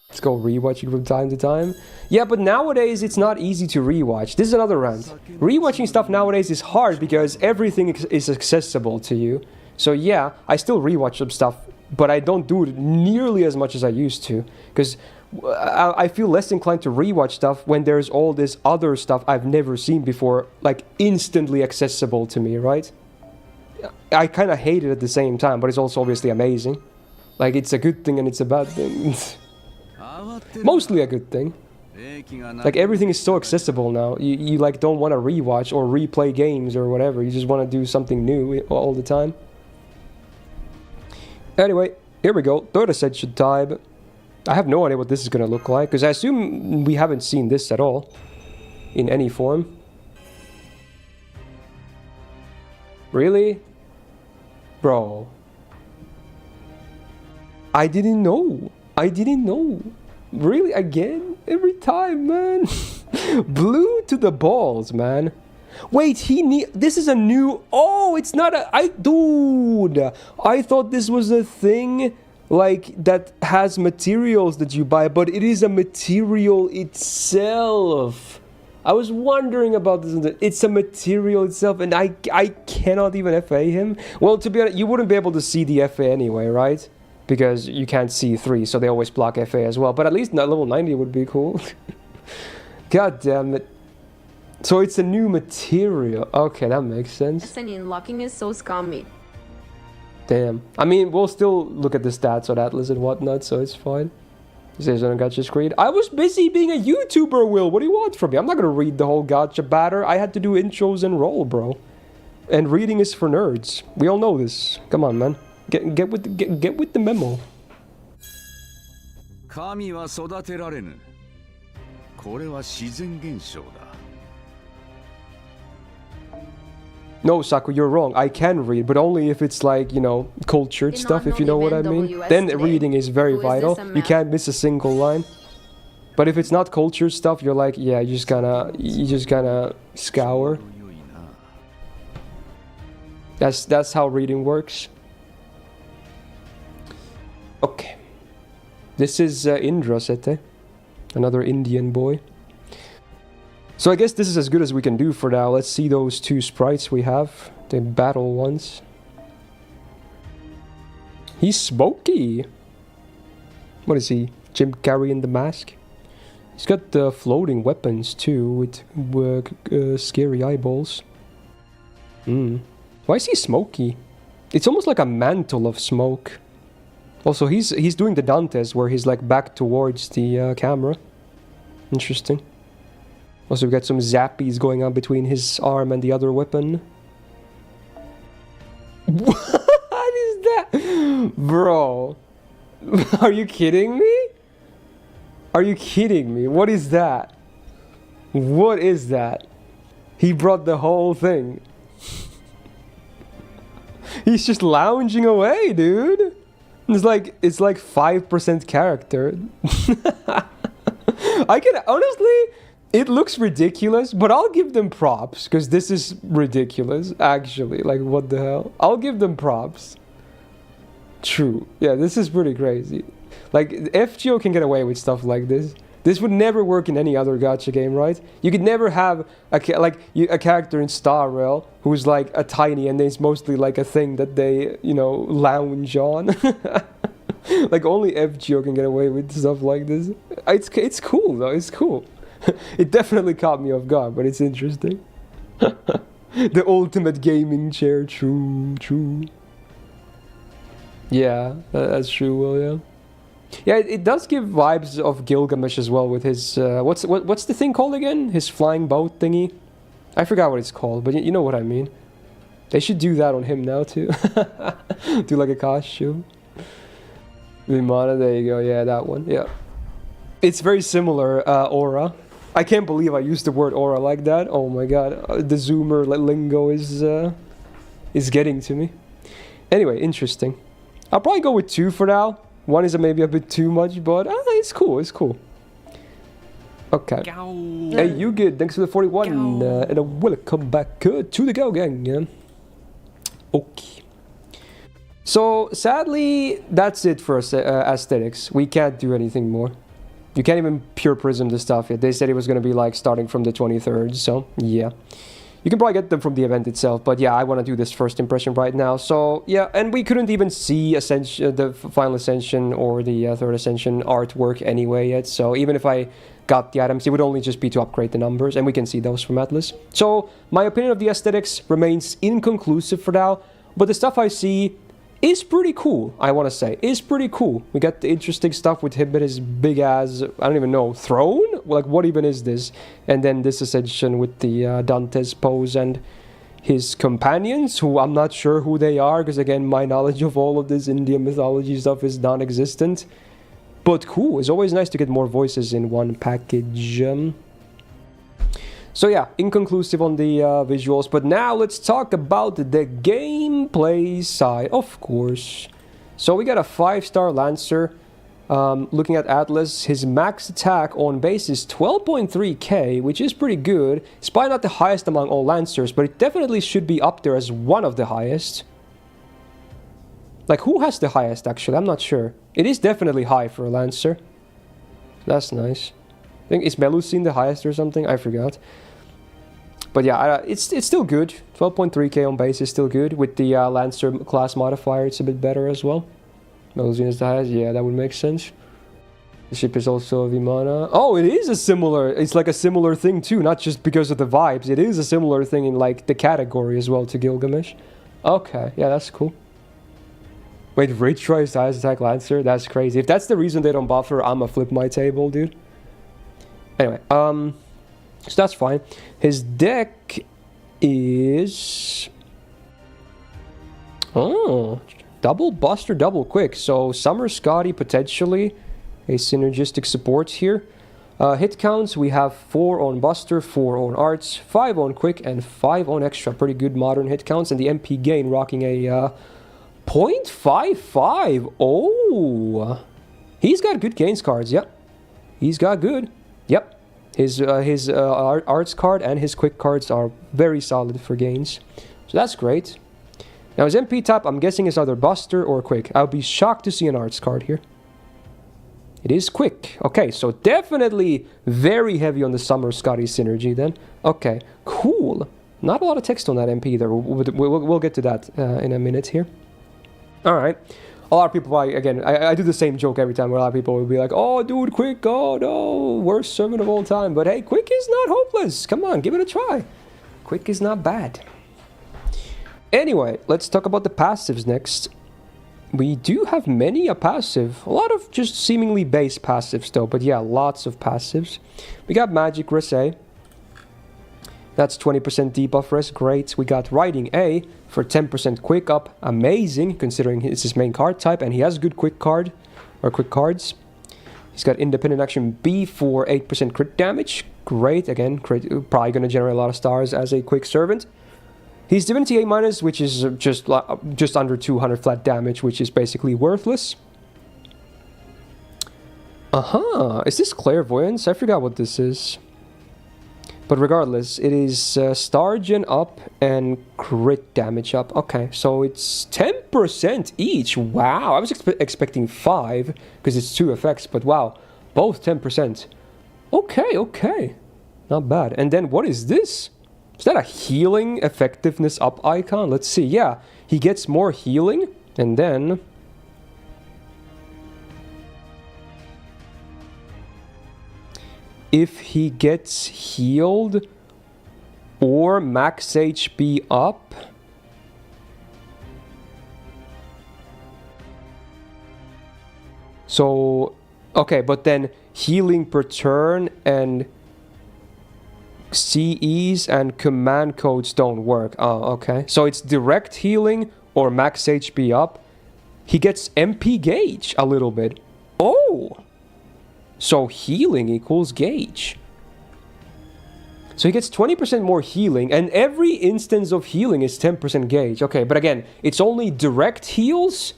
Let's go rewatching from time to time. Yeah, but nowadays it's not easy to rewatch. This is another rant. Rewatching stuff nowadays is hard because everything is accessible to you. So yeah, I still rewatch some stuff, but I don't do it nearly as much as I used to. Because I feel less inclined to rewatch stuff when there's all this other stuff I've never seen before, like instantly accessible to me, right? I kind of hate it at the same time, but it's also obviously amazing. Like, it's a good thing and it's a bad thing. Mostly a good thing. Like, everything is so accessible now. You like don't want to rewatch or replay games or whatever. You just want to do something new all the time. Anyway, here we go. Third Ascension time. I have no idea what this is going to look like, because I assume we haven't seen this at all. In any form. Really? Bro. I didn't know. I didn't know. Really? Again? Every time, man. Blue to the balls, man. Wait, this is a new... Oh, it's not a... Dude! I thought this was a thing, like, that has materials that you buy, but it is a material itself. I was wondering about this. It's a material itself, and I cannot even FA him. Well, to be honest, you wouldn't be able to see the FA anyway, right? Because you can't see 3, so they always block FA as well. But at least level 90 would be cool. God damn it. So it's a new material. Okay, that makes sense. Ascension locking is so scummy. Damn. I mean, we'll still look at the stats on Atlas and whatnot, so it's fine. Says on Gacha Screen. I was busy being a YouTuber, Will. What do you want from me? I'm not gonna read the whole Gacha batter. I had to do intros and roll, bro. And reading is for nerds. We all know this. Come on, man. Get with the memo. No, Saku, you're wrong. I can read, but only if it's like, you know, cultured stuff, if you know what I mean. Then reading is very vital. You can't miss a single line. But if it's not cultured stuff, you're like, yeah, you just gotta scour. That's how reading works. Okay. This is Indra Sete. Another Indian boy. So I guess this is as good as we can do for now. Let's see those 2 sprites we have. The battle ones. He's smoky. What is he? Jim Carrey in the mask? He's got the floating weapons too, with scary eyeballs. Why is he smoky? It's almost like a mantle of smoke. Also, he's doing the Dantes where he's like back towards the camera. Interesting. Also, we've got some zappies going on between his arm and the other weapon. What is that? Bro. Are you kidding me? Are you kidding me? What is that? What is that? He brought the whole thing. He's just lounging away, dude. It's like 5% character. I can honestly, it looks ridiculous, but I'll give them props because this is ridiculous. Actually, like what the hell? I'll give them props. True. Yeah, this is pretty crazy. Like FGO can get away with stuff like this. This would never work in any other gacha game, right? You could never have a character in Star Rail who's like a tiny and it's mostly like a thing that they, you know, lounge on. Like only FGO can get away with stuff like this. It's cool though, it's cool. It definitely caught me off guard, but it's interesting. The ultimate gaming chair, true. Yeah, that's true, Will, yeah. Yeah, it does give vibes of Gilgamesh as well with his, what's the thing called again? His flying boat thingy? I forgot what it's called, but you know what I mean. They should do that on him now too. Do like a costume. Vimana, there you go, yeah, that one, yeah. It's very similar, aura. I can't believe I used the word aura like that. Oh my god, the zoomer lingo is getting to me. Anyway, interesting. I'll probably go with 2 for now. 1 is maybe a bit too much, but it's cool, it's cool. Okay. Hey, you good? Thanks for the 41, and a welcome back to the Go Gang. Yeah. Okay. So, sadly, that's it for aesthetics. We can't do anything more. You can't even pure prism the stuff yet. They said it was going to be like starting from the 23rd, so yeah. You can probably get them from the event itself, but yeah, I want to do this first impression right now. So yeah, and we couldn't even see the final Ascension or the third Ascension artwork anyway yet. So even if I got the items, it would only just be to upgrade the numbers, and we can see those from Atlas. So my opinion of the aesthetics remains inconclusive for now, but the stuff I see is pretty cool, I want to say. Is pretty cool. We got the interesting stuff with him and his big ass, I don't even know, throne? Like, what even is this? And then this Ascension with the Dante's pose and his companions, who I'm not sure who they are, because again, my knowledge of all of this Indian mythology stuff is non-existent. But cool, it's always nice to get more voices in one package. So yeah, inconclusive on the visuals, but now let's talk about the gameplay side, of course. So we got a 5-star Lancer. Looking at Atlas, his max attack on base is 12.3k, which is pretty good. It's probably not the highest among all Lancers, but it definitely should be up there as one of the highest. Like, who has the highest, actually? I'm not sure. It is definitely high for a Lancer. That's nice. I think, is Melusine the highest or something? I forgot. But yeah, it's still good. 12.3k on base is still good. With the Lancer class modifier, it's a bit better as well. Melusine is the highest. Yeah, that would make sense. The ship is also a Vimana. Oh, it is a similar... It's like a similar thing too, not just because of the vibes. It is a similar thing in like the category as well to Gilgamesh. Okay, yeah, that's cool. Wait, Ritra is the highest attack Lancer? That's crazy. If that's the reason they don't buff her, I'ma flip my table, dude. Anyway, so that's fine. His deck is... Oh, double Buster, double Quick. So Summer Scotty potentially a synergistic support here. Hit counts, we have 4 on Buster, 4 on Arts, 5 on Quick, and 5 on Extra. Pretty good modern hit counts. And the MP gain rocking a 0.55. Oh, he's got good gains cards. Yep, he's got good. Yep. His arts card and his quick cards are very solid for gains. So that's great. Now his MP type, I'm guessing, is either Buster or Quick. I'll be shocked to see an arts card here. It is Quick. Okay, so definitely very heavy on the Summer Scotty synergy then. Okay, cool. Not a lot of text on that MP either. We'll get to that in a minute here. Alright. A lot of people, again, I do the same joke every time where a lot of people will be like, oh, dude, Quick, oh, no, worst servant of all time. But hey, Quick is not hopeless. Come on, give it a try. Quick is not bad. Anyway, let's talk about the passives next. We do have many a passive. A lot of just seemingly base passives, though. But yeah, lots of passives. We got Magic Rese. That's 20% debuff res, great. We got Riding A for 10% quick up, amazing, considering it's his main card type, and he has good quick card, or quick cards. He's got Independent Action B for 8% crit damage, great, again, probably going to generate a lot of stars as a quick servant. He's Divinity A-, which is just under 200 flat damage, which is basically worthless. Is this Clairvoyance? I forgot what this is. But regardless, it is star gen up and crit damage up. Okay, so it's 10% each. Wow, I was expecting 5 because it's 2 effects, but wow, both 10%. Okay, okay. Not bad. And then what is this? Is that a healing effectiveness up icon? Let's see. Yeah, he gets more healing. And then... if he gets healed or max HP up... so... okay, but then healing per turn and CEs and command codes don't work. Oh, okay. So it's direct healing or max HP up. He gets MP gauge a little bit. Oh! So healing equals gauge. So he gets 20% more healing, and every instance of healing is 10% gauge. Okay, but again, it's only direct heals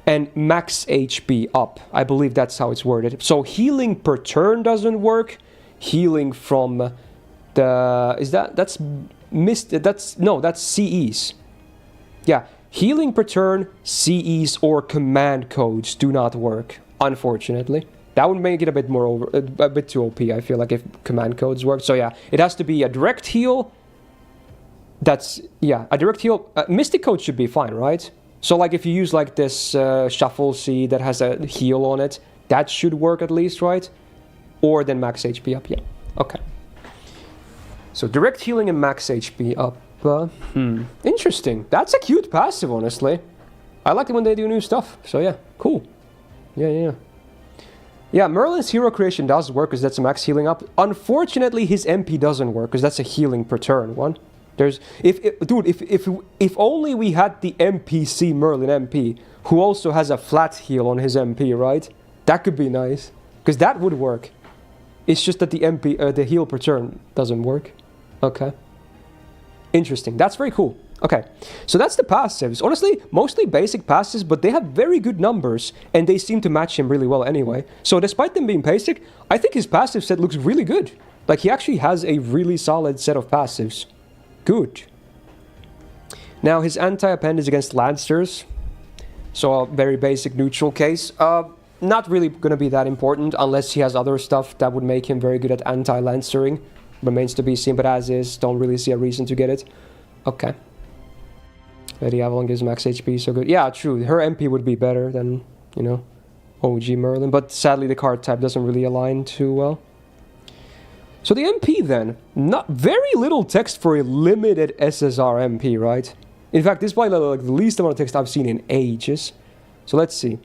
and max HP up. I believe that's how it's worded. So healing per turn doesn't work. Healing from the... is that... that's Myst... that's... no, that's CEs. Yeah, healing per turn, CEs or command codes do not work, unfortunately. That would make it a bit more a bit too OP, I feel like, if command codes work. So yeah, it has to be a direct heal. That's... yeah, a direct heal. Mystic code should be fine, right? So like if you use like this shuffle seed that has a heal on it, that should work at least, right? Or then max HP up, yeah. Okay. So direct healing and max HP up. Interesting. That's a cute passive, honestly. I like it when they do new stuff. So yeah, cool. Yeah. Yeah, Merlin's hero creation does work because that's a max healing up. Unfortunately, his MP doesn't work because that's a healing per turn one. There's if only we had the NPC Merlin MP who also has a flat heal on his MP, right? That could be nice because that would work. It's just that the MP the heal per turn doesn't work. Okay. Interesting. That's very cool. Okay, so that's the passives. Honestly, mostly basic passives, but they have very good numbers, and they seem to match him really well anyway. So despite them being basic, I think his passive set looks really good. Like, he actually has a really solid set of passives. Good. Now, his anti-append is against Lancers. So a very basic neutral case. Not really going to be that important, unless he has other stuff that would make him very good at anti-lancering. Remains to be seen, but as is, don't really see a reason to get it. Okay. Lady Avalon gives max HP, so good. Yeah, true. Her MP would be better than, you know, OG Merlin. But sadly, the card type doesn't really align too well. So the MP then. Not very little text for a limited SSR MP, right? In fact, this is probably like the least amount of text I've seen in ages. So let's see.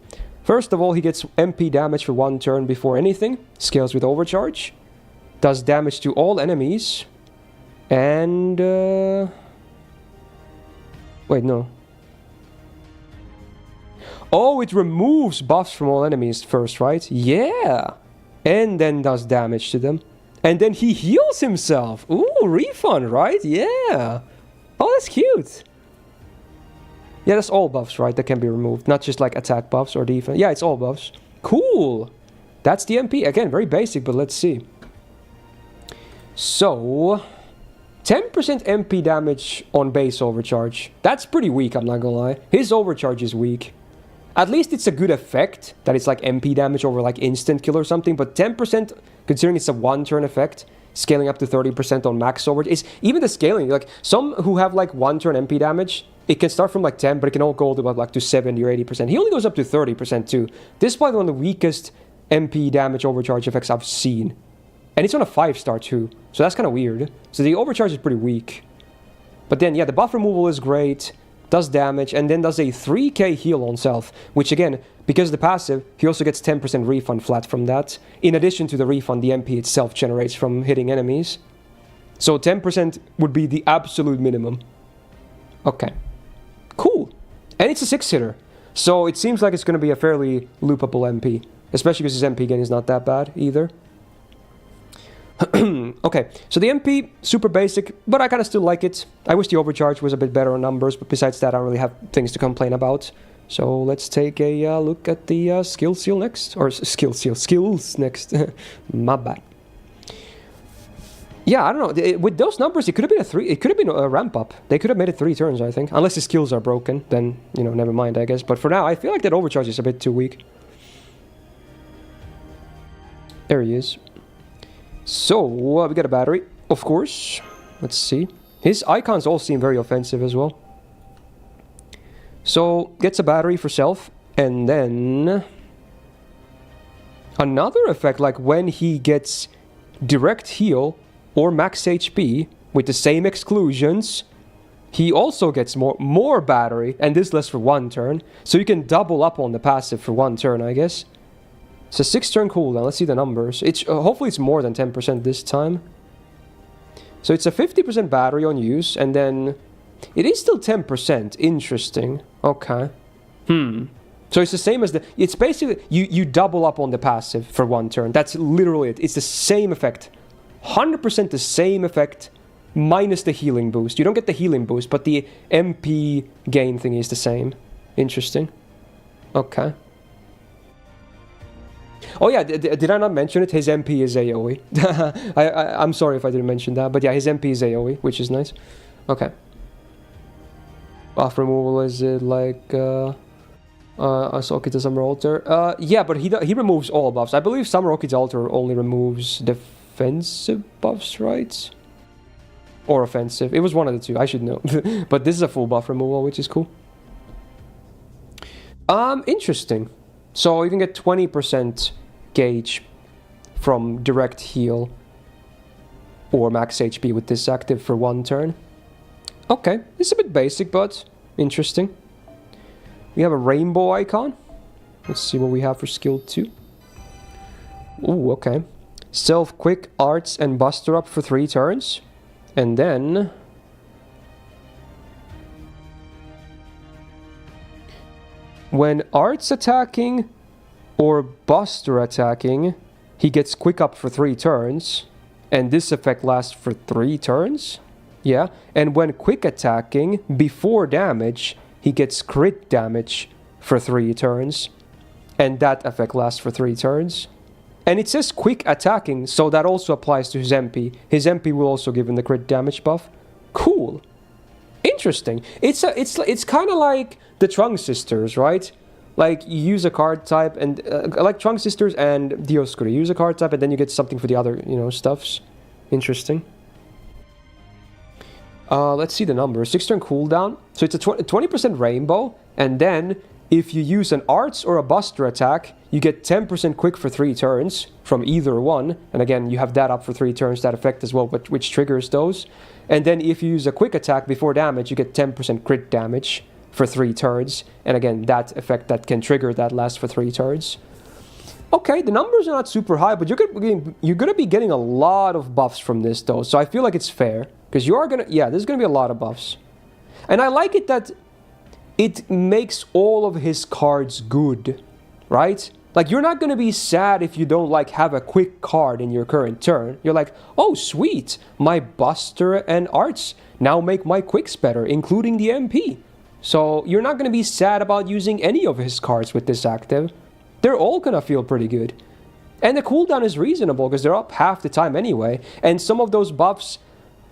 First of all, he gets MP damage for 1 turn before anything. Scales with overcharge. Does damage to all enemies. And... wait, no. Oh, it removes buffs from all enemies first, right? Yeah. And then does damage to them. And then he heals himself. Ooh, refund, right? Yeah. Oh, that's cute. Yeah, that's all buffs, right? That can be removed. Not just like attack buffs or defense. Yeah, it's all buffs. Cool. That's the MP. Again, very basic, but let's see. So... 10% MP damage on base overcharge. That's pretty weak, I'm not gonna lie. His overcharge is weak. At least it's a good effect, that it's like MP damage over like instant kill or something, but 10%, considering it's a 1-turn effect, scaling up to 30% on max overcharge, even the scaling, like some who have like 1-turn MP damage, it can start from like 10, but it can all go to about like to 70 or 80%. He only goes up to 30% too. This is probably one of the weakest MP damage overcharge effects I've seen. And it's on a 5-star too, so that's kind of weird. So the overcharge is pretty weak. But then, yeah, the buff removal is great, does damage, and then does a 3k heal on self, which again, because of the passive, he also gets 10% refund flat from that, in addition to the refund the MP itself generates from hitting enemies. So 10% would be the absolute minimum. Okay. Cool. And it's a 6-hitter, so it seems like it's going to be a fairly loopable MP, especially because his MP gain is not that bad either. Okay, so the MP, super basic, but I kind of still like it. I wish the overcharge was a bit better on numbers, but besides that, I don't really have things to complain about. So let's take a look at the skill seal next. Or skills next. My bad. Yeah, I don't know. With those numbers, it could have been it could have been a ramp up. They could have made it 3 turns, I think. Unless his skills are broken, then, you know, never mind, I guess. But for now, I feel like that overcharge is a bit too weak. There he is. So, we got a battery, of course. Let's see. His icons all seem very offensive as well. So, gets a battery for self, and then... another effect, like when he gets direct heal or max HP with the same exclusions, he also gets more battery, and this lasts for 1 turn. So you can double up on the passive for 1 turn, I guess. It's a 6-turn cooldown. Let's see the numbers. It's hopefully it's more than 10% this time. So it's a 50% battery on use, and then it is still 10%. Interesting. Okay. So it's the same as the... It's basically... You double up on the passive for 1 turn. That's literally it. It's the same effect. 100% the same effect, minus the healing boost. You don't get the healing boost, but the MP gain thing is the same. Interesting. Okay. Oh yeah, did I not mention it? His MP is AoE. I'm sorry if I didn't mention that, but yeah, his MP is AoE, which is nice. Okay. Buff removal, is it like... Sokita's Summer Altar? Yeah, but he removes all buffs. I believe Summer Sokita's Altar only removes defensive buffs, right? Or offensive. It was one of the two, I should know. But this is a full buff removal, which is cool. Interesting. So you can get 20% gauge from direct heal or max HP with this active for 1 turn. Okay, it's a bit basic, but interesting. We have a rainbow icon. Let's see what we have for skill 2. Ooh, okay. Self, quick, arts, and buster up for 3 turns. And then... when arts attacking or buster attacking, he gets quick up for 3 turns. And this effect lasts for 3 turns. Yeah. And when quick attacking before damage, he gets crit damage for 3 turns. And that effect lasts for 3 turns. And it says quick attacking, so that also applies to his MP. His MP will also give him the crit damage buff. Cool. Interesting. It's kind of like the Trunk Sisters, right? Like, you use a card type, and like Trunk Sisters and Dioscuri. You use a card type, and then you get something for the other, stuffs. Interesting. Let's see the numbers. 6-turn cooldown. So it's a 20% rainbow, and then if you use an arts or a buster attack, you get 10% quick for 3 turns from either one. And again, you have that up for 3 turns, that effect as well, which triggers those. And then if you use a quick attack before damage, you get 10% crit damage for 3 turns. And again, that effect that can trigger that lasts for 3 turns. Okay, the numbers are not super high, but you're gonna be getting a lot of buffs from this though. So I feel like it's fair. Because you are gonna... yeah, there's gonna be a lot of buffs. And I like it that it makes all of his cards good. Right? Like, you're not gonna be sad if you don't, like, have a quick card in your current turn. You're like, oh, sweet! My Buster and Arts now make my quicks better, including the MP. So, you're not gonna be sad about using any of his cards with this active. They're all gonna feel pretty good. And the cooldown is reasonable, because they're up half the time anyway. And some of those buffs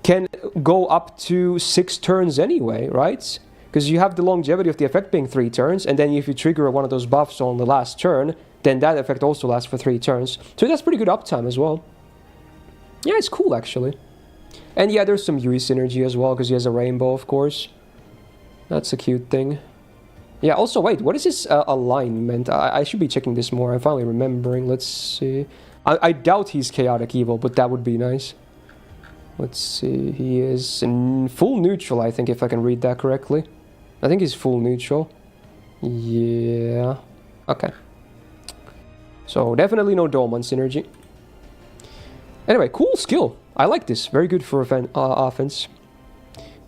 can go up to 6 turns anyway, right? Because you have the longevity of the effect being 3 turns, and then if you trigger one of those buffs on the last turn, then that effect also lasts for 3 turns. So that's pretty good uptime as well. Yeah, it's cool actually. And yeah, there's some Yui synergy as well, because he has a rainbow, of course. That's a cute thing. Yeah, also wait, what is his alignment? I should be checking this more. I'm finally remembering. Let's see. I doubt he's chaotic evil, but that would be nice. Let's see, he is in full neutral, I think, if I can read that correctly. I think he's full neutral. Yeah. Okay. So, definitely no Dolman synergy. Anyway, cool skill. I like this. Very good for offense.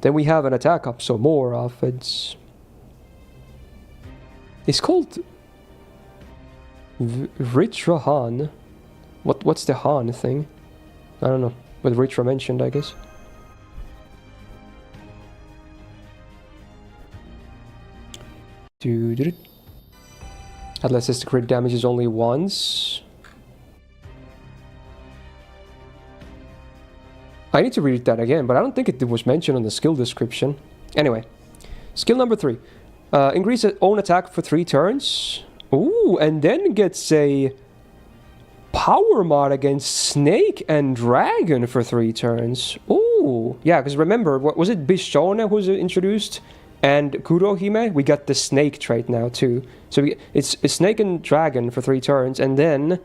Then we have an attack up, so more offense. It's called... Ritra Han. What's the Han thing? I don't know. With Ritra mentioned, I guess. Unless the crit damage is only once. I need to read that again, but I don't think it was mentioned on the skill description. Anyway, skill number 3. Increase its own attack for 3 turns. Ooh, and then gets a Power mod against Snake and Dragon for 3 turns. Ooh, yeah, because remember, what was it? Bishone who was introduced, and Kurohime. We got the Snake trait now too. So it's Snake and Dragon for 3 turns, and then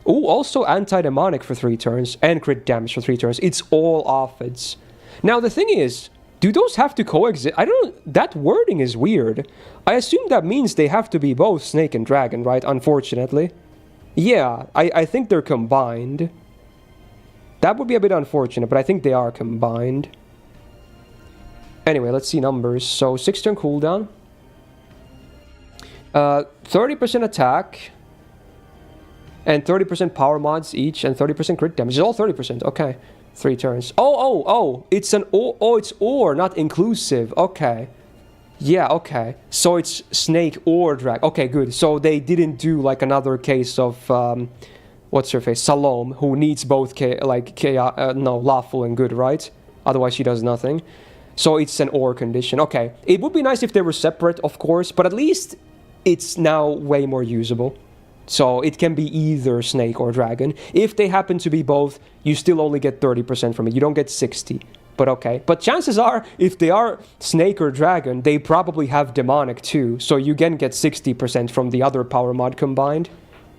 also anti-demonic for 3 turns and crit damage for 3 turns. It's all offense. Now the thing is, do those have to coexist? I don't. That wording is weird. I assume that means they have to be both Snake and Dragon, right? Unfortunately. Yeah, I think they're combined. That would be a bit unfortunate, but I think they are combined. Anyway, let's see numbers. So 6 turn cooldown. 30% attack. And 30% power mods each, and 30% crit damage. It's all 30%. Okay. 3 turns. Oh. It's an it's or, not inclusive. Okay. Yeah, okay. So it's Snake or Drag. Okay, good. So they didn't do like another case of what's her face? Salome, who needs both lawful and good, right? Otherwise she does nothing. So it's an or condition. Okay. It would be nice if they were separate, of course, but at least it's now way more usable. So it can be either Snake or Dragon. If they happen to be both, you still only get 30% from it. You don't get 60. But okay. But chances are, if they are Snake or Dragon, they probably have Demonic too. So you can get 60% from the other power mod combined.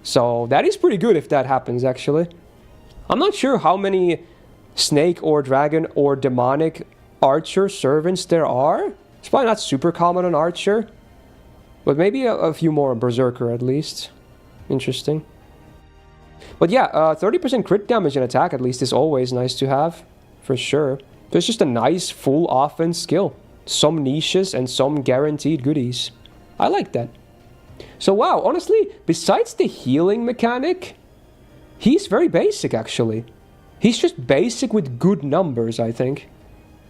So that is pretty good if that happens, actually. I'm not sure how many Snake or Dragon or Demonic Archer servants there are. It's probably not super common on Archer. But maybe a few more on Berserker at least. Interesting. But yeah, 30% crit damage and attack at least is always nice to have. For sure. There's just a nice full offense skill. Some niches and some guaranteed goodies. I like that. So wow, honestly, besides the healing mechanic, he's very basic actually. He's just basic with good numbers, I think.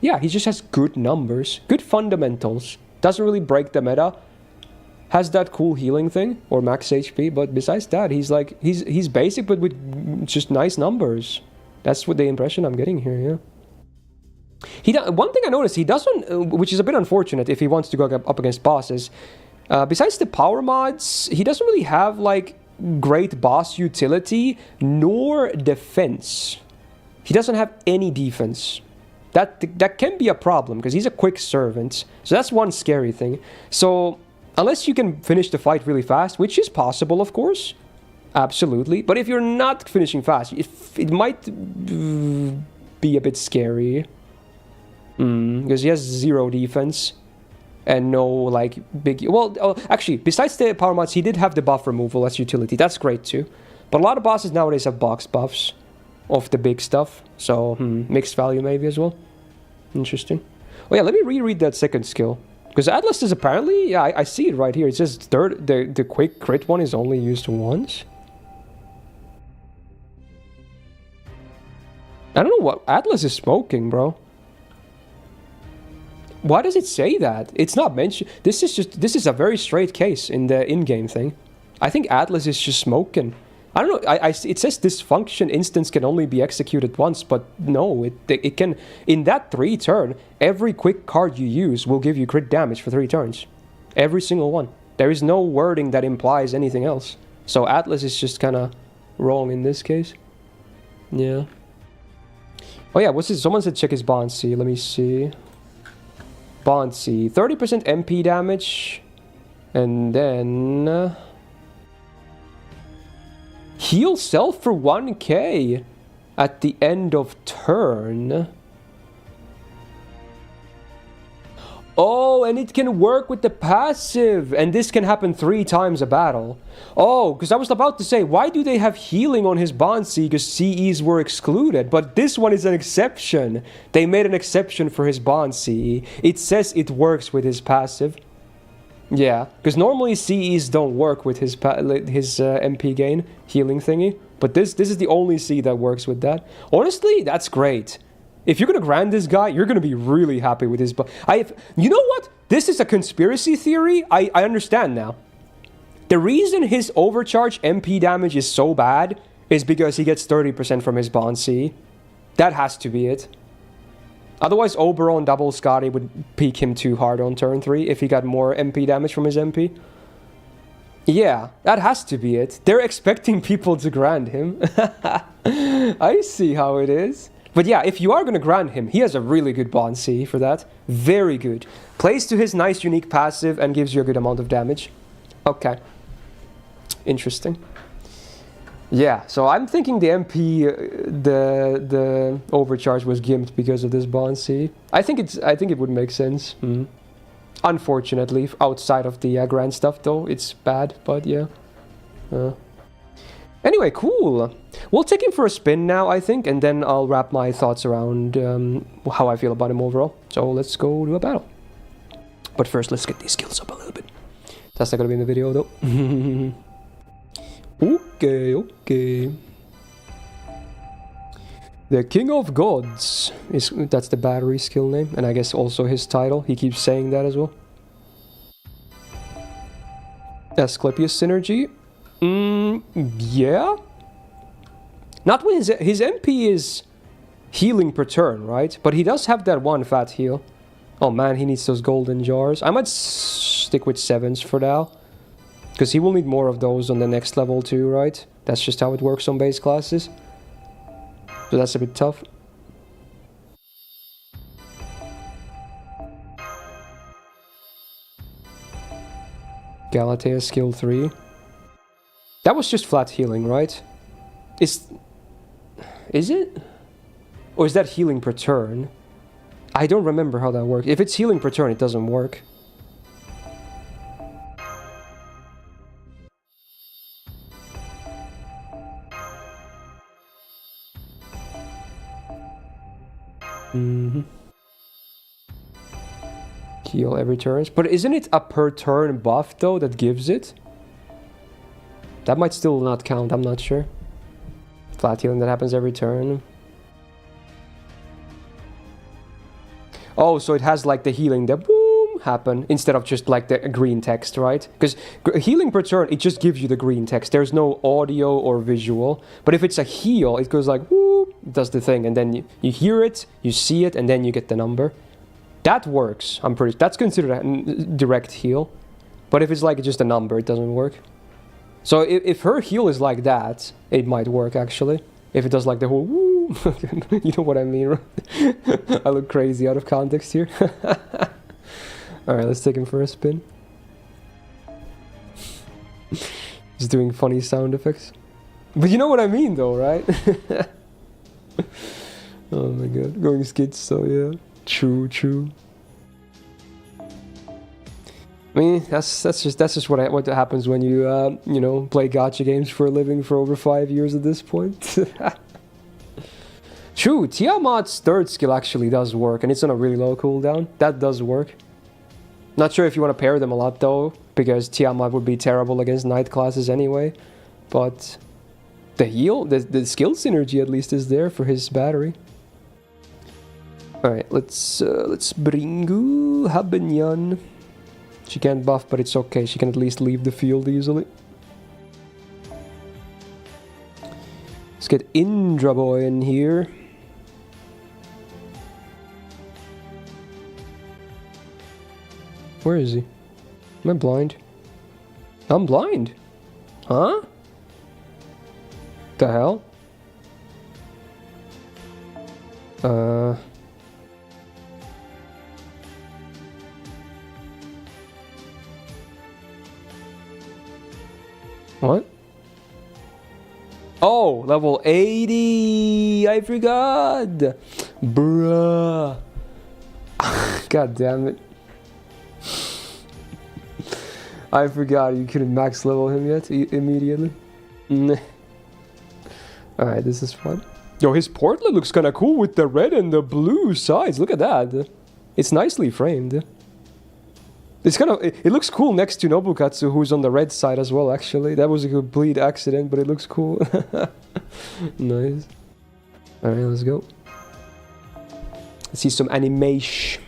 Yeah, he just has good numbers. Good fundamentals. Doesn't really break the meta. Has that cool healing thing, or max HP, but besides that, he's basic but with just nice numbers. That's what the impression I'm getting here, yeah. One thing I noticed, he doesn't, which is a bit unfortunate if he wants to go up against bosses, besides the power mods, he doesn't really have, like, great boss utility, nor defense. He doesn't have any defense. That can be a problem, because he's a quick servant, so that's one scary thing. So, unless you can finish the fight really fast, which is possible, of course, absolutely, but if you're not finishing fast, it might be a bit scary. Because he has 0 defense and no like big... Well, actually, besides the power mods, he did have the buff removal as utility. That's great too. But a lot of bosses nowadays have box buffs of the big stuff. So, mixed value maybe as well. Interesting. Oh yeah, let me reread that second skill. Because Atlas is apparently... Yeah, I see it right here. It says the quick crit one is only used once. I don't know what... Atlas is smoking, bro. Why does it say that? It's not mentioned. This is a very straight case in the in-game thing. I think Atlas is just smoking. I don't know. It says this function instance can only be executed once, but no, it can. In that 3 turn, every quick card you use will give you crit damage for 3 turns. Every single one. There is no wording that implies anything else. So Atlas is just kind of wrong in this case. Yeah. Oh yeah, what's this? Someone said check his bond C. Let me see. Bond C, 30% MP damage, and then heal self for 1k at the end of turn. Oh, and it can work with the passive, and this can happen 3 times a battle. Oh, because I was about to say, why do they have healing on his Bond C? Because CEs were excluded, but this one is an exception. They made an exception for his Bond CE. It says it works with his passive. Yeah, because normally CEs don't work with his MP gain healing thingy, but this is the only CE that works with that. Honestly, that's great. If you're going to grind this guy, you're going to be really happy with his... You know what? This is a conspiracy theory. I understand now. The reason his overcharge MP damage is so bad is because he gets 30% from his Bond C. That has to be it. Otherwise, Oberon double Scotty would peak him too hard on turn 3 if he got more MP damage from his MP. Yeah, that has to be it. They're expecting people to grant him. I see how it is. But yeah, if you are going to grant him, he has a really good bond C for that. Very good. Plays to his nice unique passive and gives you a good amount of damage. Okay. Interesting. Yeah, so I'm thinking the MP, the overcharge was gimped because of this bond C. I think it would make sense. Unfortunately, outside of the grand stuff though, it's bad, but yeah. Anyway, cool. We'll take him for a spin now, I think, and then I'll wrap my thoughts around how I feel about him overall. So let's go to a battle. But first, let's get these skills up a little bit. That's not gonna be in the video though. Okay. The King of Gods that's the battery skill name, and I guess also his title. He keeps saying that as well. Asclepius synergy. Yeah. Not when his MP is healing per turn, right? But he does have that one fat heal. Oh man, he needs those golden jars. I might stick with 7s for now. Because he will need more of those on the next level too, right? That's just how it works on base classes. So that's a bit tough. Galatea skill 3. That was just flat healing, right? Is it? Or is that healing per turn? I don't remember how that works. If it's healing per turn, it doesn't work. Heal every turn. But isn't it a per turn buff though that gives it? That might still not count, I'm not sure. Flat healing that happens every turn. Oh, so it has like the healing that boom happen instead of just like the green text, right? Because healing per turn, it just gives you the green text. There's no audio or visual. But if it's a heal, it goes like whoop, it does the thing, and then you hear it, you see it, and then you get the number. That works. That's considered a direct heal. But if it's like just a number, it doesn't work. So if her heal is like that, it might work actually. If it does like the whole woo, you know what I mean, right? I look crazy out of context here. Alright, let's take him for a spin. He's doing funny sound effects. But you know what I mean though, right? Oh my god, going skits, so yeah. True. I mean, that's just what happens when you you know, play gacha games for a living for over 5 years at this point. True, Tiamat's third skill actually does work, and it's on a really low cooldown. That does work. Not sure if you want to pair them a lot though, because Tiamat would be terrible against night classes anyway. But the heal, the skill synergy at least is there for his battery. Alright, let's bring Habenyan. She can't buff, but it's okay. She can at least leave the field easily. Let's get Indra boy in here. Where is he? Am I blind? I'm blind. Huh? The hell? What? Oh, level 80! I forgot! Bruh! God damn it. I forgot you couldn't max level him yet immediately. Alright, this is fun. Yo, his portlet looks kinda cool with the red and the blue sides. Look at that. It's nicely framed. It's kind of, it looks cool next to Nobukatsu, who's on the red side as well, actually. That was a complete accident, but it looks cool. Nice. Alright, let's go. Let's see some animation.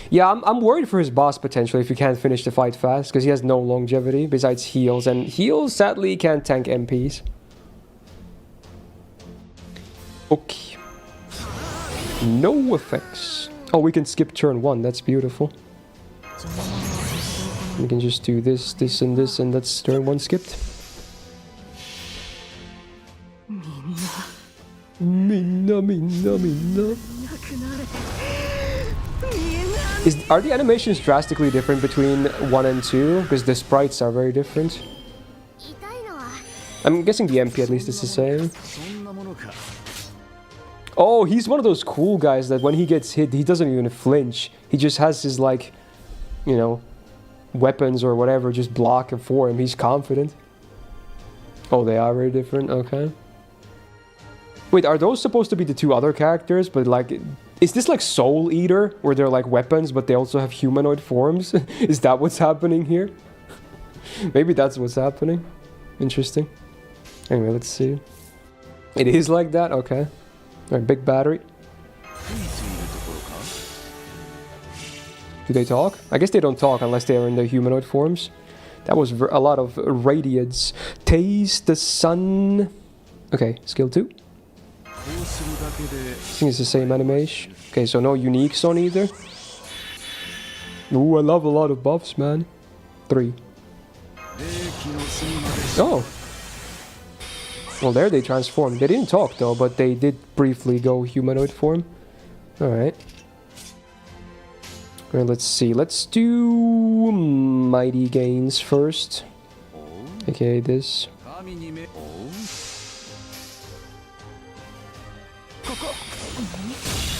Yeah, I'm worried for his boss potentially if he can't finish the fight fast, because he has no longevity besides heals, and heals sadly can't tank MPs. Okay. No effects. Oh, we can skip turn 1, that's beautiful. We can just do this, this, and this, and that's turn 1 skipped. Minna, minna, minna. Are the animations drastically different between 1 and 2? Because the sprites are very different. I'm guessing the MP at least is the same. Oh, he's one of those cool guys that when he gets hit, he doesn't even flinch. He just has his, like, you know, weapons or whatever just block for him. He's confident. Oh, they are very different. Okay. Wait, are those supposed to be the 2 other characters? But, like, is this like Soul Eater, where they're like weapons, but they also have humanoid forms? Is that what's happening here? Maybe that's what's happening. Interesting. Anyway, let's see. It is like that? Okay. Alright, big battery. Do they talk? I guess they don't talk unless they are in their humanoid forms. That was a lot of radiance. Taste the sun. Okay, skill 2. I think it's the same animation. Okay, so no uniques on either. Ooh, I love a lot of buffs, man. 3. Oh. Well, there they transformed. They didn't talk though, but they did briefly go humanoid form. Alright. Alright, let's see. Let's do Mighty Gains first. Okay, this.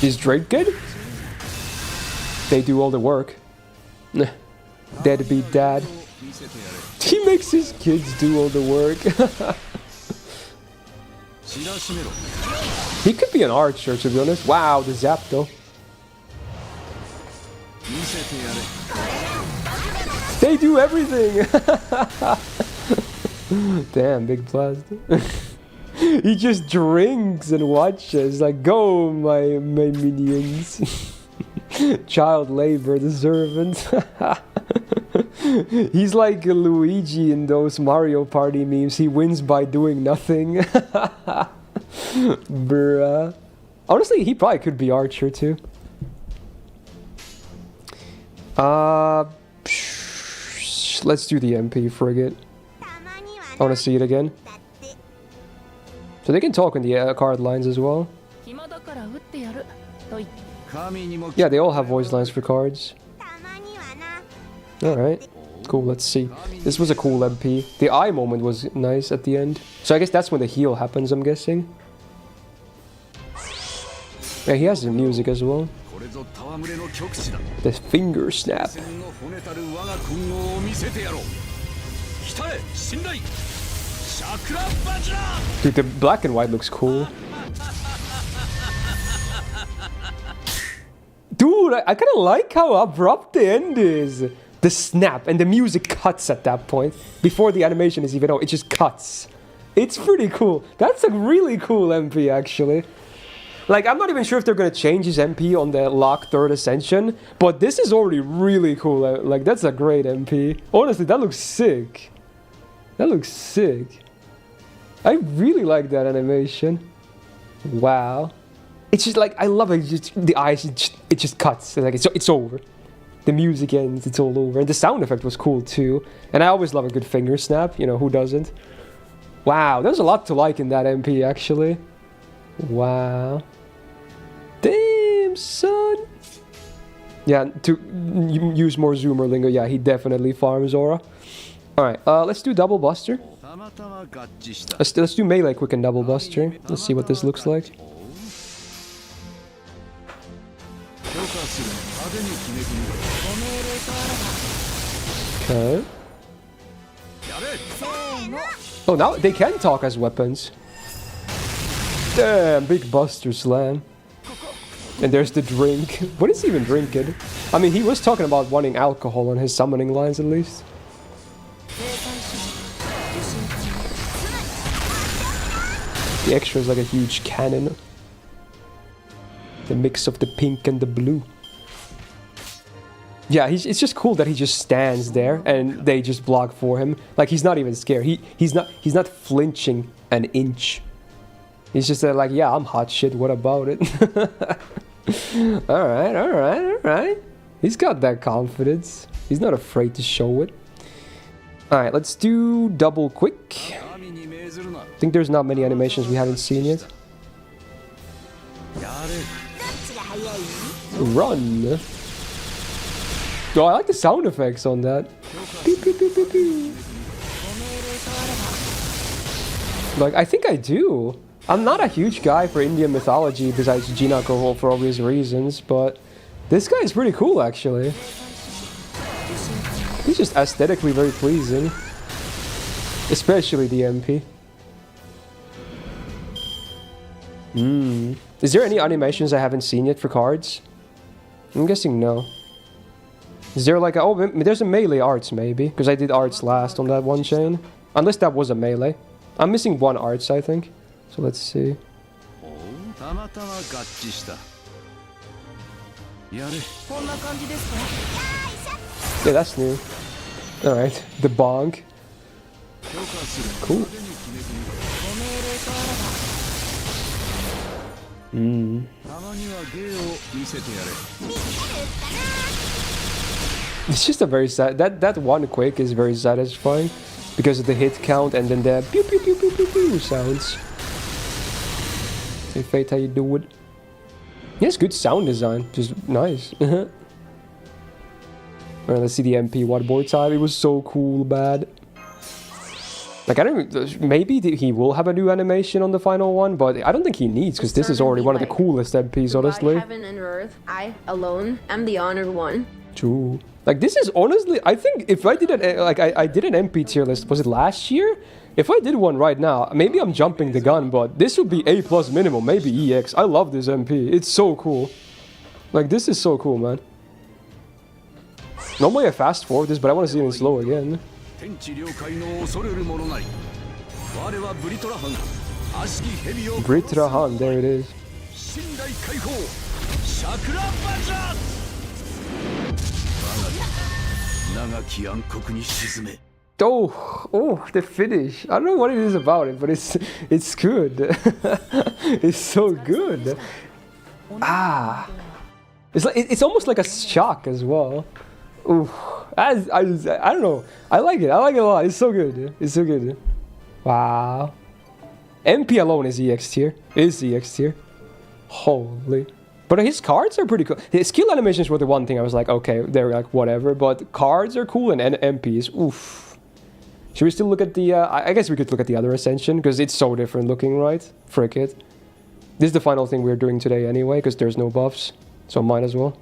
Is Drake good? They do all the work. Deadbeat dad. He makes his kids do all the work. He could be an archer, to be honest. Wow, the zap though. They do everything! Damn, big plastic. He just drinks and watches, like, go my minions. Child labor, the servant. He's like Luigi in those Mario Party memes. He wins by doing nothing. Bruh. Honestly, he probably could be Archer too. Let's do the MP frigate. I want to see it again. So they can talk in the card lines as well. Yeah, they all have voice lines for cards. Alright, cool, let's see. This was a cool MP. The eye moment was nice at the end. So I guess that's when the heal happens, I'm guessing. Yeah, he has the music as well. The finger snap. Dude, the black and white looks cool. Dude, I kind of like how abrupt the end is. The snap and the music cuts at that point. Before the animation is even over, it just cuts. It's pretty cool. That's a really cool MP, actually. Like, I'm not even sure if they're going to change his MP on the Lock 3rd Ascension, but this is already really cool. Like, that's a great MP. Honestly, that looks sick. That looks sick. I really like that animation. Wow. It's just like, I love it. Just, the eyes, it just cuts. Like, it's over. The music ends, it's all over. And the sound effect was cool too. And I always love a good finger snap. You know, who doesn't? Wow, there's a lot to like in that MP, actually. Wow. Damn, son. Yeah, to use more zoomer lingo, yeah, he definitely farms Aura. Alright, let's do Double Buster. Let's do melee quick and Double Buster. Let's see what this looks like. Okay. Oh, now they can talk as weapons. Damn, big Buster Slam. And there's the drink. What is he even drinking? I mean, he was talking about wanting alcohol on his summoning lines at least. The extra is like a huge cannon. The mix of the pink and the blue. Yeah, it's just cool that he just stands there and they just block for him. Like, he's not even scared. He's not flinching an inch. He's just like, yeah, I'm hot shit. What about it? All right. He's got that confidence. He's not afraid to show it. Alright, let's do double quick. I think there's not many animations we haven't seen yet. Run! Oh, I like the sound effects on that. Beep, beep, beep, beep, beep. Like, I think I do. I'm not a huge guy for Indian mythology besides Jinako for obvious reasons, but this guy is pretty cool actually. He's just aesthetically very pleasing. Especially the MP. Is there any animations I haven't seen yet for cards? I'm guessing no. Is there like a... Oh, there's a melee arts maybe. Because I did arts last on that one chain. Unless that was a melee. I'm missing one arts, I think. So let's see. Yeah, that's new. Alright, the bonk. Cool. It's just a very sad... That one quick is very satisfying. Because of the hit count and then the pew pew pew pew pew pew sounds. Hey Fate, how you doing? Yeah, it's good sound design. Just nice. Alright, let's see the MP one more time. It was so cool, bad. Like, I don't... Maybe he will have a new animation on the final one, but I don't think he needs, because this is already one of the coolest MPs, honestly. Heaven and earth, I alone am the honored one. True. Like, this is honestly... I think if I did an... Like, I did an MP tier list, was it last year? If I did one right now, maybe I'm jumping the gun, but this would be A+ minimum, maybe EX. I love this MP. It's so cool. Like, this is so cool, man. Normally I fast forward this, but I want to see it in slow again. Britrahan, there it is. Oh, the finish. I don't know what it is about it, but it's good. It's so good. Ah. It's like it's almost like a shock as well. Ooh. I don't know. I like it. I like it a lot. It's so good. It's so good. Wow. MP alone is EX tier. Is EX tier. Holy. But his cards are pretty cool. His skill animations were the one thing I was like, okay, they're like whatever. But cards are cool and MPs. Oof. Should we still look at the... I guess we could look at the other Ascension because it's so different looking, right? Frick it. This is the final thing we're doing today anyway because there's no buffs. So might as well.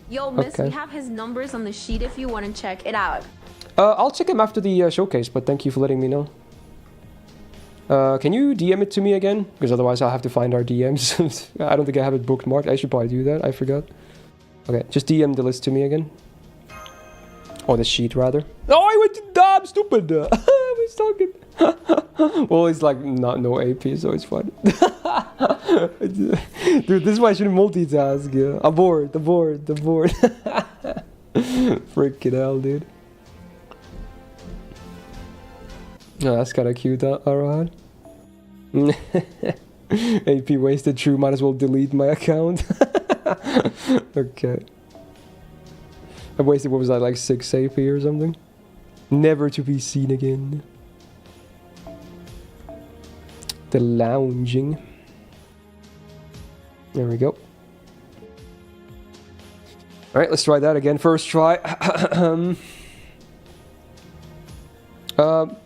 Yo, Myst, we have his numbers on the sheet if you want to check it out. I'll check him after the showcase, but thank you for letting me know. Can you DM it to me again? Because otherwise I'll have to find our DMs. I don't think I have it bookmarked. I should probably do that. I forgot. Okay, just DM the list to me again. Or the sheet, rather. Oh, I went to Dom! Stupid! I was talking. Well, it's like no AP, so it's fine. Dude, this is why I shouldn't multitask. Yeah. Abort. Freaking hell, dude. Oh, that's kind of cute, alright. AP wasted, true, might as well delete my account. Okay. I wasted, what was that, like 6 AP or something? Never to be seen again. The lounging. There we go. Alright, let's try that again. First try.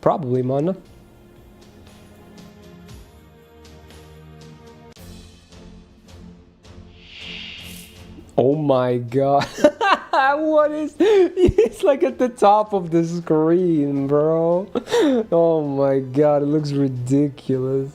Probably Mana. Oh my god. What is... It's like at the top of the screen, bro. Oh my god, it looks ridiculous.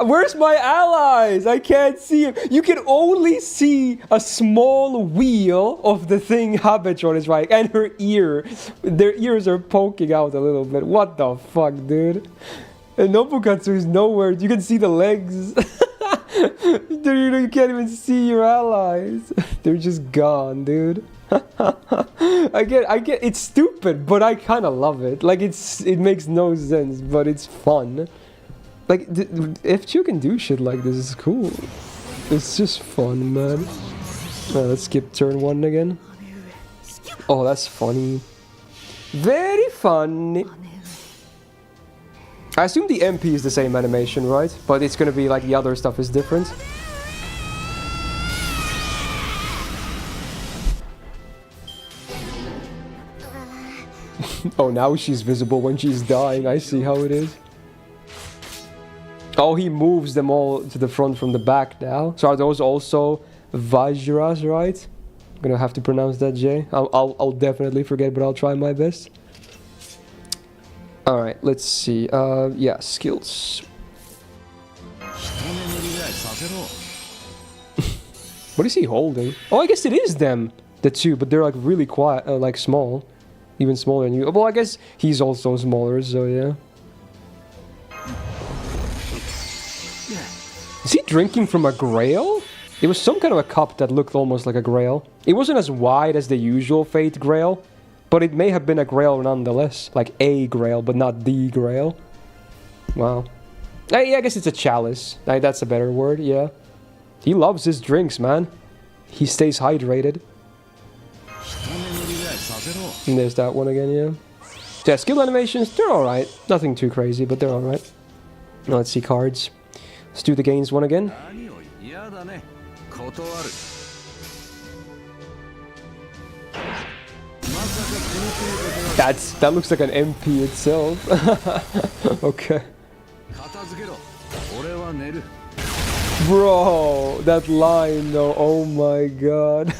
Where's my allies? I can't see him. You can only see a small wheel of the thing Habetron is right, and her ear. Their ears are poking out a little bit. What the fuck, dude? And Nobukatsu is nowhere. You can see the legs. You can't even see your allies. They're just gone, dude. I get it's stupid, but I kind of love it. Like it makes no sense, but it's fun. Like if you can do shit like this, it's cool. It's just fun, man. Let's skip turn 1 again. Oh, that's funny. Very funny. I assume the MP is the same animation, right? But it's gonna be like the other stuff is different. Oh, now she's visible when she's dying. I see how it is. Oh, he moves them all to the front from the back now. So are those also Vajras, right? I'm gonna have to pronounce that J. I'll definitely forget, but I'll try my best. All right, let's see. Yeah, skills. What is he holding? Oh, I guess it is them, the two, but they're like really quiet, like small, even smaller than you. Well, I guess he's also smaller, so yeah. Is he drinking from a grail? It was some kind of a cup that looked almost like a grail. It wasn't as wide as the usual Fate grail, but it may have been a grail nonetheless. Like a grail, but not the grail. Wow. Yeah, I guess it's a chalice. That's a better word, yeah. He loves his drinks, man. He stays hydrated. And there's that one again, yeah. Yeah, skill animations, they're alright. Nothing too crazy, but they're alright. Now let's see cards. Let's do the gains one again. That looks like an MP itself. Okay. Bro, that line though, oh my god.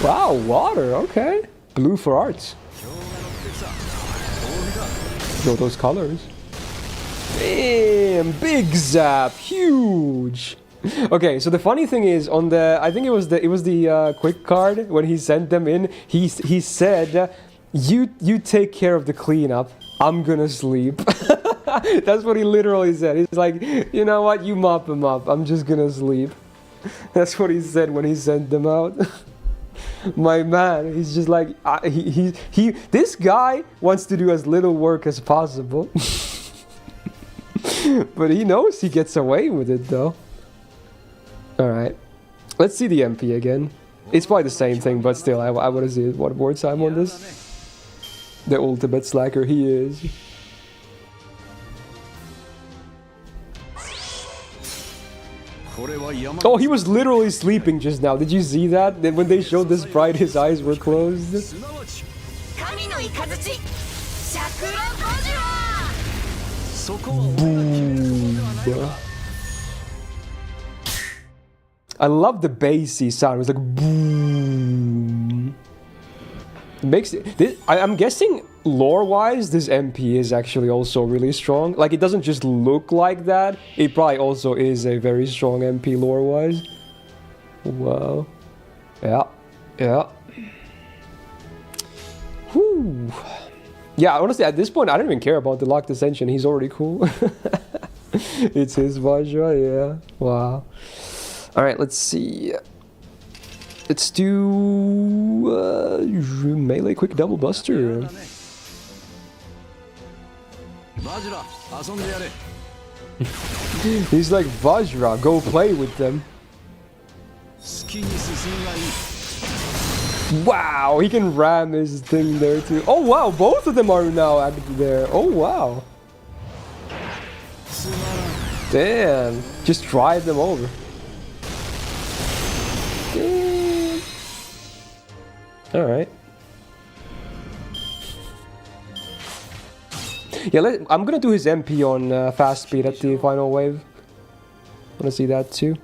Wow, water, okay. Blue for arts. Yo, those colors. Damn, big zap, huge. Okay, so the funny thing is on the, I think it was the quick card when he sent them in. He said, "You take care of the cleanup. I'm gonna sleep." That's what he literally said. He's like, "You know what? You mop him up. I'm just gonna sleep." That's what he said when he sent them out. My man, he's just like this guy wants to do as little work as possible. But he knows he gets away with it though. Alright. Let's see the MP again. It's probably the same thing, but still, I want to see it one more time on this. The ultimate slacker he is. Oh, he was literally sleeping just now. Did you see that? Then when they showed this sprite, his eyes were closed. Boom. I love the bassy sound. It was like boom. It makes it. I'm guessing lore-wise, this MP is actually also really strong. Like, it doesn't just look like that. It probably also is a very strong MP lore-wise. Wow. Yeah. Yeah. Whew. Yeah, honestly, at this point, I don't even care about the Locked Ascension. He's already cool. It's his Vajra, yeah. Wow. Alright, let's see. Let's do melee quick double buster. He's like, Vajra, go play with them. Wow, he can ram his thing there too. Oh wow, both of them are now active there. Oh wow. Damn, just drive them over. Damn. All right. Yeah, I'm gonna do his MP on fast speed at the final wave. Wanna see that too?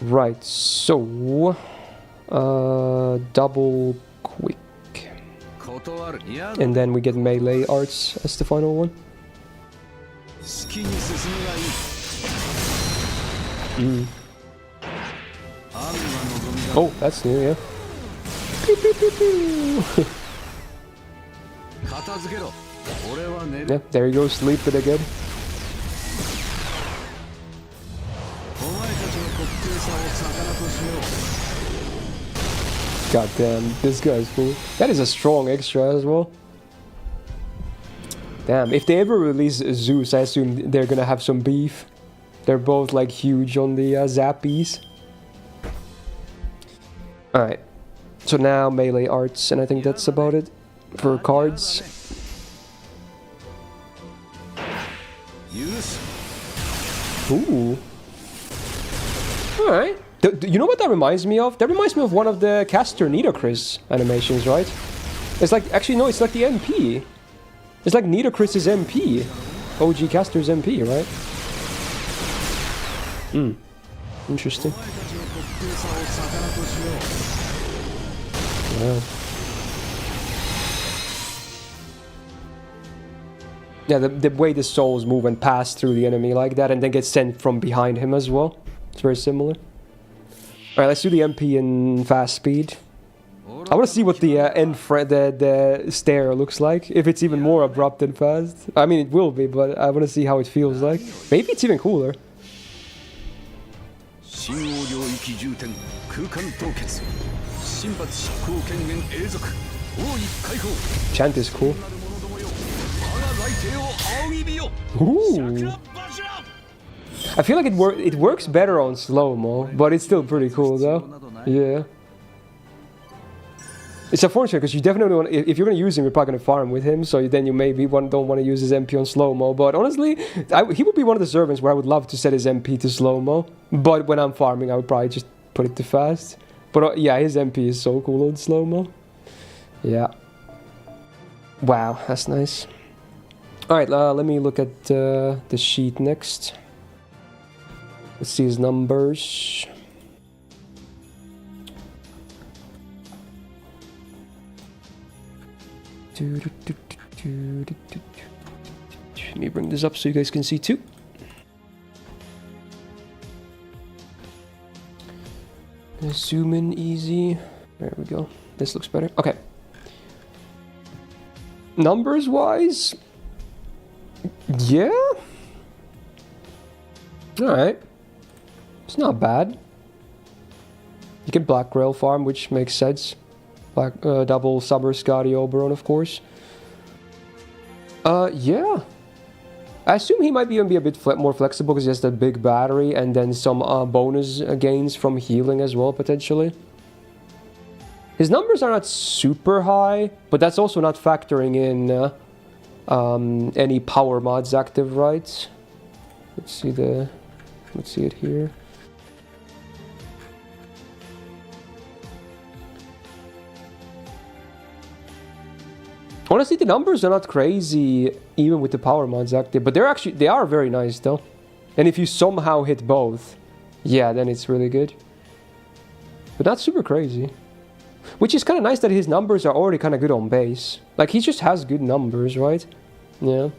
Right, so double quick, and then we get melee arts as the final one. Oh, that's new, yeah. Yeah, there you go, sleep it again. God damn, this guy's cool. That is a strong extra as well. Damn, if they ever release Zeus, I assume they're gonna have some beef. They're both like huge on the zappies. Alright. So now melee arts, and I think that's about it for cards. Ooh. Alright. You know what that reminds me of? That reminds me of one of the Caster Nitocris animations, right? It's like, actually no, it's like the MP. It's like Nitocris's MP. OG Caster's MP, right? Hmm. Interesting. Wow. Yeah, the way the souls move and pass through the enemy like that and then get sent from behind him as well. It's very similar. Alright, let's do the MP in fast speed. I want to see what the the stair looks like. If it's even more abrupt and fast. I mean, it will be, but I want to see how it feels like. Maybe it's even cooler. Chant is cool. Ooh. I feel like it works better on slow-mo, but it's still pretty cool though. Yeah. It's unfortunate because you definitely want, if you're going to use him, you're probably going to farm with him, so then you maybe don't want to use his MP on slow-mo. But honestly, he would be one of the servants where I would love to set his MP to slow-mo. But when I'm farming, I would probably just put it to fast. But yeah, his MP is so cool on slow-mo. Yeah. Wow, that's nice. Alright, let me look at the sheet next. Let's see his numbers. Let me bring this up so you guys can see too. Zoom in easy. There we go. This looks better. Okay. Numbers wise, yeah. Alright. It's not bad. You can Black Grail farm, which makes sense. Black, double Summer Scotty Oberon, of course. Yeah. I assume he might even be a bit more flexible because he has that big battery and then some bonus gains from healing as well, potentially. His numbers are not super high, but that's also not factoring in any power mods active, right? Let's see it here. Honestly, the numbers are not crazy, even with the power mods active, but they are very nice though. And if you somehow hit both, yeah, then it's really good. But not super crazy. Which is kind of nice that his numbers are already kind of good on base. Like, he just has good numbers, right? Yeah.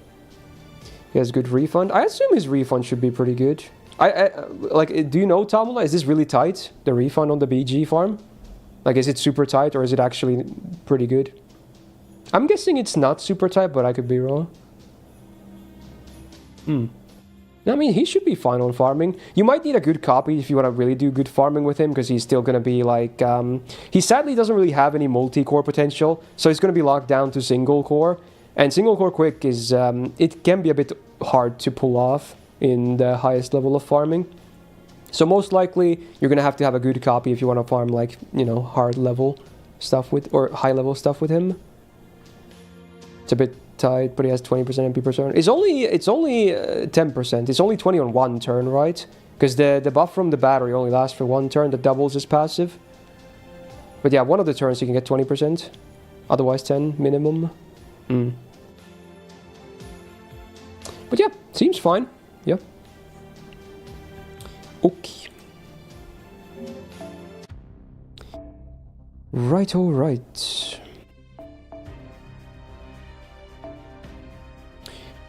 He has good refund. I assume his refund should be pretty good. Like, do you know, Tamula, is this really tight, the refund on the BG farm? Like, is it super tight or is it actually pretty good? I'm guessing it's not super tight, but I could be wrong. I mean, he should be fine on farming. You might need a good copy if you want to really do good farming with him, because he's still going to be like... he sadly doesn't really have any multi-core potential, so he's going to be locked down to single-core. And single-core quick is... it can be a bit hard to pull off in the highest level of farming. So most likely, you're going to have a good copy if you want to farm, like, you know, hard-level stuff with... or high-level stuff with him. It's a bit tight, but he has 20% MP per turn. It's only 10%. It's only 20 on one turn, right? Because the buff from the battery only lasts for one turn. That doubles his passive. But yeah, one of the turns you can get 20%. Otherwise 10 minimum. But yeah, seems fine. Yeah. Okay. Right, alright.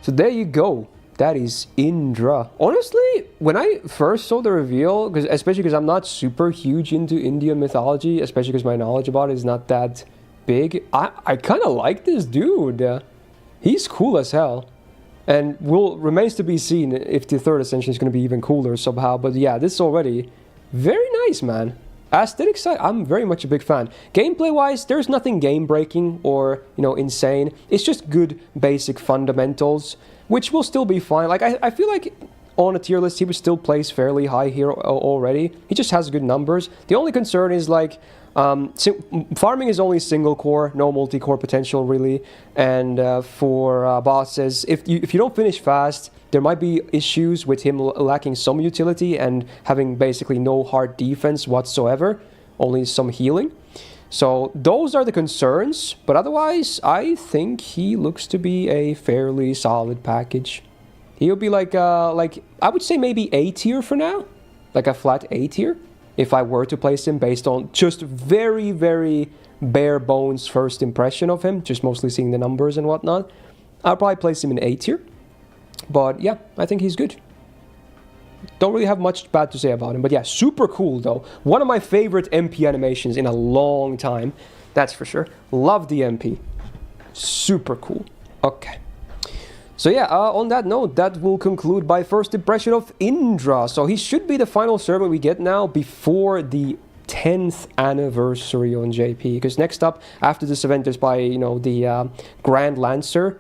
So there you go. That is Indra. Honestly, when I first saw the reveal, especially because I'm not super huge into Indian mythology, especially because my knowledge about it is not that big, I kind of like this dude. He's cool as hell. And remains to be seen if the third ascension is going to be even cooler somehow. But yeah, this is already very nice, man. Aesthetic side, I'm very much a big fan. Gameplay-wise, there's nothing game-breaking or, you know, insane. It's just good basic fundamentals, which will still be fine. Like, I feel like on a tier list, he would still place fairly high here already. He just has good numbers. The only concern is like farming is only single core, no multi-core potential really. And for bosses, if you don't finish fast, there might be issues with him lacking some utility and having basically no hard defense whatsoever, only some healing. So those are the concerns, but otherwise I think he looks to be a fairly solid package. He'll be like I would say maybe A tier for now, like a flat A tier, if I were to place him based on just very, very bare bones first impression of him, just mostly seeing the numbers and whatnot. I'll probably place him in A tier, but yeah, I think he's good. Don't really have much bad to say about him, but yeah, super cool though. One of my favorite MP animations in a long time, that's for sure. Love the MP. Super cool. Okay. So yeah, on that note, that will conclude my first impression of Indra. So he should be the final servant we get now before the 10th anniversary on JP. Because next up, after this event, there's probably, you know, the Grand Lancer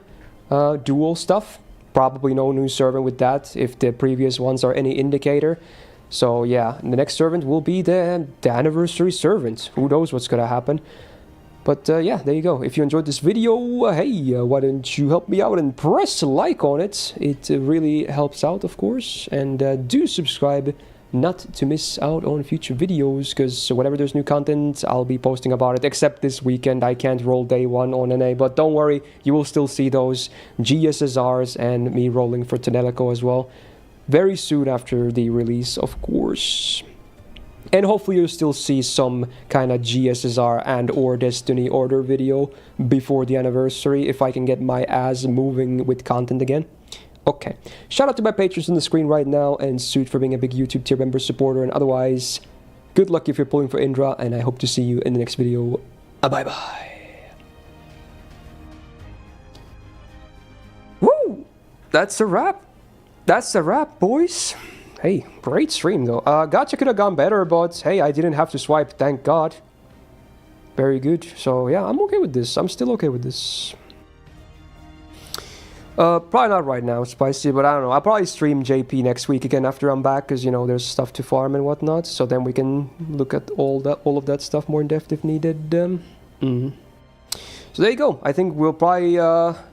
duel stuff. Probably no new servant with that, if the previous ones are any indicator. So yeah, the next servant will be the anniversary servant. Who knows what's gonna happen. But yeah, there you go. If you enjoyed this video, hey, why don't you help me out and press like on it. It really helps out, of course. And do subscribe not to miss out on future videos, because whenever there's new content, I'll be posting about it. Except this weekend, I can't roll day one on NA. But don't worry, you will still see those GSSRs and me rolling for Tonelico as well. Very soon after the release, of course. And hopefully you'll still see some kind of GSSR and or Destiny order video before the anniversary, if I can get my ass moving with content again. Okay, shout out to my patrons on the screen right now, and Suit for being a big YouTube tier member supporter, and otherwise, good luck if you're pulling for Indra, and I hope to see you in the next video. Bye-bye. Woo! That's a wrap. That's a wrap, boys. Hey, great stream though. Gacha could have gone better, but hey, I didn't have to swipe, thank God. Very good. So yeah, I'm okay with this. I'm still okay with this. Probably not right now, Spicy, but I don't know. I'll probably stream JP next week again after I'm back, because, you know, there's stuff to farm and whatnot. So then we can look at all of that stuff more in depth if needed. So there you go. I think we'll probably,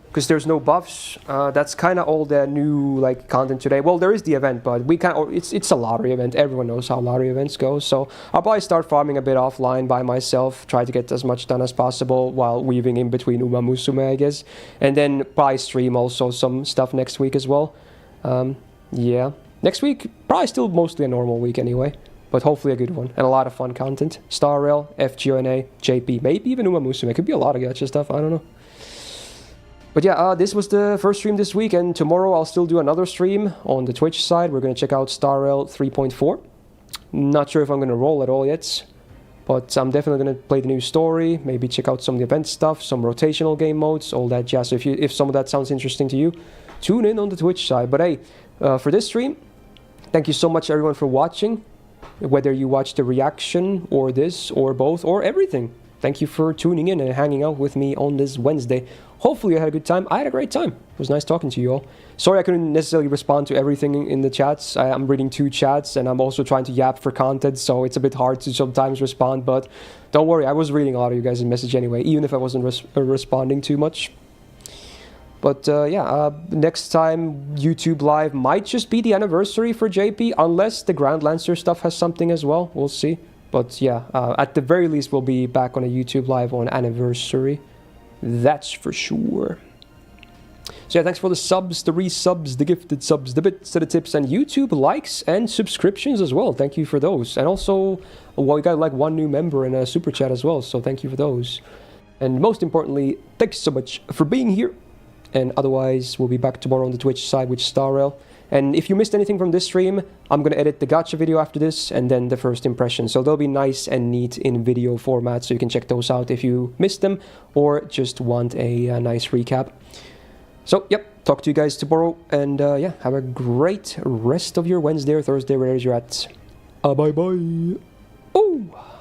because there's no buffs, that's kind of all the new like content today. Well, there is the event, but we can't. It's a lottery event. Everyone knows how lottery events go. So I'll probably start farming a bit offline by myself, try to get as much done as possible while weaving in between Uma Musume, I guess, and then probably stream also some stuff next week as well. Yeah, next week probably still mostly a normal week anyway, but hopefully a good one and a lot of fun content. Star Rail, FGONA, JP, maybe even Uma Musume. Could be a lot of gacha stuff. I don't know. But yeah, this was the first stream this week, and tomorrow I'll still do another stream on the Twitch side. We're going to check out Star Rail 3.4. Not sure if I'm going to roll at all yet, but I'm definitely going to play the new story, maybe check out some of the event stuff, some rotational game modes, all that jazz. So if some of that sounds interesting to you, tune in on the Twitch side. But hey, for this stream, thank you so much everyone for watching, whether you watch the reaction or this or both or everything. Thank you for tuning in and hanging out with me on this Wednesday. Hopefully you had a good time. I had a great time. It was nice talking to you all. Sorry I couldn't necessarily respond to everything in the chats. I'm reading 2 chats and I'm also trying to yap for content, so it's a bit hard to sometimes respond, but don't worry, I was reading a lot of you guys' message anyway, even if I wasn't responding too much. But yeah, next time YouTube Live might just be the anniversary for JP, unless the Grand Lancer stuff has something as well. We'll see. But yeah, at the very least, we'll be back on a YouTube Live on anniversary. That's for sure. So yeah, thanks for the subs, the resubs, the gifted subs, the bits, the tips, and YouTube likes and subscriptions as well. Thank you for those. And also, well, we got like 1 new member in a super chat as well, so thank you for those. And most importantly, thanks so much for being here. And otherwise, we'll be back tomorrow on the Twitch side with Star Rail. And if you missed anything from this stream, I'm going to edit the gacha video after this and then the first impression. So they'll be nice and neat in video format, so you can check those out if you missed them or just want a nice recap. So, yep, talk to you guys tomorrow. And yeah, have a great rest of your Wednesday or Thursday, wherever you're at. Bye-bye. Oh!